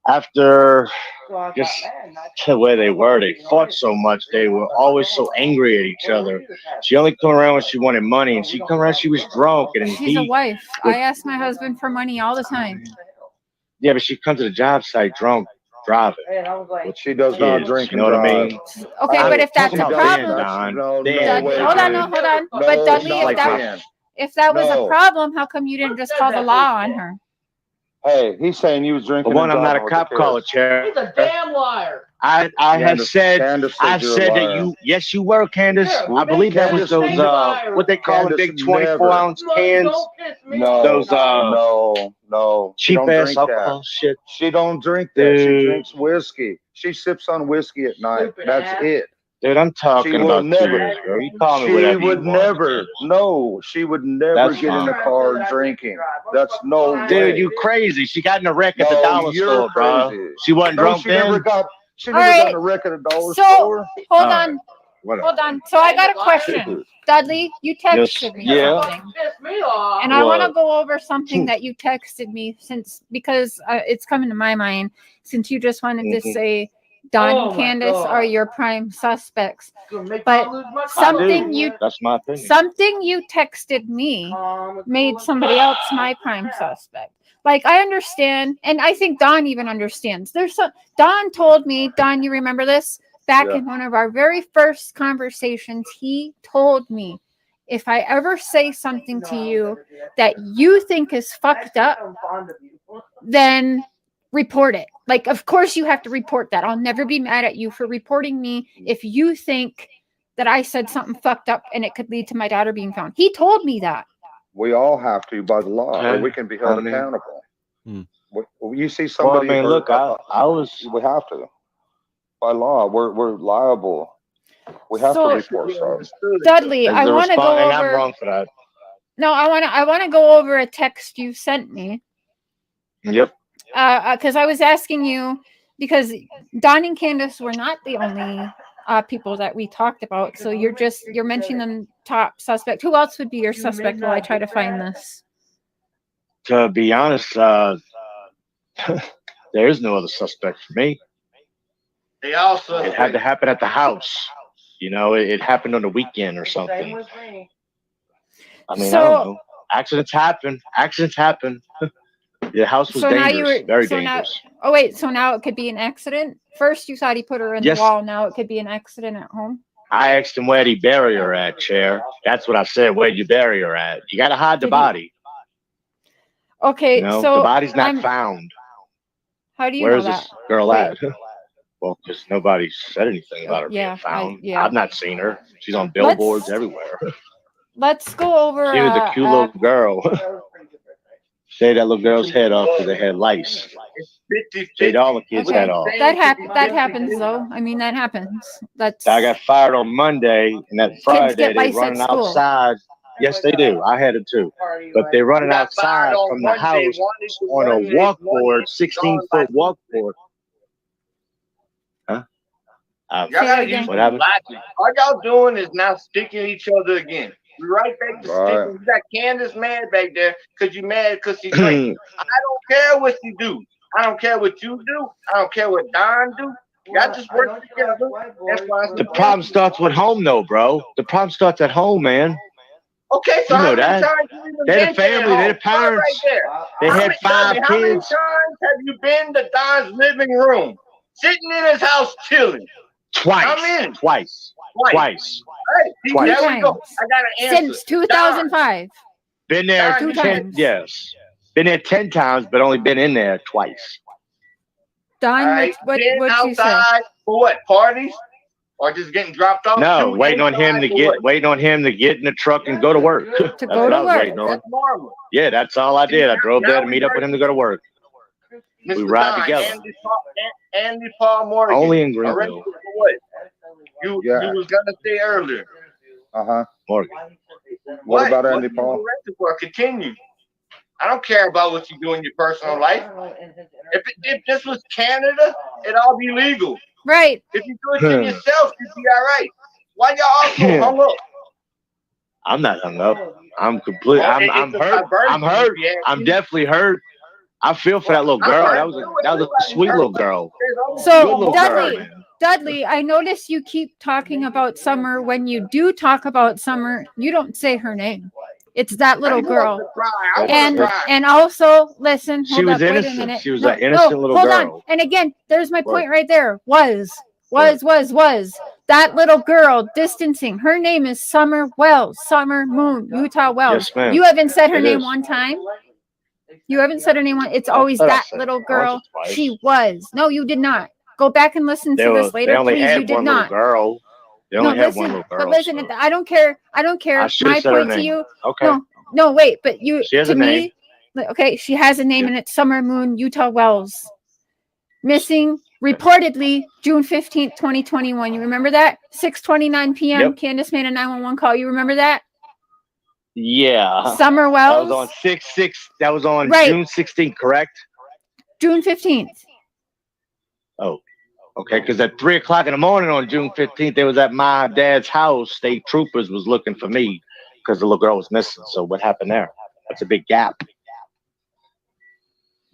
after just the way they were, they fought so much. They were always so angry at each other. She only come around when she wanted money, and she come around she was drunk. And She's a he, wife. would- I ask my husband for money all the time. yeah, but she comes to the job site drunk, driving. But she does not Kids, drink you and know what I drive. mean? Okay, I'm but if that's talking a about problem, then, Don. No, Then, no Dudley, way, hold on, dude. no, hold on. No, But Dudley, not if that again. if that was a No. problem, how come you didn't just call the law on her? Hey, he's saying you was For drinking one, and I'm not driving a with the cop kids. caller, Chair. He's a damn liar. I have said Candace I've you're a said that liar. you yes you were, Candace. Yeah, I believe that was Candace- those what they call the Candace big 24-ounce cans. Don't piss me No, off. Those, no. She Cheap don't ass drink alcohol that. shit. She don't drink that. She Dude. drinks whiskey. She sips on whiskey at night. Stupid That's ass. it. Dude, I'm talking She will about 2 never- years ago. You call me She whatever you would want. never. No, she would never That's get in the fine. car drinking. That's no way. Dude, you crazy. She got in a wreck at the No, dollar you're store, bro. crazy. She wasn't No, drunk she then? never got. She All never got right. in a wreck at a dollar So store. hold All right. on, Whatever. hold on. So I got a question, Dudley. You texted me Yeah. something. Piss me off. And I want to What? go over something that you texted me because it's coming to my mind since you just wanted to Mhm. say Don Oh and my Candace God. are your prime suspects. Gonna make But me lose my something color. you- That's my opinion. Something you texted me Calm, made cool, somebody else my prime suspect. Like I understand, and I think Don even understands. Don told me, Don, you remember this? Back Yeah. in one of our very first conversations, he told me, if I ever say something to you that you think is fucked up, then report it. Like, of course you have to report that. I'll never be mad at you for reporting me if you think that I said something fucked up and it could lead to my daughter being found. He told me that. We all have to by the law, or Okay. we can be held I mean- accountable. Hmm. You see Well, I somebody mean, hurt, look, I was we have to. By law, we're liable. We have So- to report stuff. Dudley, as I the want to go respond, and I'm over. wrong for that. No, I want to go over a text you sent me. Yep. Because I was asking you, because Don and Candace were not the only people that we talked about. So you're mentioning them top suspect. Who else would be your suspect while I try to find this? To be honest, there is no other suspect for me. They also It had to happen at the house. You know, it happened on the weekend or Same something. with me. I mean, I So- don't know. Accidents happen. Accidents happen. The house was So now you dangerous. were- Very so now- dangerous. Oh wait, so now it could be an accident. First you thought he put her in Yes. the wall. Now it could be an accident at home. I asked him where'd he bury her at, Chair. That's what I said. Where'd you bury her at? You got to hide the Did he- body. Okay, You know, so the body's not I'm- found. how do you Where's know this that? girl Wait. at? Well, because nobody said anything about her Yeah, being found. yeah. I've not seen her. She's on billboards Let's- everywhere. Let's go over. She was a cute little girl. Shaved that little girl's head off because they had lice. 50, Shaved all the kids' Okay. head off. That happens though. I mean that happens. That's I got fired on Monday, and that Friday get they lice at running school. outside. Yes, they do. I had it too. But they're running outside from the house on a walkboard, 16-foot walkboard. Huh? Y'all gotta Say it use What happened? logic. All y'all doing is now sticking each other again. We're right back to Right. sticking. You got Candace mad back there because you mad because she's like, I don't care what you do. I don't care what you do. I don't care what Don do. Y'all just work together. That's why I said, The problem starts with home, though, bro. The problem starts at home, man. okay, so You know how many that. times you even They're the been to their family, they're the home? Start parents. Right there. They How had many- 5 How many kids. times have you been to Don's living room, sitting in his house chilling? Twice. How many? Twice. Twice. Hey, see, Twice. there we go. I got an answer. Since 2005. Been there Two 10. times. Yes. Been there 10 times, but only been in there twice. Don, All right, what been you say? outside for what? Parties? Or just getting dropped off? No, shooting waiting on him inside to or get what? waiting on him to get in the truck and go to work. That's go what to I was work. waiting on. That's marvelous. Yeah, that's all I did. I drove there to meet up with him to go to work. Mr. We ride Don, together. Andy Paul Morgan. Only in Already Greenville. for what? You Yeah. was gonna say earlier. Morgan. What about What Andy you Paul? arrested for? Continue. I don't care about what you do in your personal life. If this was Canada, it'd all be legal. Right. If you do it to yourself, you'd be all right. Why y'all also hung up? I'm not hung up. I'm complete. Well, I'm it's a hurt. I'm diversion, hurt. yeah. I'm definitely hurt. I feel for that little girl. That was a sweet little girl. So, Good little Dudley, girl, man. Dudley, I notice you keep talking about Summer. When you do talk about Summer, you don't say her name. It's that little girl. And also, listen, She hold was up, wait a innocent. minute. She was No, an innocent little hold girl. on. And again, there's my What? point right there. Was. That little girl distancing. Her name is Summer Wells. Summer Moon, Utah Wells. Yes, ma'am. You haven't said her It name is. one time. You haven't said her name one. It's always thought I that said little it once girl. or twice. She was. No, you did not. Go back and listen to this later, They only please. You had did one not. little girl. They No, only had listen, one little girl. but listen, so I don't care. I don't care. I should've My said her point to name. you. Okay. No, wait, but you She has to a me. name. Okay, she has a name Yeah. and it's Summer Moon, Utah Wells. Missing reportedly June 15th, 2021. You remember that? 6:29 p.m. Yep. Candace made a 911 call. You remember that? Yeah. Summer That Wells. was on 6/6. That was on Right. June 16th, correct? June 15th. Oh, okay. Because at 3:00 in the morning on June 15th, they was at my dad's house. State troopers was looking for me because the little girl was missing. So what happened there? That's a big gap.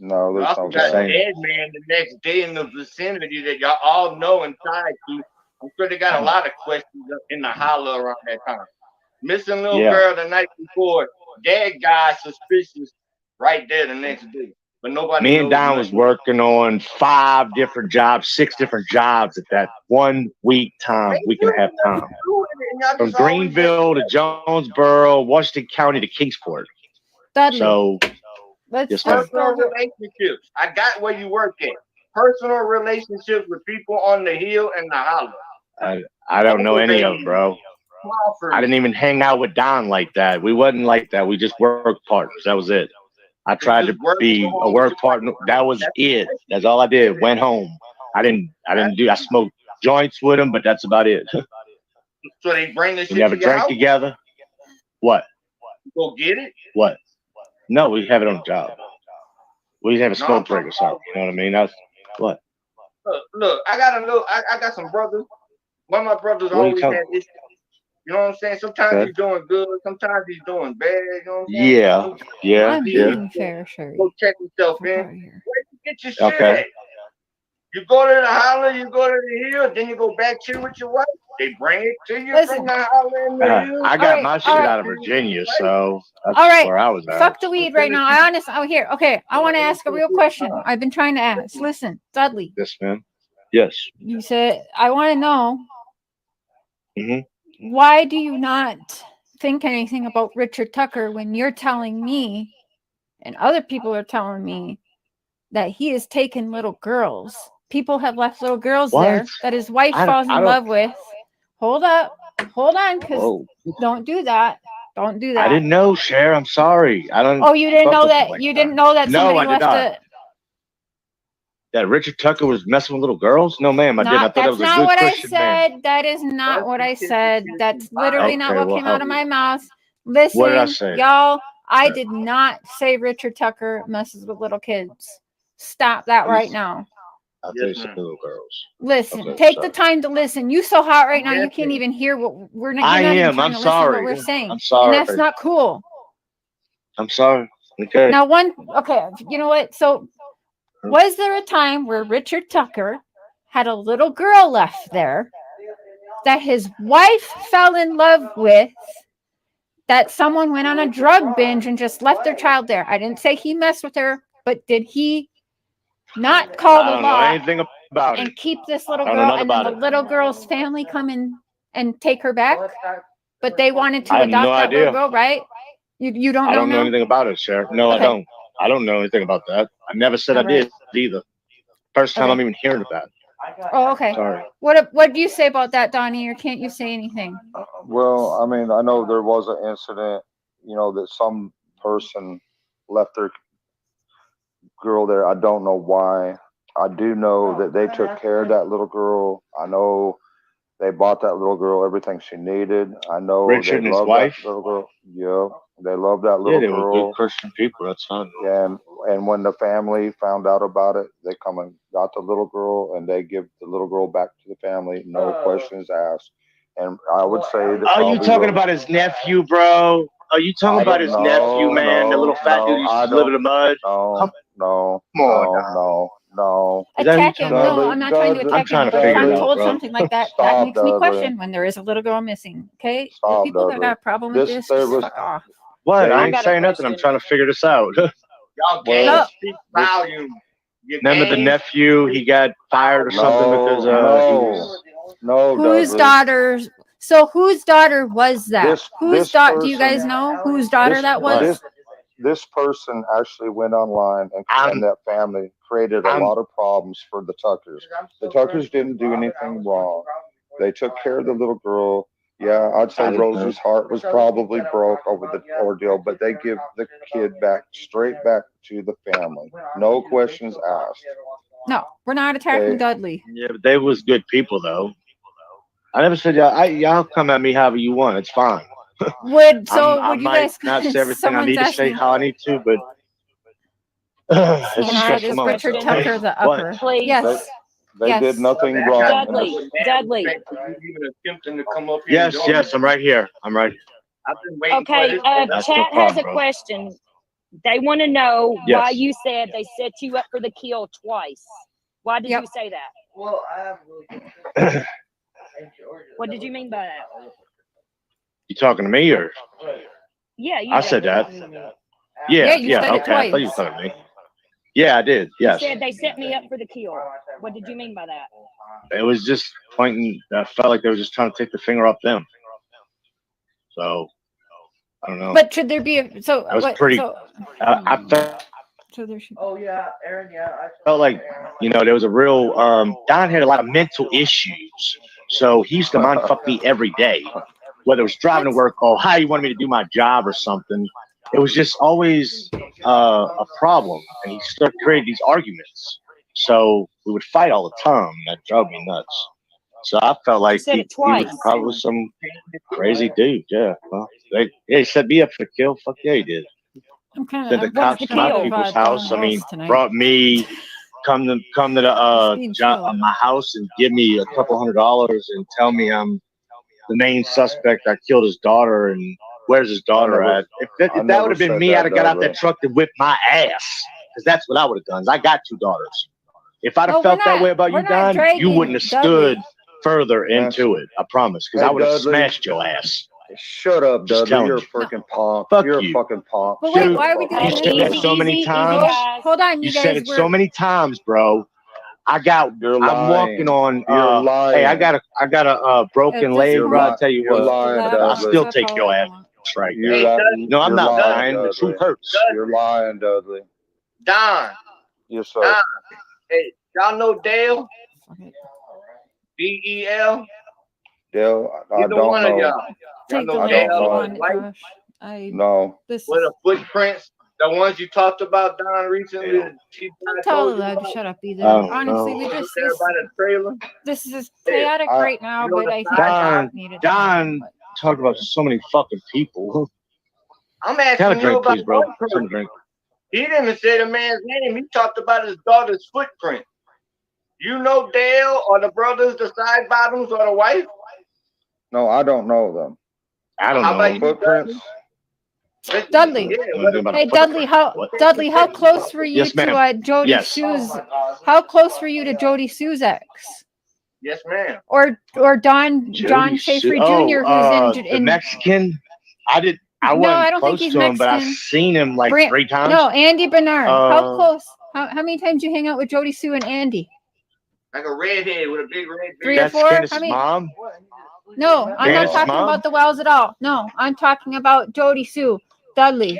No, I there's also no got a gap. dead man the next day in the vicinity that y'all all know and tied to. I'm sure they got a lot of questions up in the holler around that time. Missing little Yeah. girl the night before, dead guy suspicious right there the next day. But nobody Me and knows Don was nothing. working on 5 different jobs, 6 different jobs at that 1 week time, week and a half time. From Greenville to Jonesboro, Washington County to Kingsport. Dudley. So Let's Yes, just ma'am. Personal go. relationships. I got where you work at. Personal relationships with people on the hill and the holler. I don't know any of them, bro. I didn't even hang out with Don like that. We wasn't like that. We just worked partners. That was it. I tried to be a work partner. That was it. That's all I did. Went home. I smoked joints with him, but that's about it. So they bring this We shit never to your drank house? together. What? Go get it? What? No, we have it on the job. We have a smoke break or something. You know what I mean? That's what. Look, I got some brothers. One of my brothers What are you always talking had issues. You know what I'm saying? Sometimes Okay. he's doing good, sometimes he's doing bad. You know what I'm saying? Yeah. I'm being fair, Sherry. Go check yourself Get in. out of here. Where you get your shit Okay. at? You go to the holler, you go to the hill, then you go back chill with your wife. They bring it to you Listen. from the holler and the hill. I got Alright, my shit alright. out of Virginia, so that's All right. where I was at. Fuck the weed right now. I honestly, here. Okay, I want to ask a real question. I've been trying to ask. Listen, Dudley, Yes, ma'am. Yes. you said I want to know Mhm. why do you not think anything about Richard Tucker when you're telling me, and other people are telling me that he has taken little girls. People have left little girls What? there that his wife falls in love with. Hold on, because Whoa. don't do that. Don't do that. I didn't know, Cher. I'm sorry. I don't. Oh, you didn't fuck know with that? them like You didn't know that No, somebody I did left not. a. That Richard Tucker was messing with little girls? No, ma'am. I didn't. I thought that That's was a not good what I Christian man. said. That is not what I said. That's literally not Okay, what well, came out of how- my mouth. Listen, What did I say? y'all, I did not say Richard Tucker messes with little kids. Stop that right now. I thought you said little girls. Listen, Okay, take sorry. the time to listen. You so hot right now, you can't even hear what we're not. I You're not even am. trying I'm to listen to sorry. what we're saying. I'm sorry. And that's not cool. I'm sorry. Okay. Now, okay, you know what? So, was there a time where Richard Tucker had a little girl left there that his wife fell in love with, that someone went on a drug binge and just left their child there? I didn't say he messed with her, but did he not call I the don't know law? anything about it. and keep this little I don't know girl, nothing and then about the it. little girl's family come in and take her back? But they wanted to I have adopt no that little idea. girl, right? You don't I know don't know now? anything about it, Sarah. No, I Okay. don't. I don't know anything about that. I never said I All right. did either. First time Okay. I'm even hearing about it. Oh, okay. Sorry. What do you say about that, Donnie? Or can't you say anything? Well, I mean, I know there was an incident, that some person left their girl there. I don't know why. I do know that they took care of that little girl. I know they bought that little girl everything she needed. I know Richard they and his love wife? that little girl. Yeah, they love that Yeah, little they were girl. good Christian people. That's fine. And when the family found out about it, they come and got the little girl, and they give the little girl back to the family, no questions asked. And I would say that. Are you probably talking will- about his nephew, bro? Are you talking I about don't his nephew, man? The little fat dude used I to live in don't. the mud? No, no, Come on, no. Is that who you Attack him? talking about? No, I'm not trying to Dudley, attack I'm trying him. to But if figure it I'm out, told bro. something like that, that Stop, makes me Dudley. question when there is a little girl missing. Okay, the Stop, people that Dudley. got a problem with This- this, there just was- fuck off. What? They- I I ain't got a saying nothing. I'm question. trying to figure this out. Y'all game Well, speak volume. You Remember the game- nephew? He got fired or something because he was. no, Whose Dudley. daughter? So whose daughter was that? This- Whose this daughter? Do you person- guys know whose daughter This- that was? This person actually went online and that family created a lot of problems for the Tuckers. The Tuckers didn't do anything wrong. They took care of the little girl. Yeah, I'd say Rosie's heart was probably broke over the ordeal, but they give the kid straight back to the family. No questions asked. No, we're not attacking They- Dudley. Yeah, but they was good people though. I never said y'all. Y'all come at me however you want. It's fine. Would I you might guys? not say everything I someone's need to say asking. how I need to, but it's Can a I Is stressful ask moment. Richard question? Tucker the What? upper? Please. Yes. They Yes. did nothing wrong. Dudley, Dudley. You even attempting to come up here and Yes, join yes, me. I'm right here. I'm right. I've been waiting for Okay, this. That's no chat has problem, a bro. question. They want to know Yes. why you said they set you up for the kill twice. Why did Yep. you say that? Well, I have really What did you mean by that? You talking to me or? Yeah, you I did. said that. Yeah, Yeah, you said it okay. I thought you twice. were talking to me. Yeah, I did. You Yes. said they set me up for the kill. What did you mean by that? It was just pointing. I felt like they were just trying to take the finger off them. So I don't know. But should there be a so? That was what, pretty- So, I felt so there should. Oh yeah, Aaron. Yeah, I like there was a real. Don had a lot of mental issues, so he used to mind fuck me every day, whether it was driving to work or how he wanted me to do my job or something. It was just always a problem, and he started creating these arguments. So we would fight all the time. That drove me nuts. So I felt like said he it twice. was probably some crazy dude. Yeah. Well, he set me up for the kill. Fuck yeah, he did. I'm kind Sent the of. cops to my people's house. I mean, brought me come to the my house and give me a couple $100 and tell me I'm the main suspect. I killed his daughter and where's his daughter at? If that would have been me, I'd have got out that truck and whipped my ass because that's what I would have done. I got 2 daughters. If I'd have felt that way about you, Don, you wouldn't have stood further into it. I promise, because I would have smashed your ass. Shut up, Just Dudley. telling You're a you. freaking punk. Fuck You're you. a fucking punk. But wait, Dude, why are we doing you this? said that so many times. Hold on, you You guys. said it so many times, bro. I'm walking on. You're lying. Hey, I got a broken leg, bro. I tell you You're what, lying, I'll Dudley. still take your ass. That's right. No, I'm not lying. The truth hurts. You're lying, Dudley. Don. Yes, sir. Don. Hey, y'all know Dale? D-E-L? Dale, I Either don't one of know. y'all. Take the know link Dale if you or want it, White? Josh. I No. this With is. the footprints, the ones you talked about, Don, recently. that she I'm told totally you allowed to about? shut up either. Oh, Honestly, no. we just There by the trailer. this is chaotic I- right now, you know but the I think Don, it needed. Don talked about so many fucking people. I'm Have a asking you drink, about please, bro. one Have person. a drink. He didn't even say the man's name. He talked about his daughter's footprint. You know Dale or the brothers, the side bottoms, or the wife? No, I don't know them. I don't How about know. you, Footprints? Dudley. Yeah, Hey Dudley, how close were you Yes, ma'am. to Jody Yes. Sue's? How close were you to Jody Sue's ex? yes, ma'am. Or John Schaefer Jr. who's the in Mexican. I No, wasn't I don't think close he's to him, but I've Mexican. seen him like Brand- 3 times. No, Andy Bernard. How Uh, close? How many times you hang out with Jody Sue and Andy? Like a redhead with a big red beard. 3 or That's 4? Candace's How many? mom. No, I'm not Candace's talking mom? about the Wells at all. No, I'm talking about Jody Sue Dudley.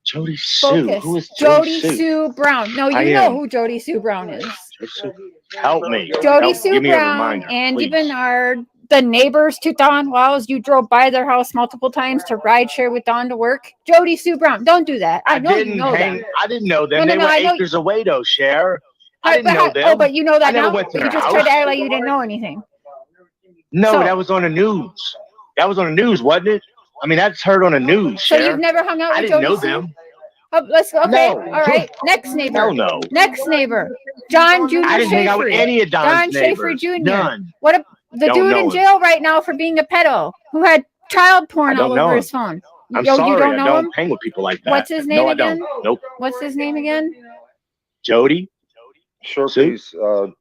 Jody Sue. Focus. Who is Jody Jody Sue? Sue Brown. No, I you know am. who Jody Sue Brown is. Jody Sue. Help me. Jody Help. Sue Give me a Brown, reminder, Andy please. Bernard, the neighbors to Don Wells. You drove by their house multiple times to ride share with Don to work. Jody Sue Brown. Don't do that. I know you didn't know them. I didn't know them. No, They were I know. acres away, though, Cher. I Right, didn't know them. Oh, but you know that I never now? went to But you their just tried to house. act like you didn't know anything. No, So- that was on the news. That was on the news, wasn't it? I mean, that's heard on the news, So Cher. you've never hung out I with didn't Jody know Sue? them. Oh, let's go. Okay. No. All right. Next neighbor. Hell no. Next neighbor. John Jr. I didn't hang out with Schaefer. any of Don's John Schaefer neighbors. Jr. None. What the Don't dude know in him. jail right now for being a pedo who had child porn I don't all know over him. his phone. I'm You sorry. don't I know don't him? hang with people like that. What's his name no, again? I don't. Nope. What's his name again? Jody? Shirky's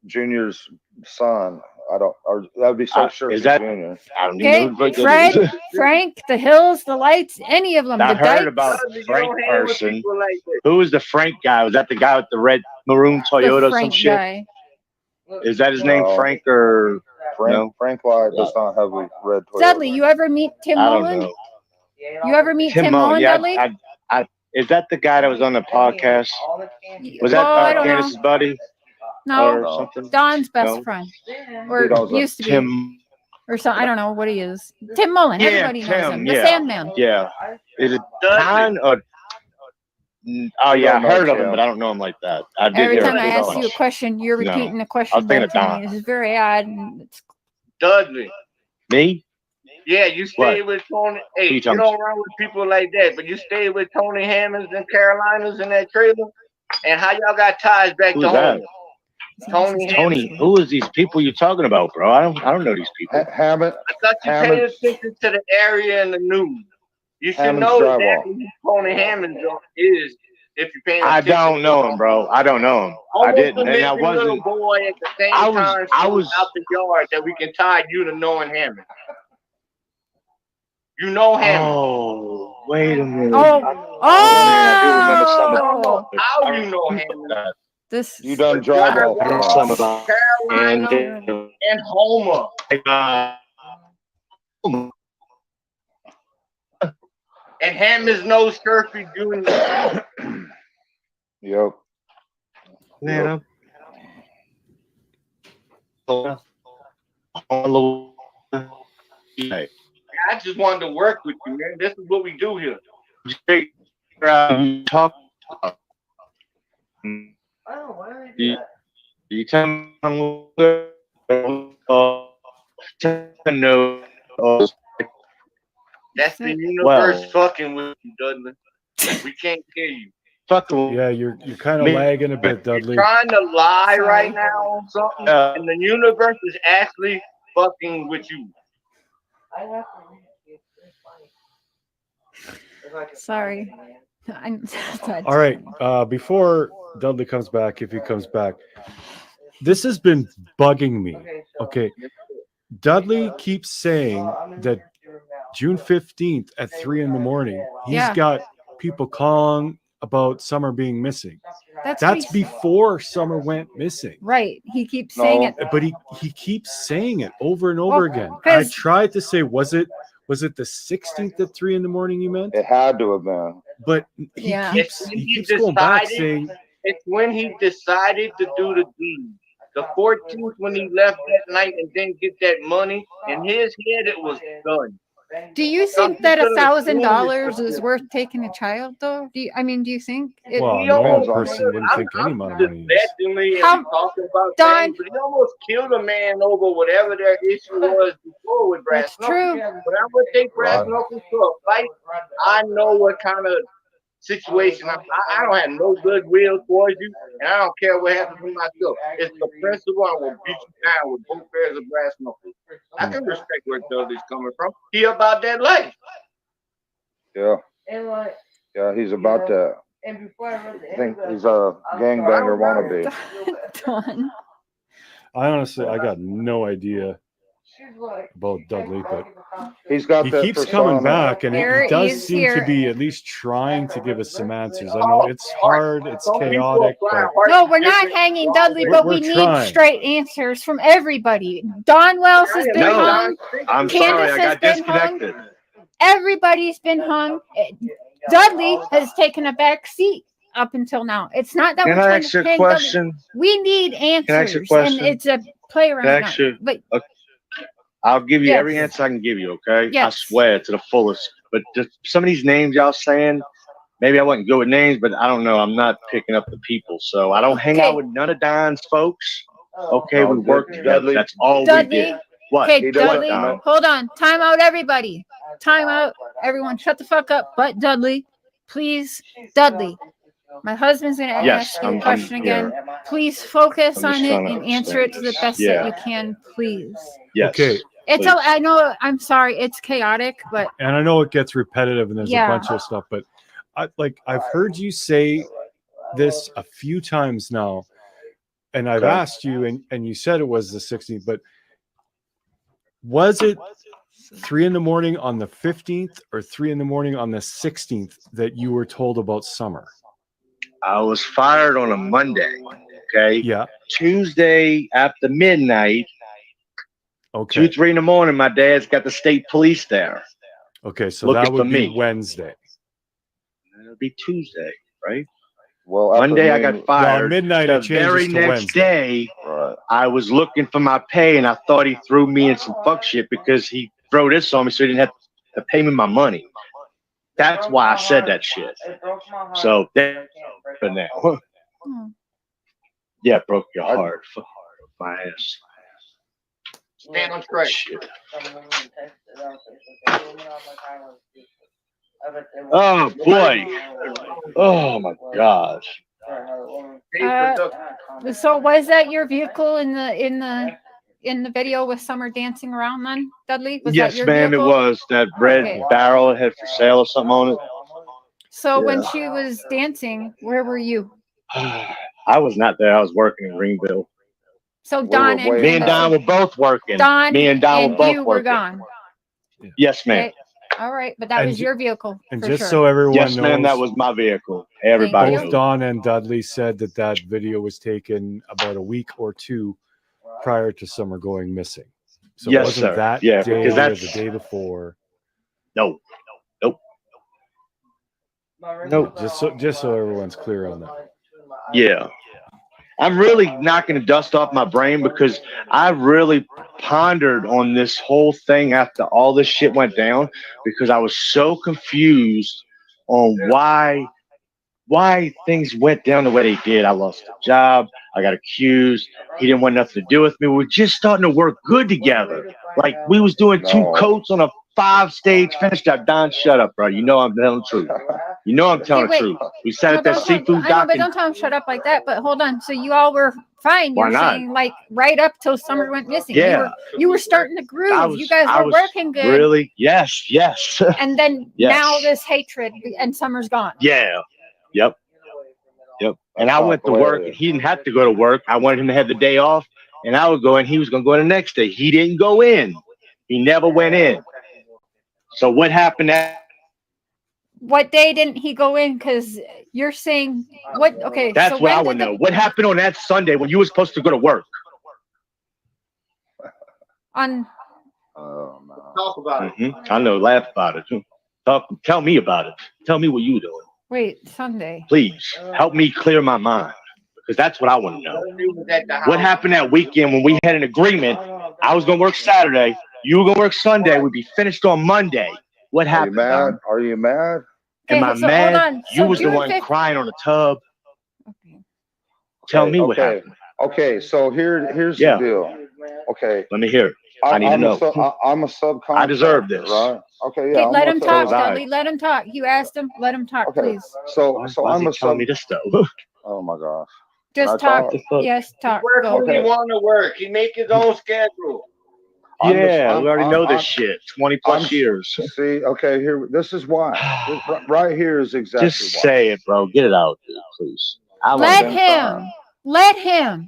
Junior's son. I don't. Or that would be so Shirky is that- Junior. I don't Okay. even know who the fuck Fred, that is. Frank, the Hills, the Lights, any of them. I the heard Dykes, about You Frank don't hang with person. people like that. Who was the Frank guy? Was that the guy with the red maroon Toyota the or some Frank shit? guy. Is that his name, No. Frank or Frank White does not have a red Toyota. Dudley, you ever meet Tim I don't Mullen? know. You ever meet Tim Mullen? Mullen, Yeah, Dudley? is that the guy that was on the podcast? Was that Well, I don't know. Candace's buddy No, or something? Don's best No. friend, He or doesn't. used to be, Tim. or something. I don't know what he is. Tim Mullen. Yeah, Everybody knows Tim, him. The yeah. Sandman. Yeah. Is it Dudley. Don or? Oh You yeah, I don't know heard of him, Tim. but I don't know him like that. I did Every hear time of I him. ask you a question, you're No. repeating the I question was thinking back of to Don. me. This is very odd. And it's, Dudley. Me? Yeah, you stay with Tony. Hey, you talking don't run with people like that, but you stay with Tony Hammonds and Carolinas in that trailer. And how y'all got ties back Who's to that? home? Tony Tony, Hammonds. who is these people you're talking about, bro? I don't know these people. Hammond. I thought you paid Hammonds. attention to the area and the news. You should Hammond's know drywall. exactly who Tony Hammonds is if you're paying I attention. don't know him, bro. I don't know him. I Almost didn't, a and I living little wasn't. boy at the same I was- time I was- out the yard that we can tie you to knowing Hammond. You know Hammond. Oh, wait a minute. oh, I do remember some of oh, How you know Hammond? this. You done drywall. I know some about Carolina and Homer. And Hammond's no Sturkey Jr. Yep. Man, Hey, I just wanted to work with you, man. This is what we do here. talk. You tell me no. That's the universe Well. fucking with you, Dudley. We can't hear you. Fucking Yeah, you're kind of Me- lagging a bit, Dudley. Trying to lie right now on something, and the universe is actually fucking with you. Sorry. I'm All right. Before Dudley comes back, if he comes back, this has been bugging me. Okay. Dudley keeps saying that June 15th at 3 a.m, he's Yeah. got people calling about Summer being missing. That's That's what he's- before Summer went missing. right. He keeps saying No. it. But he keeps saying it over and over Well, again. I 'cause- tried to say, was it the 16th at 3 a.m. you meant? It had to have been. But he Yeah. keeps He he keeps going back decided- saying, It's when he decided to do the deed. The 14th, when he left that night and didn't get that money, in his head it was done. Do you think that $1,000 is worth taking a child, though? Do you think? It, well, a He normal almost person killed- wouldn't think any amount of money is. Defendingly, and How- talking about Don- things, but he almost killed a man over whatever their issue was before with Brass That's true. Knuckles. But I'm gonna take Brass Right. Knuckles to a fight. I know what kind of situation I don't have no goodwill towards you, and I don't care what happens to myself. It's the principle. I will beat you down with both pairs of brass knuckles. I can respect where Dudley's coming from. He about that life. Yeah. Yeah, he's about that. I think he's a gangbanger wannabe. Dawn. I honestly, I got no idea about Dudley, but He's got he that keeps coming persona. back, and Here he does he's seem here. to be at least trying to give us some answers. I know it's hard, it's chaotic, but No, we're not hanging Dudley, but we we're need trying. straight answers from everybody. Don Wells has been No, hung. I'm Candace sorry, I has got been hung. disconnected. Everybody's been hung. Dudley has taken a back seat up until now. It's not that Can we're I trying ask to you a hang question? Dudley. We need Can I ask you a answers, and question? it's a play around. Can I now. ask you But I'll give you every yes, answer I can give you, okay? I yes. swear to the fullest. But just some of these names y'all saying, maybe I wasn't good with names, but I don't know. I'm not picking up the people. So I don't hang Okay. out with none of Don's folks. Okay, No, we work Dudley- together. That's all we Dudley. did. What? Okay, He doesn't Dudley. know. Hold on. Time out, everybody. Time out, everyone. Shut the fuck up. But Dudley, please, Dudley. My husband's gonna Yes, ask you a I'm- question yeah. again. Please focus I'm on just it trying to and answer it to the understand best this. that Yeah. you can, please. Yes. Okay. It's Please. I know. I'm sorry. It's chaotic, but And I know it gets repetitive and there's Yeah. a bunch of stuff, but I've heard you say this a few times now, and I've Okay. asked you, and you said it was the 16th, but was it 3 a.m. on the 15th or 3 a.m. on the 16th that you were told about Summer? I was fired on a Monday. Okay. Yeah. Tuesday after midnight, Okay. 2, 3 in the morning, my dad's got the state police there. Okay. So looking that would for be me. Wednesday. It'll be Tuesday, right? Well, after Monday I noon- got fired. Well, midnight The it changes very to next Wednesday. day, Right. I was looking for my pay, and I thought he threw me in some fuck shit because he threw this on me so he didn't have to pay me my money. That's why I said that shit. So there for now. Hmm. Yeah, it broke your heart. Fuck my ass. Stand on straight. Shit. Oh boy. Oh my gosh. So was that your vehicle in the video with Summer dancing around then, Dudley? Was Yes, that your ma'am, vehicle? it was that red Okay. barrel it had for sale or something on it. So when Yeah. she was dancing, where were you? I was not there. I was working in Greenville. So We Don were and way- Me and Don were both working. Don Me and Don were both you were working. gone. Yes, ma'am. Okay. All right, but that And was ju- your vehicle. And for just sure. so everyone Yes, knows, ma'am. That was my vehicle. Everybody you. both knows. Don and Dudley said that video was taken about a week or two prior to Summer going missing. So Yes, it wasn't sir. that Yeah, day because or that's the day before. no. Nope. Just so everyone's clear on that. Yeah. I'm really knocking the dust off my brain because I really pondered on this whole thing after all this shit went down because I was so confused on why things went down the way they did. I lost a job. I got accused. He didn't want nothing to do with me. We're just starting to work good together. Like we was doing 2 No. coats on a 5-stage finish job. Don, shut up, bro. You know I'm telling the truth. You know I'm telling the wait. truth. We sat No, at that don't tell- seafood I know, dock but and don't tell him shut up like that. But hold on. So you all were fine. Why You're not? saying like right up till Summer went missing. Yeah. You were starting to groove. You guys I were was working good. Really? Yes. And then Yes. now this hatred and Summer's gone. Yeah. Yep. And I went to work and he didn't have to go to work. I wanted him to have the day off and I would go and he was going to go the next day. He didn't go in. He never went in. So what happened What day didn't he go in? Because you're saying what? Okay, That's so what I when want did to know. What happened on that Sunday when you were supposed to go to work? on Oh, no. Talk about it. I know. Laugh about it. Tell me about it. Tell me what you doing. wait Sunday? Please help me clear my mind because that's what I want to know. He was at the What house. happened that weekend when we had an agreement? I was going to work Saturday. You were going to work Sunday. We'd be finished on Monday. What Are you happened? mad? Don? Are you mad? Am I Okay, so mad? hold on. You So was the June one 5th crying on the tub. Okay. Tell me what okay. happened. Okay, so here's Yeah. the deal. Okay, Let me hear it. I need to know. I'm a subcontractor. I deserve this. right? Okay, Okay, yeah. I'm let a him sub- talk, was I. Dudley. Let him talk. You asked him. Let him talk, Okay, please. so Why I'm is a he telling sub. me this stuff? Oh my gosh. Just Can I talk. talk? Yes, talk. Work Go. when he want to work. He make his own schedule. Yeah, we already know this shit. 20 plus I'm- years. See, okay, here. This is why. Right here is exactly Just why. say it, bro. Get it out, dude, please. I Let want been him. fine. Let him.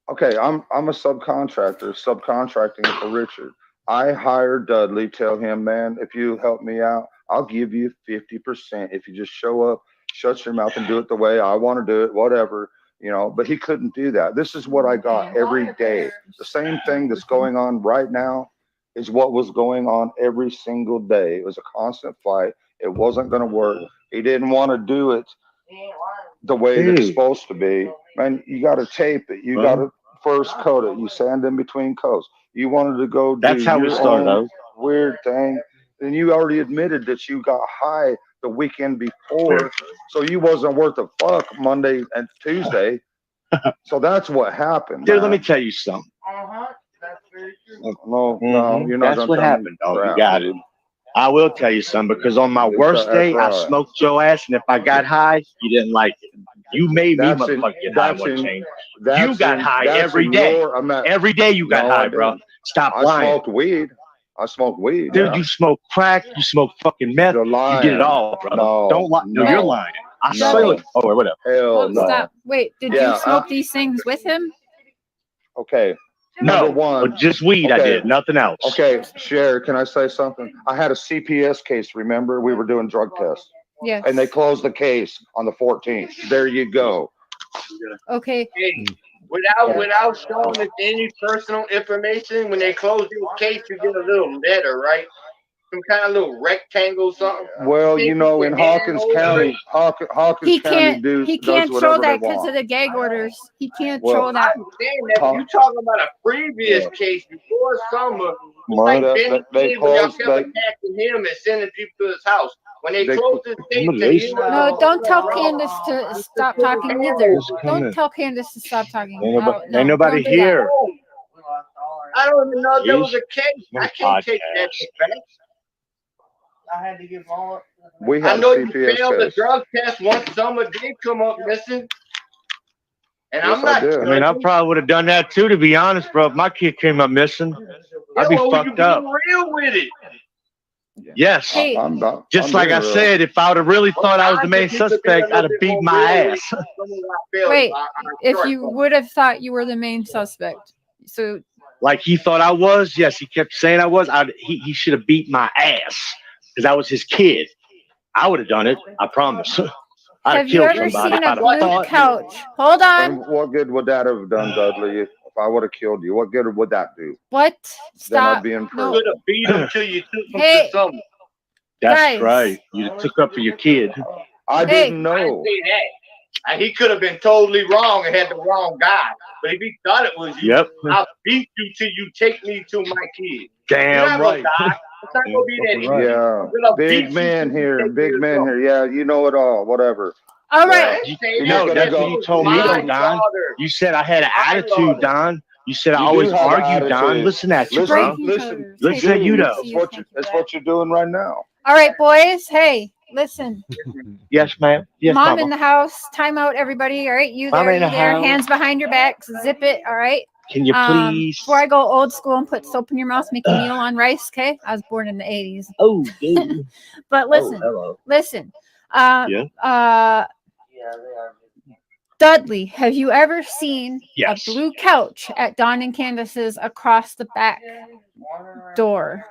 Okay, I'm a subcontractor, subcontracting for Richard. I hired Dudley. Tell him, man, if you help me out, I'll give you 50% if you just show up, shut your mouth, and do it the way I want to do it, whatever, you know. But he couldn't do that. This is what I got every day. The same thing that's going on right now is what was going on every single day. It was a constant fight. It wasn't going to work. He didn't want to do it the way that it's supposed to be. Man, you got to tape it. You got to first coat it. You sand in between coats. You wanted to go do That's how we your started own out. weird thing. And you already admitted that you got high the weekend before. So you wasn't worth a fuck Monday and Tuesday. So that's what happened. Dude, man. let me tell you something. That's very true. No, no, you're not That's gonna what tell me happened, dog. crap, You got dude. it. I will tell you something because on my worst day, I That's right. smoked your ass, and if I got high, you didn't like it. You made me That's in motherfucking get high that's one in chain. You that's got in high that's every in day. your I'm not, Every day you got no, I high, bro. didn't. Stop I lying. smoked weed. I smoked weed. Dude, Yeah. you smoke crack, you smoke fucking meth, You're you did it lying. all, brother. No, Don't lie. No, you're no, lying. I no. saw it. Oh, whatever. Hell Well, no. stop. Wait, did Yeah, you smoke these things with him? Okay. Number No, one. but just weed I Okay. did, nothing else. Okay, Cher, can I say something? I had a CPS case, remember? We were doing drug tests. Yes. And they closed the case on the 14th. There you go. Okay. Hey, without showing us any personal information, when they close your case, you get a little letter, right? Some kind of little rectangle, something. Well, Can't you put know, your in hand Hawkins over County, it. Hawkins He County can't. does He can't show whatever they that because want. of the gag orders. He can't Well, show I that. understand that, but you talking about a previous case before summer. It's Well, like they Benny King when y'all kept attacking him and sending people to his house. When they they closed his case and he was No, don't tell wrong, Candace to he stop put his talking hand either. over it. Don't tell Candace to stop talking. Ain't No, nobody, no, ain't nobody don't do that. here. I don't even know if there was Jeez. a case. No I can't take that podcast. back. I had to give them all up. We I had a know you CPS failed the test. drug test once summer did come up missing. And Yes, I'm I not did. I mean, I judging. probably would have done that too, to be honest, bro. If my kid came up missing, Yeah, I'd be well, we fucked can up. be real with it. Yes. Hey, Just I'm like being I real. said, if I would have really But thought I was the Don main just needs to be a suspect, I'd little have bit beat more my real with ass. some of our failures, wait. our If you shortcomings. would have thought you were the main suspect, so Like he thought I was. Yes, he kept saying I was. He should have beat my ass because I was his kid. I would have done it. I promise. I'd have have you killed ever somebody seen if a I'd have blue thought. couch? Hold on. And what good would that have done, Dudley? If I would have killed you, what good would that do? What? Then I'd Stop. be in You prison. could have beat him till you took him Hey. to something. That's Guys. right. You took up for your kid. I Hey. didn't I didn't know. say that. He could have been totally wrong and had the wrong guy. But if he thought it was you, Yep. I'll beat you till you take me to my kid. You're Damn not right. gonna die. It's not gonna be that Fucking easy. right. Yeah, I'm gonna beat big you man till you here, take big me to man something. here. Yeah, you know it all. Whatever. All Yeah. right. I didn't say You're that. just No, gonna that's go. what you told me, My though, Don. daughter. You said I had an My attitude, daughter. Don. You said I You always do have an argue, Don. attitude. Listen at you, Listen, bro. Breaking listen. colors. You Listen at do. you, though. That's what you're doing right now. All right, boys. Hey, listen. Yes, ma'am. Yes, Mom mama. in the house. Time out, everybody. All right, you Mama there, in you the there. house. Hands behind your backs. Zip it. All right. Can you please? Before I go old school and put soap in your mouth, make a meal on rice. Okay. I was born in the 80s. Oh, dude. But listen, hello. listen. Yeah. Yeah, they are. Dudley, have you ever seen Yes. a blue couch at Don and Candace's across the back door?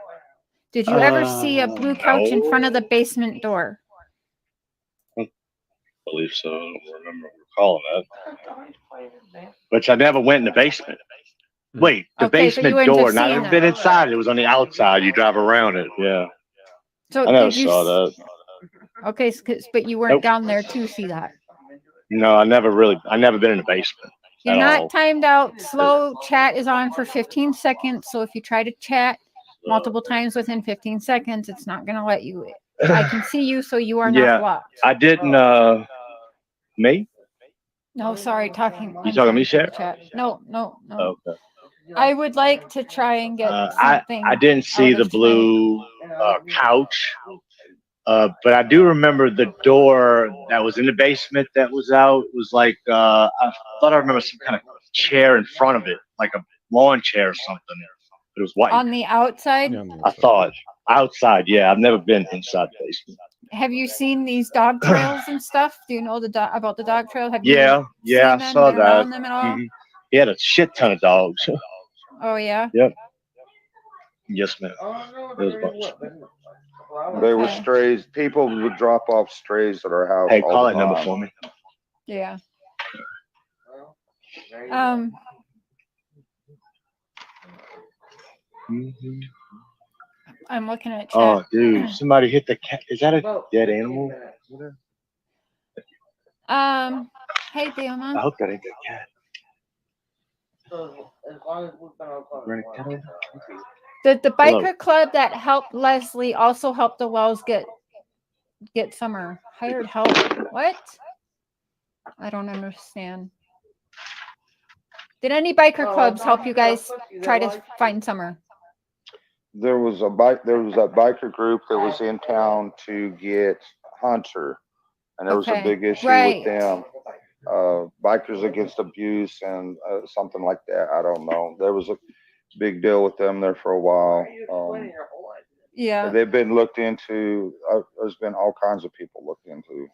Did you ever see a blue couch in front of the basement door? I believe so. I don't remember recalling that. But I never went in the basement. Wait, the Okay, so you basement wouldn't have door. Not seen even been that. inside. It was on the outside. You drive around it. Yeah. So I never did you saw that. Okay, but you weren't Nope. down there to see that. No, I never been in the basement. You're at not all. timed out. Slow chat is on for 15 seconds. So if you try to chat multiple times within 15 seconds, it's not going to let you. I can see you, so you are Yeah. not blocked. I didn't. Me? No, sorry, talking. You talking to me, Shaq? Chat. No. Okay. I would like to try and get something. I didn't see out the of blue couch, but I do remember the door that was in the basement that was out. It was like I thought I remember some kind of chair in front of it, like a lawn chair or something. But it was white. On the outside. Yeah, on the I outside. thought outside. Yeah, I've never been inside the basement. Have you seen these dog trails and stuff? Do you know about the dog trail? Have you Yeah, seen I them, saw been around that. them at all? Mhm. He had a shit ton of dogs. Oh yeah. Yep. Yes, ma'am. It was a bunch. They were Okay. strays. People would drop off strays at our house Hey, all call the that number time. for me. Yeah. Mhm. I'm looking at chat. Oh, dude, somebody hit the cat. Is that a dead animal? Hey I Dama. hope that ain't the cat. Run a cat over? The Hello. biker club that helped Leslie also helped the Wells get Summer hired help. What? I don't understand. Did any biker clubs help you guys try to find Summer? There was a biker group that was in town to get Hunter, and there was a Okay. big issue Right. with them. Bikers Against Abuse and something like that. I don't know. There was a big deal with them there for a while. Yeah. They've been looked into. There's been all kinds of people looked into.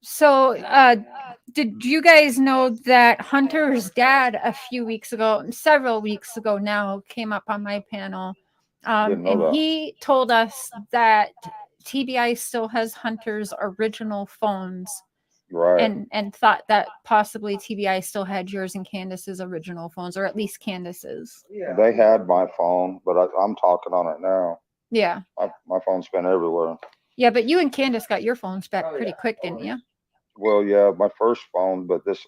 So, did you guys know that Hunter's dad a few weeks ago, several weeks ago now, came up on my panel, Didn't know and that. he told us that TBI still has Hunter's original phones, Right. and thought that possibly TBI still had yours and Candace's original phones, or at least Candace's. They had my phone, but I'm talking on it now. Yeah, My phone's been everywhere. yeah, but you and Candace got your phones back pretty quick, didn't you? Well, yeah, my first phone, but this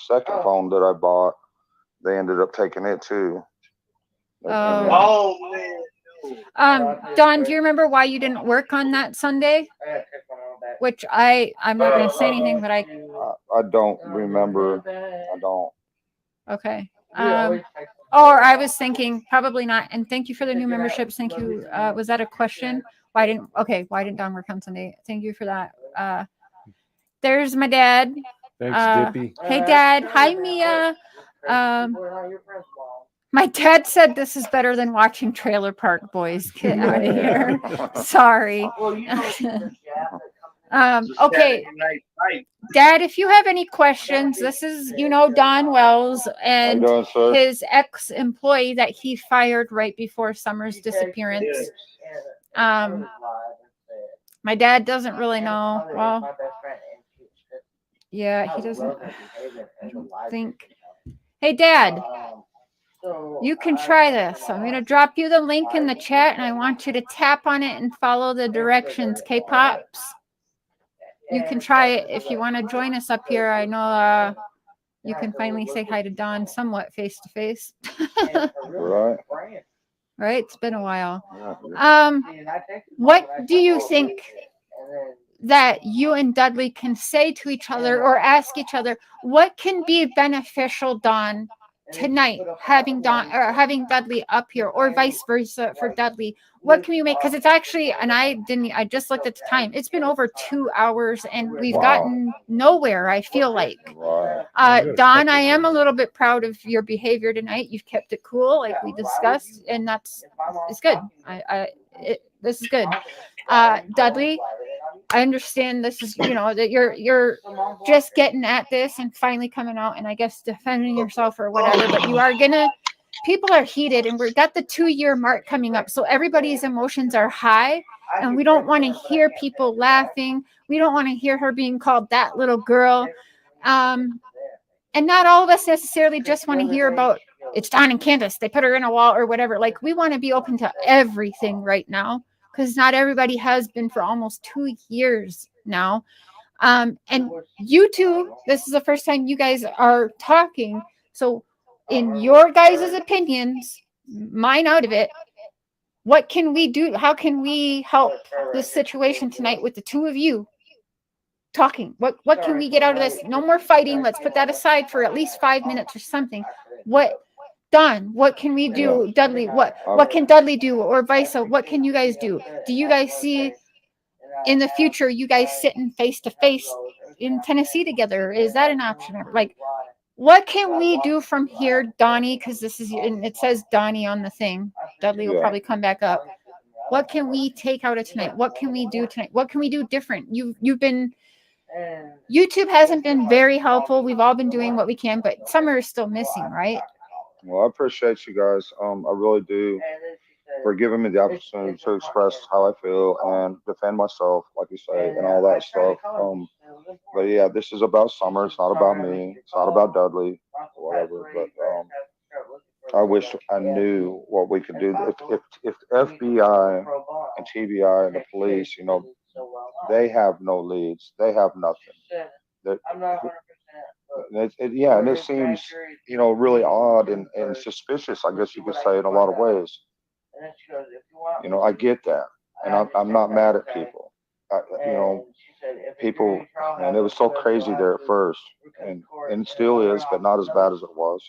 second phone that I bought, they ended up taking it too. Oh man. Don, do you remember why you didn't work on that Sunday? Which I'm not going to say anything, but I don't remember. I don't. okay. Or I was thinking probably not. And thank you for the new memberships. Thank you. Was that a question? Why didn't Don work on Sunday? Thank you for that. There's my dad. Thanks, Dippy. Hey, Dad. Hi, Mia. My dad said this is better than watching Trailer Park Boys. Get out of here. Sorry. Okay. Dad, if you have any questions, this is, Don Wells and How you doing, sir? his ex-employee that he fired right before Summer's disappearance. My dad doesn't really know. Well, yeah, he doesn't. I don't think. Hey, Dad, you can try this. I'm going to drop you the link in the chat, and I want you to tap on it and follow the directions. K-Pops. You can try it if you want to join us up here. I know you can finally say hi to Don somewhat face to face. Right. Right? It's been a while. What do you think that you and Dudley can say to each other or ask each other? What can be beneficial, Don, tonight, having Dudley up here, or vice versa for Dudley? What can we make? Because it's actually, and I just looked at the time. It's been over 2 hours, and we've gotten nowhere, I feel like. Don, I am a little bit proud of your behavior tonight. You've kept it cool, like we discussed, and it's good. This is good. Dudley, I understand this is, that you're just getting at this and finally coming out and I guess defending yourself or whatever, but people are heated, and we've got the 2-year mark coming up. So everybody's emotions are high, and we don't want to hear people laughing. We don't want to hear her being called that little girl. And not all of us necessarily just want to hear about it's Don and Candace. They put her in a wall or whatever. Like, we want to be open to everything right now, because not everybody has been for almost 2 years now. And you two, this is the first time you guys are talking. So in your guys' opinions, mine out of it, what can we do? How can we help this situation tonight with the two of you talking? What can we get out of this? No more fighting. Let's put that aside for at least 5 minutes or something. Don, what can we do? Dudley, what can Dudley do, or vice versa? What can you guys do? Do you guys see in the future you guys sitting face to face in Tennessee together? Is that an option? Like, what can we do from here, Donnie? Because this is, and it says Donnie on the thing. Dudley will probably come back up. What can we take out of tonight? What can we do tonight? What can we do different? You've been YouTube hasn't been very helpful. We've all been doing what we can, but Summer is still missing, right? Well, I appreciate you guys. I really do, for giving me the opportunity to express how I feel and defend myself, like you say, and all that stuff. But yeah, this is about Summer. It's not about me. It's not about Dudley or whatever. But I wish I knew what we could do. If FBI and TBI and the police, you know, they have no leads. They have nothing. That, yeah, and it seems, you know, really odd and suspicious, I guess you could say, in a lot of ways. You know, I get that, and I'm not mad at people. You know, people, and it was so crazy there at first, and it still is, but not as bad as it was.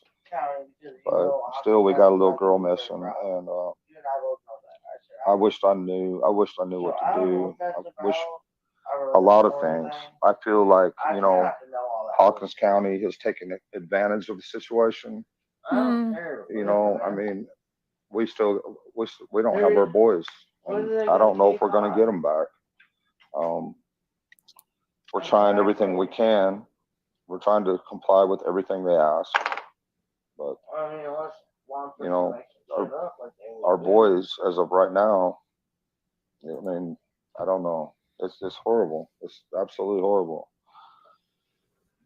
But still, we got a little girl missing, and I wished I knew. I wished I knew what to do. I wish a lot of things. I feel like, you know, Hawkins County has taken advantage of the situation. You know, I mean, we don't have our boys. And I don't know if we're going to get them back. We're trying everything we can. We're trying to comply with everything they ask. But, you know, our boys, as of right now, I mean, I don't know. It's horrible. It's absolutely horrible.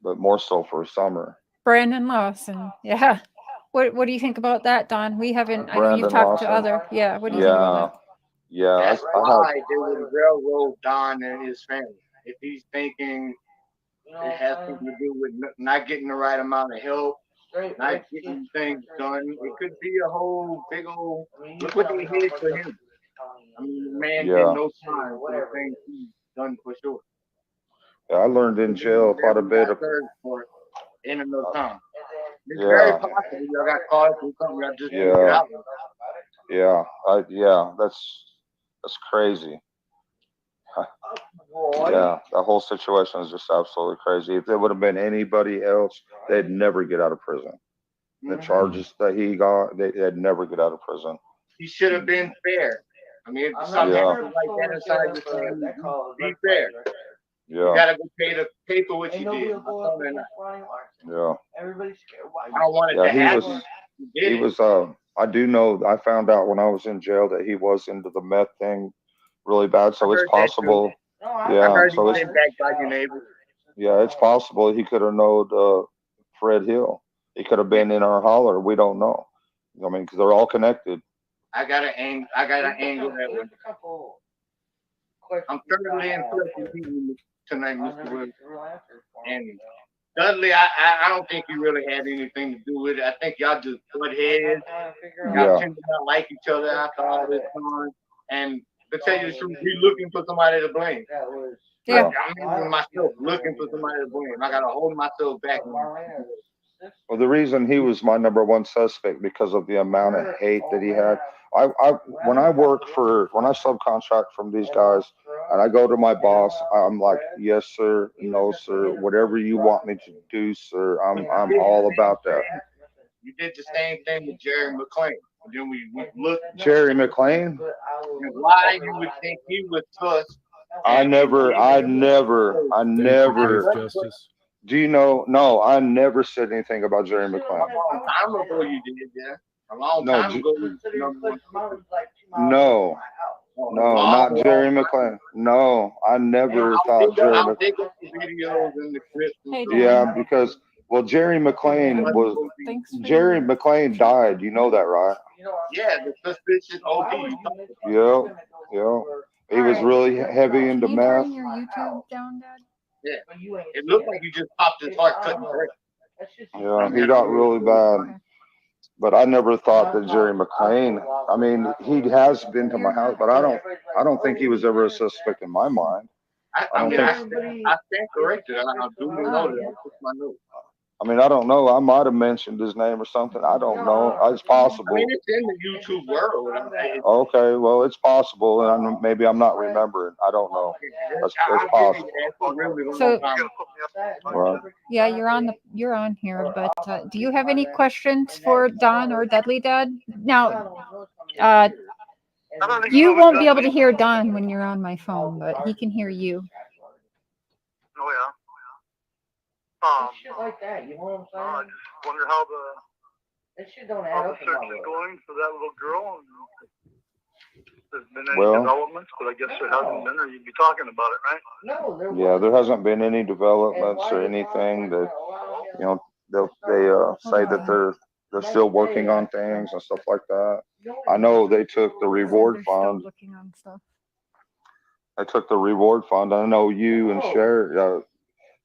But more so for Summer. Brandon Lawson. Yeah. What do you think about that, Don? We haven't. I know you've Brandon talked to Lawson. other. Yeah. What do you think about that? Yeah. That's I why they would railroad Don and his family. If he's thinking it has something to do with not getting the right amount of help, not getting things done, it could be a whole big old. Look what they did for him. I mean, the man did no time for the things he's done for sure. I learned in jail quite a bit of. In another time. It's very possible y'all got caught for something y'all just didn't get out of. Yeah, that's crazy. Yeah, the whole situation is just absolutely crazy. If it would have been anybody else, they'd never get out of prison. The charges that he got, they'd never get out of prison. He should have been fair. I mean, if something happens like that inside your family, be fair. Yeah. You gotta go pay for what you did. Yeah. I don't want it to happen. He was I do know, I found out when I was in jail that he was into the meth thing really bad, so it's possible. Yeah, I heard so he it's been back by your neighbor. yeah, it's possible he could have known Fred Hill. He could have been in our holler. We don't know. I mean, because they're all connected. I got an angle that one. I'm thoroughly impressed with you tonight, Mr. Williams. And Dudley, I don't think you really had anything to do with it. I think y'all just butt heads. Y'all tend to not like each other after all this time. And to tell you the truth, we looking for somebody to blame. Yeah. I'm even myself looking for somebody to blame. I gotta hold myself back. Well, the reason he was my number one suspect because of the amount of hate that he had. When I subcontract from these guys and I go to my boss, I'm like, yes, sir, no, sir, whatever you want me to do, sir. I'm all about that. You did the same thing with Jerry McLean. And then we looked. Jerry McLean? And why you would think he would trust? I never. Justice. Do you know? No, I never said anything about Jerry McLean. A long time ago you did, yeah. A long time ago. No, not Jerry McLean. No, I never thought Jerry McLean. Yeah, because Jerry McLean died. You know that, right? Yeah, the suspicious OD. Yeah. He was really heavy into meth. Turn your YouTube down, Dad? Yeah. It looked like you just popped his heart cutting break. Yeah, he got really bad. But I never thought that Jerry McLean. I mean, he has been to my house, but I don't think he was ever a suspect in my mind. I stand corrected. I do know that. I put my note. I mean, I don't know. I might have mentioned his name or something. I don't know. It's possible. I mean, it's in the YouTube world. Okay, well, it's possible, and maybe I'm not remembering. I don't know. That's possible. So, Right. yeah, you're on here, but do you have any questions for Don or Dudley, Dad? Now, you won't be able to hear Don when you're on my phone, but he can hear you. Oh yeah. Shit like that, you know what I'm I saying? just wonder how That shit don't how add the up in search my is book. going for that little girl. And if there's been any Well- developments, but I guess there hasn't been, or you'd be talking about it, right? No, there Yeah, there wasn't. hasn't been any developments or anything that, you know, they say that they're still working on things and stuff like that. I know they took the reward They're still fund. looking on stuff. I took the reward fund. I know you and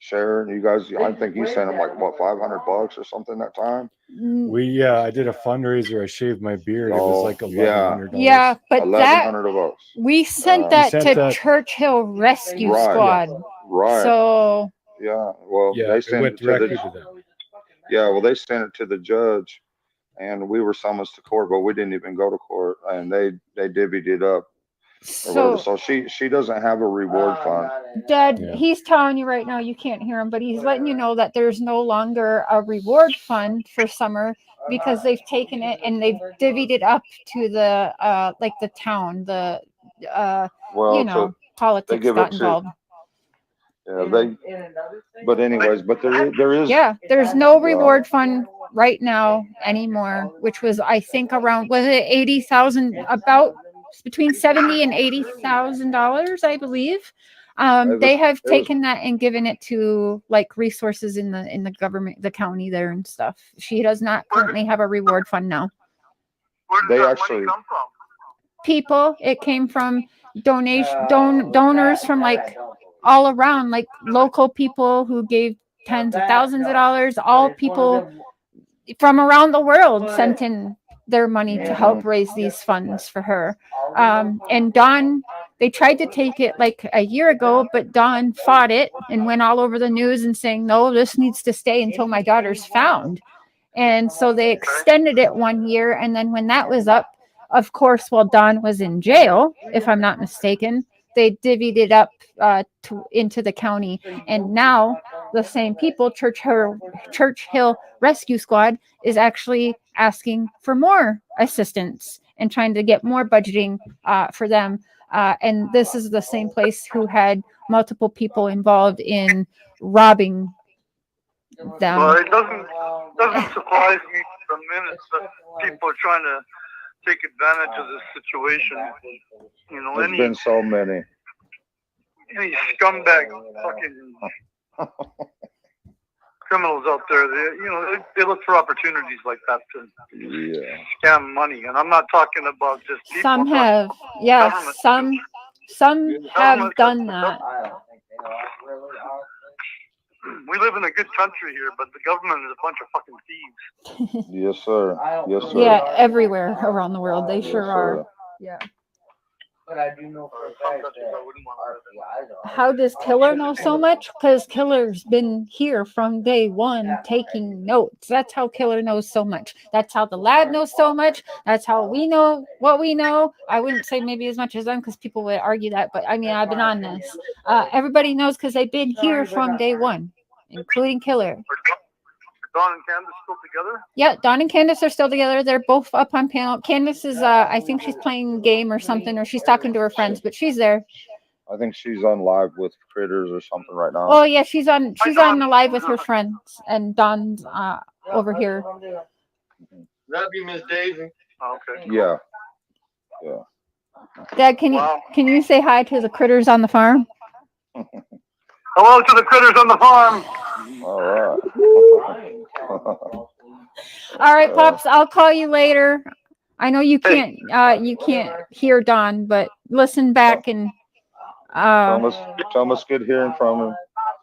Sharon, you guys, I think you sent them like what, $500 or something that time. I did a fundraiser. I shaved my beard. It was Oh, like yeah. $1,100. Yeah, but that $1,100. we sent You that sent to that- Churchill Rescue Right. Squad. Right. So Yeah. Well, Yeah, they it sent went it to directly the. to them. Yeah. Well, they sent it to the judge, and we were summoned to court, but we didn't even go to court, and they divvied it up. Or whatever. So she doesn't have a reward fund. Dad, Yeah. he's telling you right now, you can't hear him, but he's letting you know that there's no longer a reward fund for summer because they've taken it and they've divvied it up to the like the town, the Well, you know, they politics give got it to. involved. Yeah, but anyways, but there is. Yeah, there's no Yeah. reward fund right now anymore, which was I think around, was it 80,000, about between 70 and $80,000, I believe. They have taken that and given it to like resources in the government, the county there and stuff. She does not currently have a reward fund now. Where does They that actually- money come from? People, it came from donors from like all around, like local people who gave tens of thousands of dollars. All people from around the world sent in their money to help raise these funds for her. And Dawn, they tried to take it like a year ago, but Dawn fought it and went all over the news and saying, no, this needs to stay until my daughter's found. And so they extended it 1 year. And then when that was up, of course, while Dawn was in jail, if I'm not mistaken, they divvied it up into the county. And now the same people, Church Hill Rescue Squad, is actually asking for more assistance and trying to get more budgeting for them. And this is the same place who had multiple people involved in robbing them. Well, it doesn't surprise me the minute that people are trying to take advantage of this situation. You know, There's been so many. any scumbag fucking criminals out there, they look for opportunities like that to scam money. And I'm not talking about just people. Some but have, yeah, government. some have done that. We live in a good country here, but the government is a bunch of fucking thieves. Yes, sir. Yes, sir. Yeah, everywhere around the world, they sure are. Yeah. But I do know for a fact that RPI's are. How does Killer know so much? Because Killer's been here from day one taking notes. That's how Killer knows so much. That's how the lad knows so much. That's how we know what we know. I wouldn't say maybe as much as them because people would argue that, but I mean, I've been on this. Everybody knows because they've been here from day one, including Killer. Dawn and Candace still together? Yeah, Dawn and Candace are still together. They're both up on panel. Candace is, I think she's playing a game or something, or she's talking to her friends, but she's there. I think she's on live with Critters or something right now. Oh yeah, she's on the live with her friends, and Dawn's over here. That'd be Miss Daisy. Okay. Yeah. Yeah. Dad, can you say hi to the critters on the farm? Hello to the critters on the farm. All right. All right, Pops, I'll call you later. I know you can't hear Dawn, but listen back and Tell us good hearing from him.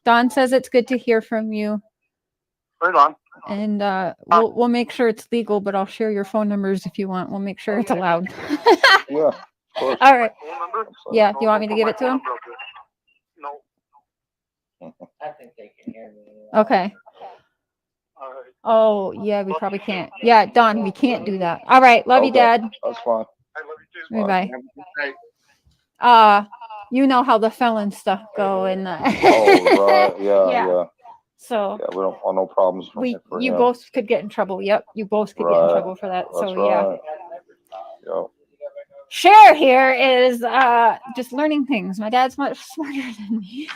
Dawn says it's good to hear from you. Right on. And we'll make sure it's legal, but I'll share your phone numbers if you want. We'll make sure it's allowed. Yeah, of course. All right. Phone number? Yeah, you want me to give it to him? No. I think they can hear me. Okay. All right. Oh, yeah, we probably can't. Yeah, Dawn, we can't do that. All right. Love you, Okay, Dad. That's fine. I love you too. Bye. You know how the felon stuff go and Oh, right. Yeah, Yeah. yeah. so Yeah, we don't want no problems for you him. both could get in trouble. Yep, you both could get in Right. trouble for that. That's So yeah. right. Yeah. Cher here is just learning things. My dad's much smarter than me.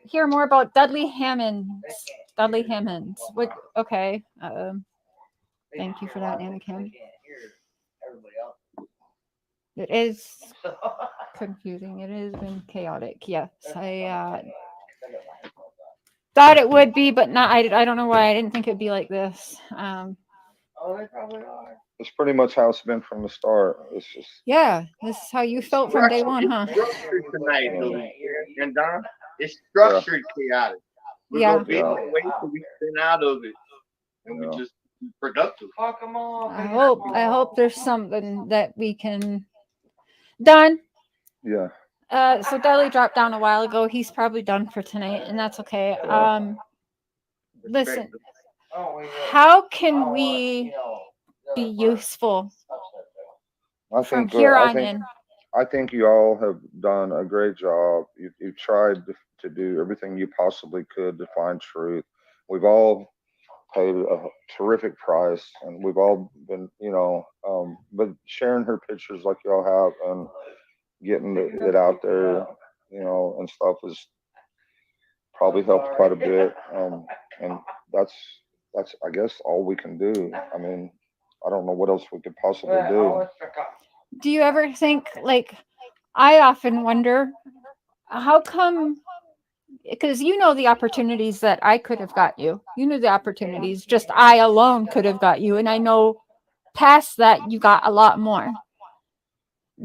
hear more about Dudley Hammonds. Dudley Hammonds. What? Okay. Thank you for that, Anakin. It is confusing. It has been chaotic. Yes, I thought it would be, but not. I don't know why I didn't think it'd be like this. It's pretty much how it's been from the start. It's just Yeah, this is how you felt from day one, huh? Structured tonight, dude. And Don, it's yeah, structured chaotic. We're Yeah. gonna be in the way till we spin out of it, and we Yeah. just be productive. I hope there's something that we can. Don. yeah. So Dudley dropped down a while ago. He's probably done for tonight, and that's okay. Listen, how can we be useful I from think here on in? I think you all have done a great job. You've tried to do everything you possibly could to find truth. We've all paid a terrific price, and we've all been, but sharing her pictures like y'all have and getting it out there, and stuff has probably helped quite a bit. And that's I guess all we can do. I mean, I don't know what else we could possibly do. Do you ever think, like, I often wonder, how come? Because you know the opportunities that I could have got you. You know the opportunities just I alone could have got you, and I know past that you got a lot more.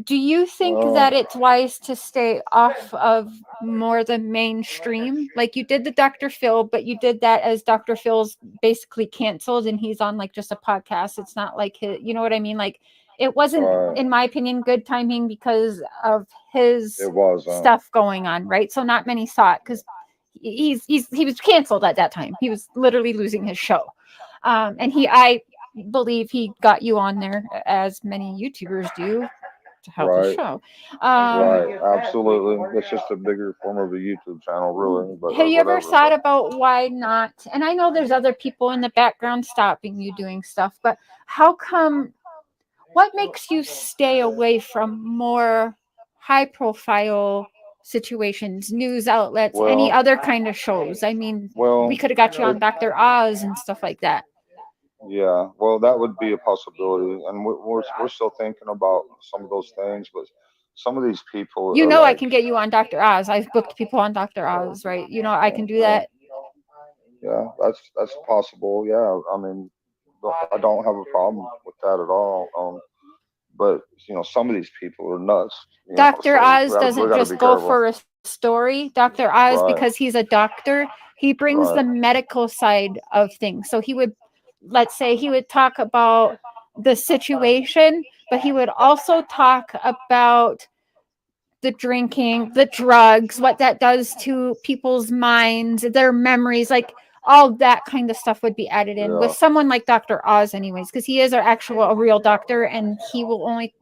Do you think that it's wise to stay off of more the mainstream? Like you did the Dr. Phil, but you did that as Dr. Phil's basically canceled and he's on like just a podcast. It's not like his, you know what I mean? Like it wasn't, in my opinion, good timing because of his stuff going on, right? So not many saw it because he was canceled at that time. He was literally losing his show. And I believe he got you on there, as many YouTubers do, to help the show. Right, absolutely. It's just a bigger form of a YouTube channel, really. But have you ever thought about why not? And I know there's other people in the background stopping you doing stuff, but how come? What makes you stay away from more high profile situations, news outlets, any other kind of shows? I mean, we could have got you on Dr. Oz and stuff like that. Yeah, well, that would be a possibility, and we're still thinking about some of those things. But some of these people, you know, I can get you on Dr. Oz. I've booked people on Dr. Oz, right? You know, I can do that. Yeah, that's possible. Yeah, I mean, I don't have a problem with that at all. But some of these people are nuts. Dr. Oz doesn't just go for a story. Dr. Oz, because he's a doctor, he brings the medical side of things. So he would, let's say, he would talk about the situation, but he would also talk about the drinking, the drugs, what that does to people's minds, their memories, like all that kind of stuff would be added in with someone like Dr. Oz anyways, because he is a real doctor, and he will only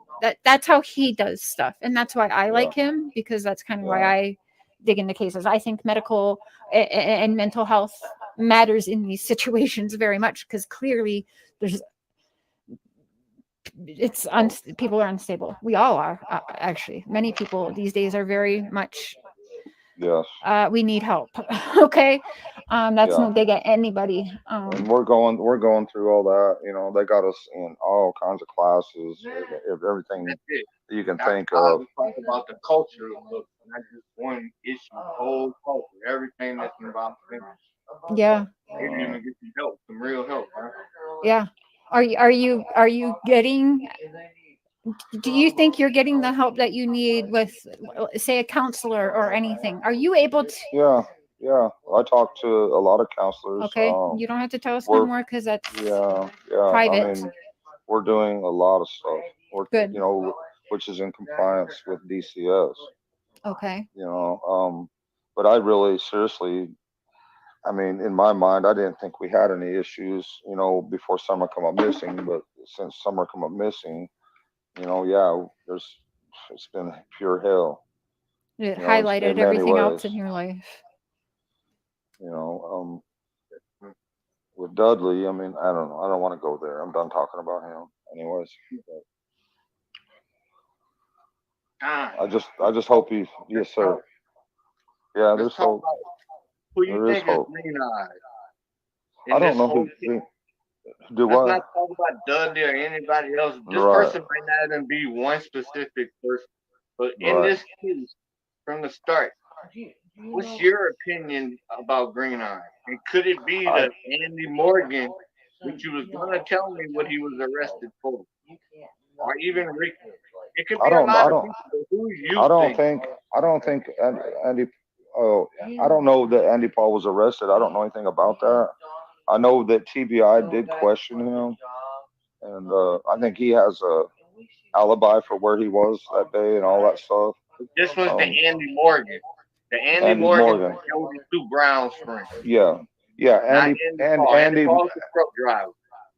that's how he does stuff. And that's why I like him, because that's kind of why I dig into cases. I think medical and mental health matters in these situations very much, because clearly people are unstable. We all are, actually. Many people these days are very much. Yes. We need help. Okay. That's no dig at anybody. And we're going through all that. They got us in all kinds of classes, everything you can think of. Talk about the culture of not just one issue, whole culture, everything that's involved in it. Yeah. Maybe even get some help, some real help, huh? Yeah. Are you getting? Do you think you're getting the help that you need with, say, a counselor or anything? Are you able to? Yeah. I talk to a lot of counselors. Okay. You don't have to tell us no more, because that's private. I mean, we're doing a lot of stuff. We're, good. Which is in compliance with DCS. Okay. But I really seriously. I mean, in my mind, I didn't think we had any issues, before Summer come up missing. But since Summer come up missing, it's been pure hell. It highlighted everything else in your life. With Dudley, I mean, I don't know. I don't want to go there. I'm done talking about him, anyways. I just hope yes, sir. Yeah, Let's there's talk hope. about who you There is think is hope. Green Eyes. I don't know who. Do Let's what? not talk about Dudley or anybody else. This Right. person might not even be one specific person. But in Right. this case, from the start, what's your opinion about Green Eyes? And could it be the Andy Morgan, which you was gonna tell me what he was arrested for, or even Ricky? It could be a lot of people. But who you I don't think Andy. Oh, I don't know that Andy Paul was arrested. I don't know anything about that. I know that TBI did question him, and I think he has a alibi for where he was that day and all that stuff. This was the Andy Morgan. The Andy Morgan that killed his two Browns friends. Yeah, Not Andy Paul. Andy Paul's the truck driver.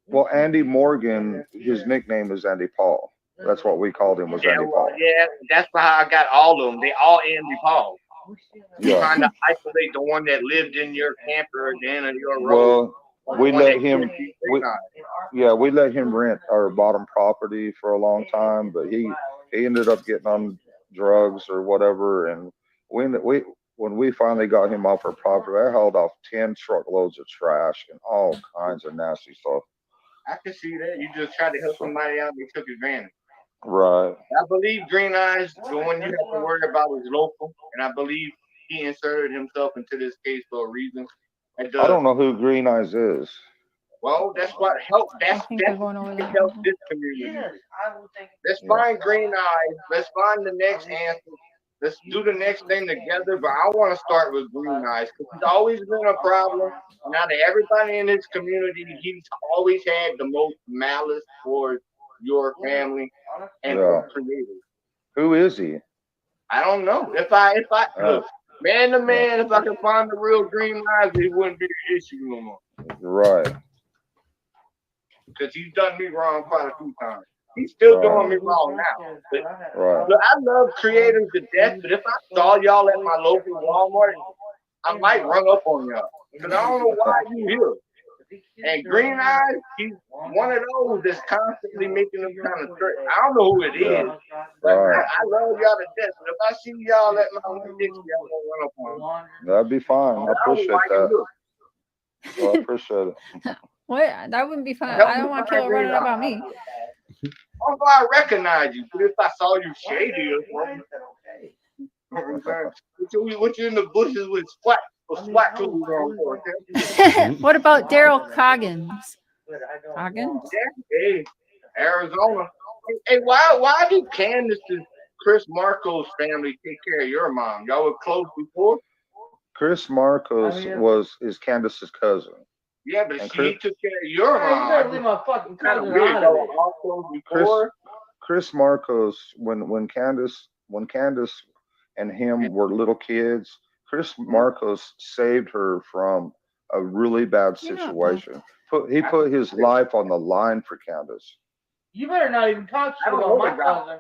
Well, Andy Morgan, his nickname is Andy Paul. That's what we called him, was Andy Paul. Yeah, that's how I got all of them. They all Andy Paul. Yeah. Trying to isolate the one that lived in your camper at the end of your road. Well, we let him. We let him rent our bottom property for a long time, but he ended up getting on drugs or whatever. And when we finally got him off our property, I hauled off 10 truckloads of trash and all kinds of nasty stuff. I can see that. You just tried to help somebody out and they took advantage. Right. I believe Green Eyes, the one you have to worry about is local, and I believe he inserted himself into this case for a reason. I don't know who Green Eyes is. Well, that's what helped. That's what helps this community. Let's find Green Eyes. Let's find the next answer. Let's do the next thing together. But I want to start with Green Eyes because he's always been a problem. And out of everybody in this community, he's always had the most malice towards your family and for creators. Who is he? I don't know. If I look, man to man, if I can find the real Green Eyes, it wouldn't be an issue no more. Right. Because he's done me wrong quite a few times. He's still doing me wrong now. But, look, I love creators to death, but if I saw y'all at my local Walmart, I might run up on y'all. Because I don't know why you here. And Green Eyes, he's one of those that's constantly making them kind of straight. I don't know who it is, but I love y'all to death. But if I see y'all at my one Dixie, I'm gonna run up on them. That'd be fine. I appreciate that. Well, I appreciate it. What? That wouldn't be fun. I don't want Killer running up on me. Although I recognize you, but if I saw you shady or something, what you in the bushes with SWAT tools on for? What about Daryl Coggins? Coggins? Hey, Arizona. Hey, why did Candace's Chris Marco's family take care of your mom? Y'all were close before? Chris Marcos is Candace's cousin. Yeah, but she took care of your mom. You better leave my fucking cousin out of it. All close before. Chris Marcos, when Candace and him were little kids, Chris Marcos saved her from a really bad situation. He put his life on the line for Candace. You better not even talk shit about my cousin.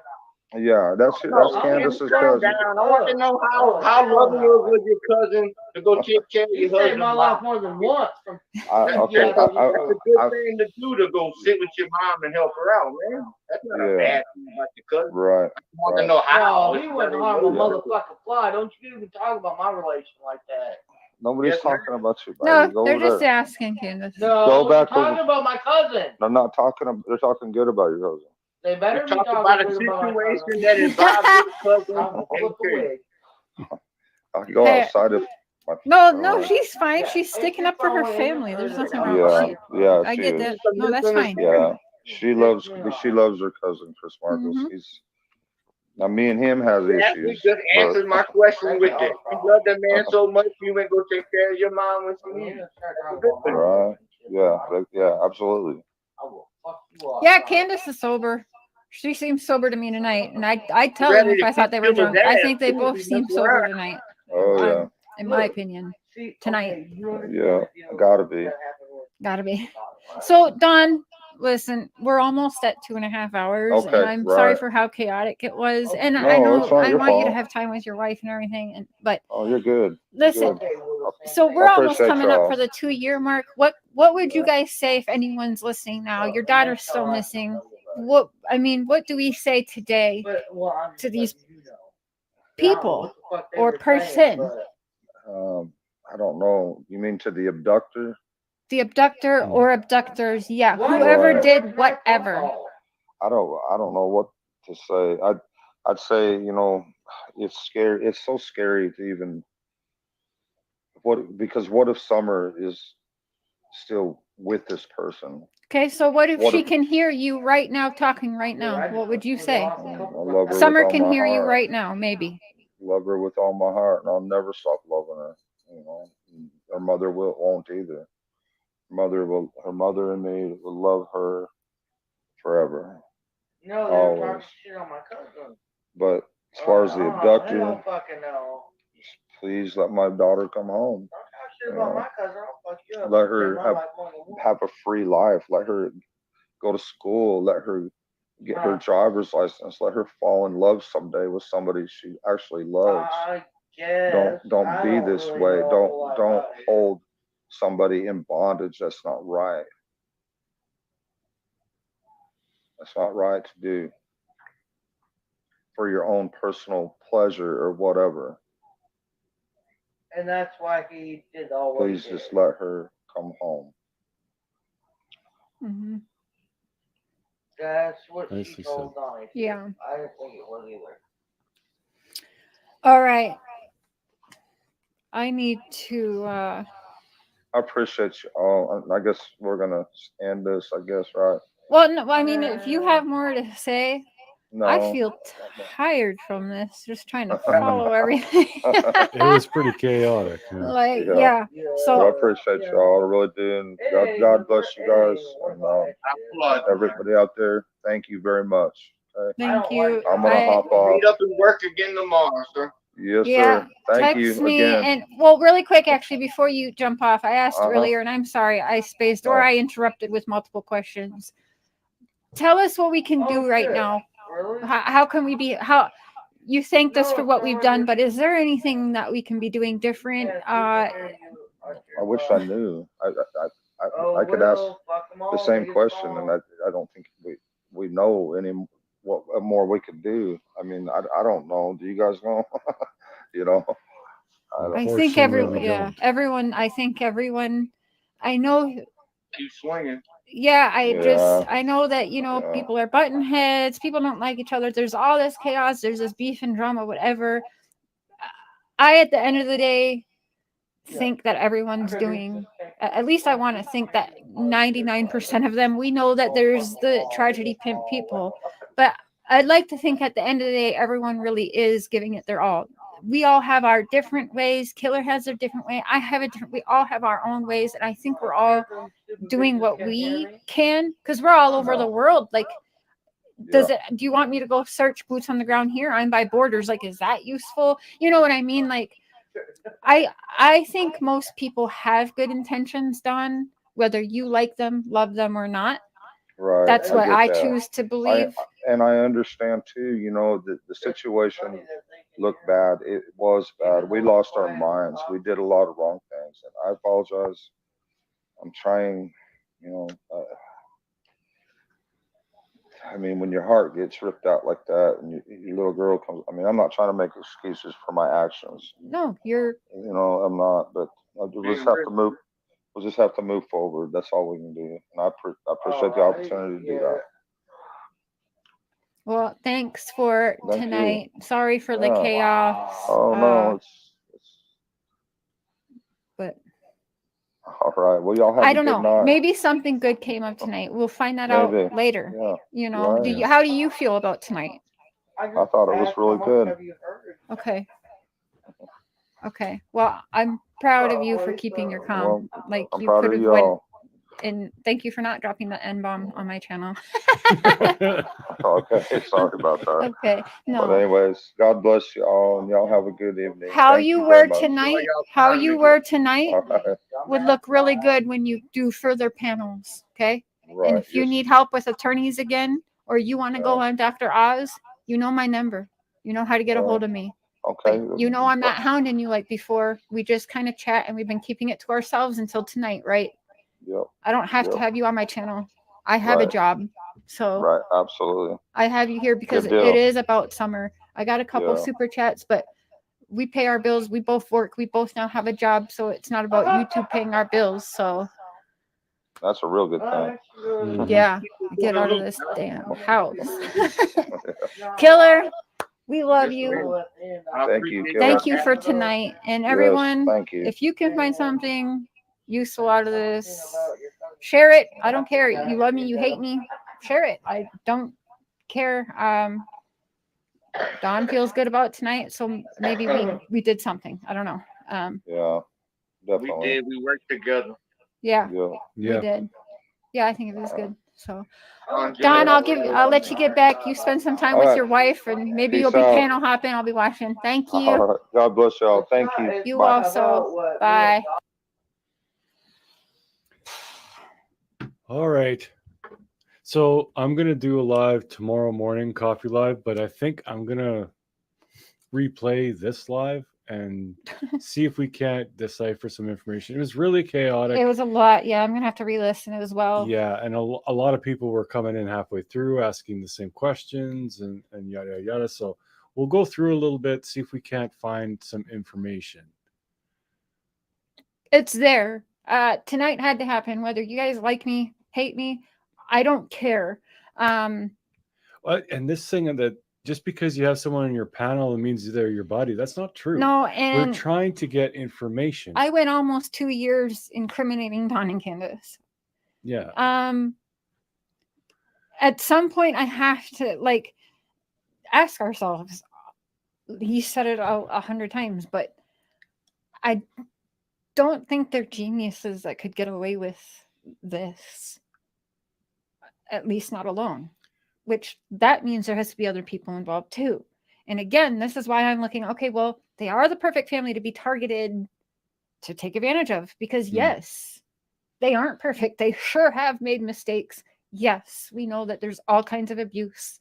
Yeah, that's Candace's cousin. I want to know how loving it was with your cousin to go take care of your husband. You saved my life more than once. That's a good thing to do, to go sit with your mom and help her out, man. That's not a bad thing about your cousin. Right. I want to know how. No, he wouldn't harm a motherfucking fly. Don't you even talk about my relation like that. Nobody's talking about you, buddy. No, they're just asking, Candace. No, go back talking about my cousin. They're not talking. They're talking good about your cousin. They better be talking talking about a situation that involves your cousin. I can go outside if. No, she's fine. She's sticking up for her family. There's nothing wrong with it. Yeah, I get that. No, that's fine. Yeah, she loves her cousin Chris Marcos. Now me and him has issues. You just answered my question with it. You love that man so much, you went go take care of your mom when she needs. Right. Yeah, absolutely. Yeah, Candace is sober. She seems sober to me tonight, and I tell them if I thought they were drunk. I think they both seem sober tonight. Oh yeah. In my opinion, tonight. Yeah, gotta be. So Don, listen, we're almost at 2.5 hours, and I'm sorry for how chaotic it was. And I know I want you to have time with your wife and everything, but you're good. Listen, so we're almost coming up for the 2-year mark. What would you guys say if anyone's listening now? Your daughter's still missing. What do we say today to these people or person I don't know. You mean to the abductor? The abductor Hmm. or abductors, yeah, Why whoever Right. did whatever. I don't know what to say. I'd say, you know, it's scary. It's so scary to even because what if Summer is still with this person? Okay, so what if What she if can hear you right now, talking right now? What would you say? I love her with Summer all can my hear you heart. right now, maybe. Love her with all my heart, and I'll never stop loving her. You know, and her mother won't either. Her mother and me will love her forever, No, they were always. talking shit on my cousin. But as far as the They abductor, don't fucking know. please let my daughter come home. Don't talk shit about my cousin. I'll fuck you up. Let You her take my have life more than one. have a free life. Let her go to school. Let her get her Right. driver's license. Let her fall in love someday with somebody she actually loves. I guess. Don't I be don't this really way. know a whole lot Don't about it. hold somebody in bondage. That's not right. That's not right to do for your own personal pleasure or whatever. And that's why he did all what he Please did. just let her come home. Hmm. That's what she Nicely told said. Donnie. too. Yeah. I didn't think it was either. All right. I need to. I appreciate you all. I guess we're gonna end this. I guess, right? Well, no, I mean, if you have more to say, I No. feel tired from this. Just trying to follow everything. It was pretty chaotic. Yeah. Like, Yeah. yeah. But I So, appreciate y'all. I really do. And God bless you guys. And I applaud you. everybody out there, thank you very much. Okay? thank you. I'm gonna hop off. Meet up and work again tomorrow, sir. Yes, Yeah, sir. Thank text you me again. and well, really quick, actually, before you jump off, I asked Uh-huh. earlier, and I'm sorry I spaced or Oh. I interrupted with multiple questions. Tell us what we can do right now. Really? How can we be? How you thanked us for what we've done, but is there anything that we can be doing different? I wish I knew. I could ask the same question, and I don't think we know any what more we could do. I mean, I don't know. Do you guys know? You know, I think Unfortunately, we yeah, don't. everyone. I think everyone. I know. Keep swinging. Yeah, Yeah. I know that, Yeah. people are button heads, people don't like each other. There's all this chaos, there's this beef and drama, whatever. I, at the end of the day, think that everyone's doing, at least I want to think that 99% of them, we know that there's the tragedy pimp people, but I'd like to think at the end of the day, everyone really is giving it their all. We all have our different ways. Killer has a different way. I have a different. We all have our own ways, and I think we're all doing what we can because we're all over the world. Like, do you want me to go search boots on the ground here? I'm by borders. Like, is that useful? You know what I mean? Like, I think most people have good intentions, Don, whether you like them, love them, or not. Right. That's what get I that. choose to believe. And I understand too. You know, the situation looked bad. It was bad. We lost our minds. We did a lot of wrong things, and I apologize. I'm trying. You know, I mean, when your heart gets ripped out like that, and your little girl comes. I mean, I'm not trying to make excuses for my actions. No, you're. You know, I'm not. But we'll just have to move. We'll just have to move forward. That's all we can do. And I appreciate the opportunity to do that. Well, thanks for Thank tonight. you. Sorry for the Yeah. chaos. Oh no, But all right. Well, y'all have I a don't good know. night. Maybe something good came up tonight. We'll find that Maybe. out later. Yeah. You know, Right. how do you feel about tonight? I thought it was really good. Okay. Okay. Well, I'm proud of you for keeping your calm. Well, Like, I'm you proud could of have went. y'all. And thank you for not dropping the N-bomb on my channel. Okay, sorry about that. Okay. No. But anyways, God bless you all, and y'all have a good evening. How Thank you very were much. tonight, how you were tonight All right. would look really good when you do further panels. Okay. Right. And if you Yes. need help with attorneys again, or you want to go on Dr. Oz, you know my number. You know how to get a hold of me. Okay. But you know I'm not hounding you like before. We just kind of chat, and we've been keeping it to ourselves until tonight, right? Yep. I don't have to have you on my channel. I have a job. So Right. Absolutely. I have you here because Good deal. it is about summer. I got a couple Yeah. super chats, but we pay our bills. We both work. We both now have a job. So it's not about you two paying our bills. So That's a real good thing. yeah, get out of this damn house. Killer, we love you. Thank you, Killer. Thank you for tonight. And everyone, thank you. if you can find something useful out of this, share it. I don't care. You love me, you hate me, share it. I don't care. Dawn feels good about tonight, so maybe we did something. I don't know. Yeah, We definitely. did. We worked together. Yeah, Yeah. we did. Yeah, I think it was good. So Dawn, Dawn, I'll let you get back. You spend some time All with right. your wife, and maybe you'll Peace be out. panel hopping. I'll be watching. Thank you. All right. God bless y'all. Thank you. You Bye. also. Bye. All right. So I'm going to do a live tomorrow morning, coffee live, but I think I'm going to replay this live and see if we can't decipher some information. It was really chaotic. It was a lot. Yeah, I'm going to have to re-listen as well. Yeah, and a lot of people were coming in halfway through asking the same questions and yada, yada. So we'll go through a little bit, see if we can't find some information. It's there. Tonight had to happen, whether you guys like me, hate me, I don't care. And this thing that just because you have someone in your panel, it means they're your buddy. That's not true. No, and we're trying to get information. I went almost 2 years incriminating Dawn and Candace. Yeah. At some point, I have to ask ourselves. He said it 100 times, but I don't think they're geniuses that could get away with this. At least not alone. Which that means there has to be other people involved too. And again, this is why I'm looking, okay, well, they are the perfect family to be targeted to take advantage of because yes, they aren't perfect. They sure have made mistakes. Yes, we know that there's all kinds of abuse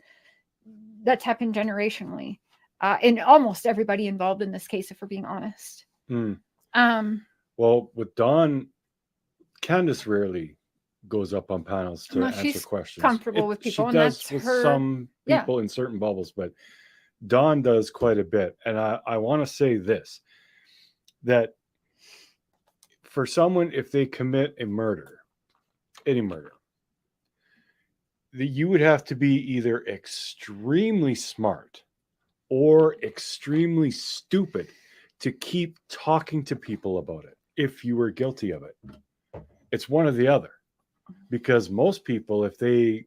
that's happened generationally. And almost everybody involved in this case, if we're being honest. Well, with Dawn, Candace rarely goes up on panels to answer she's questions. Comfortable with people. She And does that's with her, some people in certain bubbles, but Dawn does quite a bit. And I want to say this, that for someone, if they commit a murder, any murder, that you would have to be either extremely smart or extremely stupid to keep talking to people about it if you were guilty of it. It's one or the other. Because most people, if they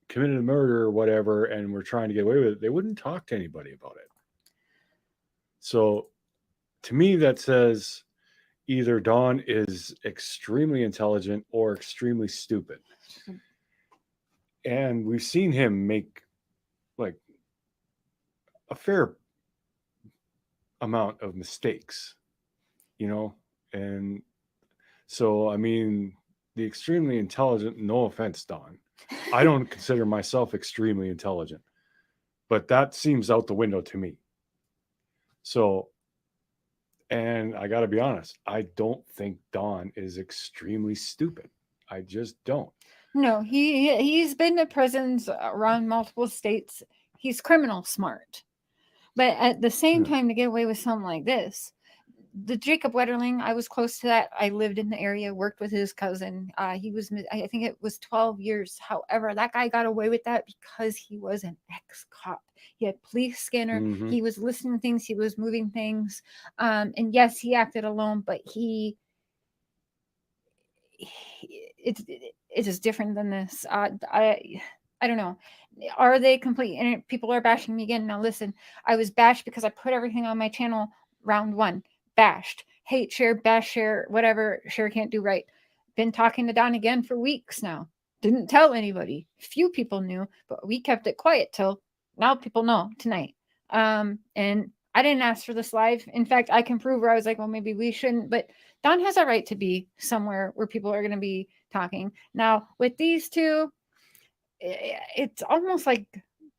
committed a murder or whatever and were trying to get away with it, they wouldn't talk to anybody about it. So to me, that says either Dawn is extremely intelligent or extremely stupid. And we've seen him make like a fair amount of mistakes, and so, I mean, the extremely intelligent, no offense, Dawn, I don't consider myself extremely intelligent, but that seems out the window to me. So, and I got to be honest, I don't think Dawn is extremely stupid. I just don't. No, he's been to prisons around multiple states. He's criminal smart. But at the same time, to get away with something like this, the Jacob Wetterling, I was close to that. I lived in the area, worked with his cousin. He was, I think it was 12 years. However, that guy got away with that because he was an ex-cop. He had police scanner. Mhm. He was listening to things. He was moving things. And yes, he acted alone, but it's just different than this. I don't know. Are they complete? And people are bashing me again. Now listen, I was bashed because I put everything on my channel round 1. Bashed, hate share, bash share, whatever. Share can't do right. Been talking to Don again for weeks now. Didn't tell anybody. Few people knew, but we kept it quiet till now. People know tonight. And I didn't ask for this live. In fact, I can prove where I was like, well, maybe we shouldn't. But Don has a right to be somewhere where people are going to be talking. Now with these two, it's almost like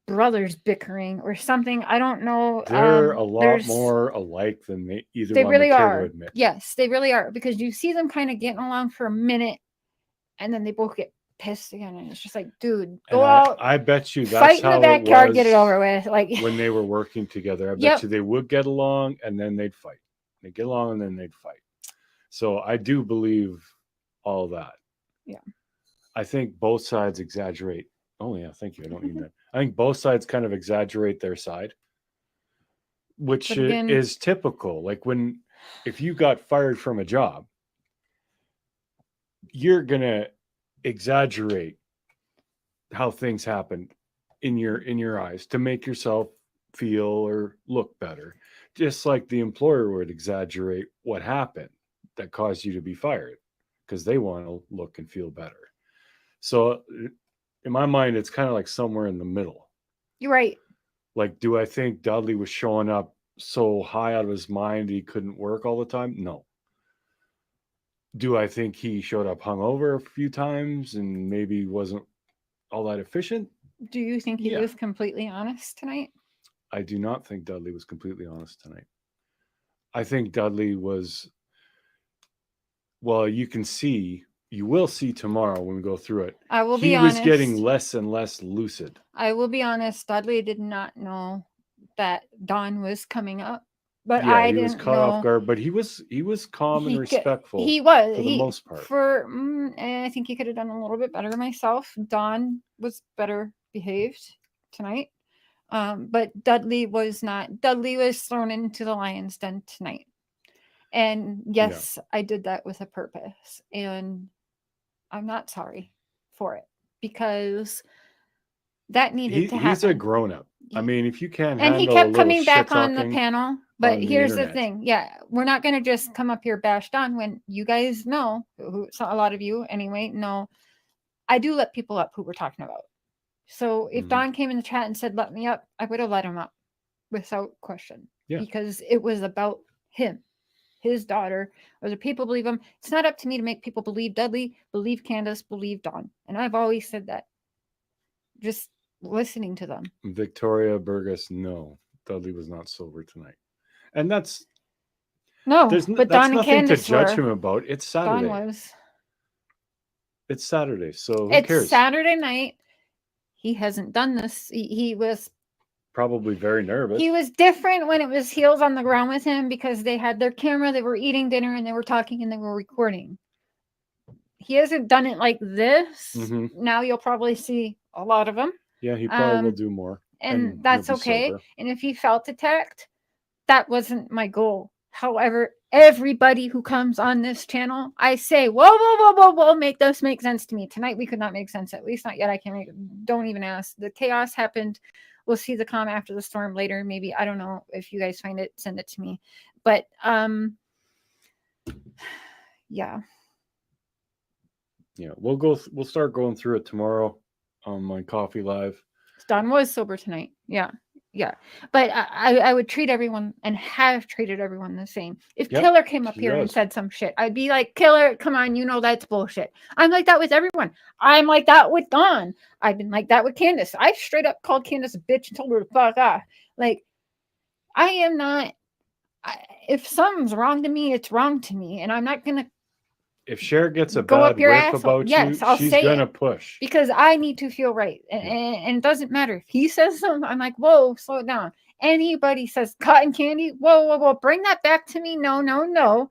brothers bickering or something. I don't know. They're a lot more alike than either they one really would care are. to admit. Yes, they really are, because you see them kind of getting along for a minute and then they both get pissed again. And it's just like, dude, And go out, I bet you that's fight in how the backyard, get it was over with. Like when they were working together. I bet Yep. you they would get along and then they'd fight. They'd get along and then they'd fight. So I do believe all that. Yeah. I think both sides exaggerate. Oh yeah, thank you. I don't need that. I think both sides kind of exaggerate their side, which But again- is typical. Like if you got fired from a job, you're gonna exaggerate how things happened in your eyes to make yourself feel or look better, just like the employer would exaggerate what happened that caused you to be fired because they want to look and feel better. So in my mind, it's kind of like somewhere in the middle. You're right. Like, do I think Dudley was showing up so high out of his mind he couldn't work all the time? No. Do I think he showed up hungover a few times and maybe wasn't all that efficient? Do you think he Yeah. was completely honest tonight? I do not think Dudley was completely honest tonight. I think Dudley was, well, you will see tomorrow when we go through it. I will He be was honest. getting less and less lucid. I will be honest. Dudley did not know that Dawn was coming up, but Yeah, I he was didn't caught know. off guard, but he was calm and He ca- respectful. He was for the most part. And I think he could have done a little bit better myself. Dawn was better behaved tonight, but Dudley was not. Dudley was thrown into the lion's den tonight, and yes, I did that with a purpose, and I'm not sorry for it because that needed to happen. He's a grown up. I mean, if you can't And he handle a kept little coming back on the shit-talking panel. But on the here's the internet. thing. Yeah, we're not going to just come up here bash Don when you guys know, a lot of you anyway, know, I do let people up who we're talking about. So if Mhm. Don came in the chat and said, let me up, I would have let him up without question. Yeah. Because it was about him, his daughter. Whether people believe him, it's not up to me to make people believe Dudley, believe Candace, believe Don. And I've always said that. Just listening to them. Victoria Burgess, no, Dudley was not sober tonight. And that's No, that's but Don and nothing Candace to judge were. him about. It's Saturday. Don was. It's Saturday, so who It's cares? Saturday night. He hasn't done this. He was Probably very nervous. He was different when it was heels on the ground with him because they had their camera, they were eating dinner, and they were talking and they were recording. He hasn't done it like this. Mhm. Now you'll probably see a lot of them. Yeah, he probably will do more. And that's he'll be okay. sober. And if he felt attacked, that wasn't my goal. However, everybody who comes on this channel, I say, whoa, make this make sense to me. Tonight we could not make sense, at least not yet. I can't make it. Don't even ask. The chaos happened. We'll see the calm after the storm later. Maybe, I don't know if you guys find it, send it to me. But yeah. Yeah, we'll start going through it tomorrow on my coffee live. Don was sober tonight. Yeah. But I would treat everyone and have treated everyone the same. If Yep, Killer came up she here and does. said some shit, I'd be like, Killer, come on, you know that's bullshit. I'm like that with everyone. I'm like that with Dawn. I've been like that with Candace. I straight up called Candace a bitch and told her to fuck off. Like, I am not. If something's wrong to me, it's wrong to me, and I'm not gonna If Cher gets a go bad up your whiff asshole. about Yes, you, I'll she's say gonna it. push. Because I need to feel right. And it doesn't matter. If he says something, I'm like, whoa, slow it down. Anybody says cotton candy, whoa, bring that back to me. No.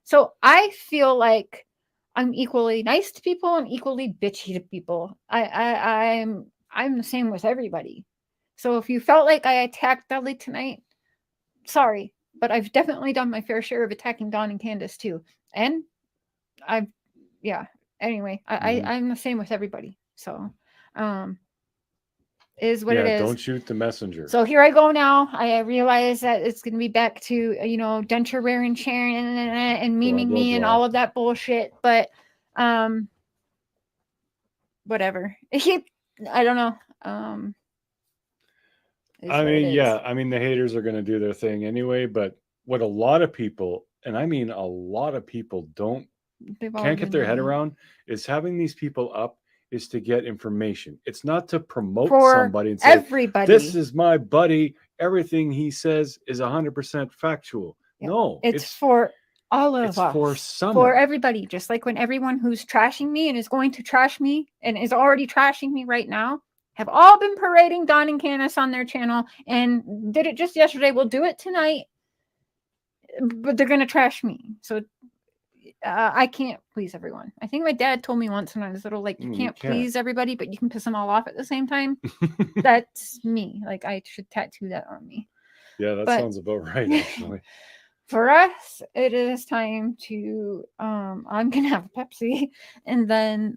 So I feel like I'm equally nice to people and equally bitchy to people. I'm the same with everybody. So if you felt like I attacked Dudley tonight, sorry. But I've definitely done my fair share of attacking Dawn and Candace too. And anyway, I'm the same with everybody. So is what it is. Don't shoot the messenger. So here I go now. I realize that it's going to be back to denture wearing, sharing, and memeing blah, me and blah. all of that bullshit. But whatever. I don't know. I mean, the haters are going to do their thing anyway. But what a lot of people, and I mean a lot of people, can't get their head around is having these people up is to get information. It's not to promote somebody and say, everybody. This is my buddy. Everything he says is 100% factual. Yeah. No, it's for all of It's us, for summer. for everybody, just like when everyone who's trashing me and is going to trash me and is already trashing me right now have all been parading Don and Candace on their channel and did it just yesterday. We'll do it tonight, but they're going to trash me. So I can't please everyone. I think my dad told me once when I was little, like, you can't please everybody, but you can piss them all off at the same time. That's me. Like, I should tattoo that on me. Yeah, that sounds about right, actually. For us, it is time to I'm gonna have a Pepsi and then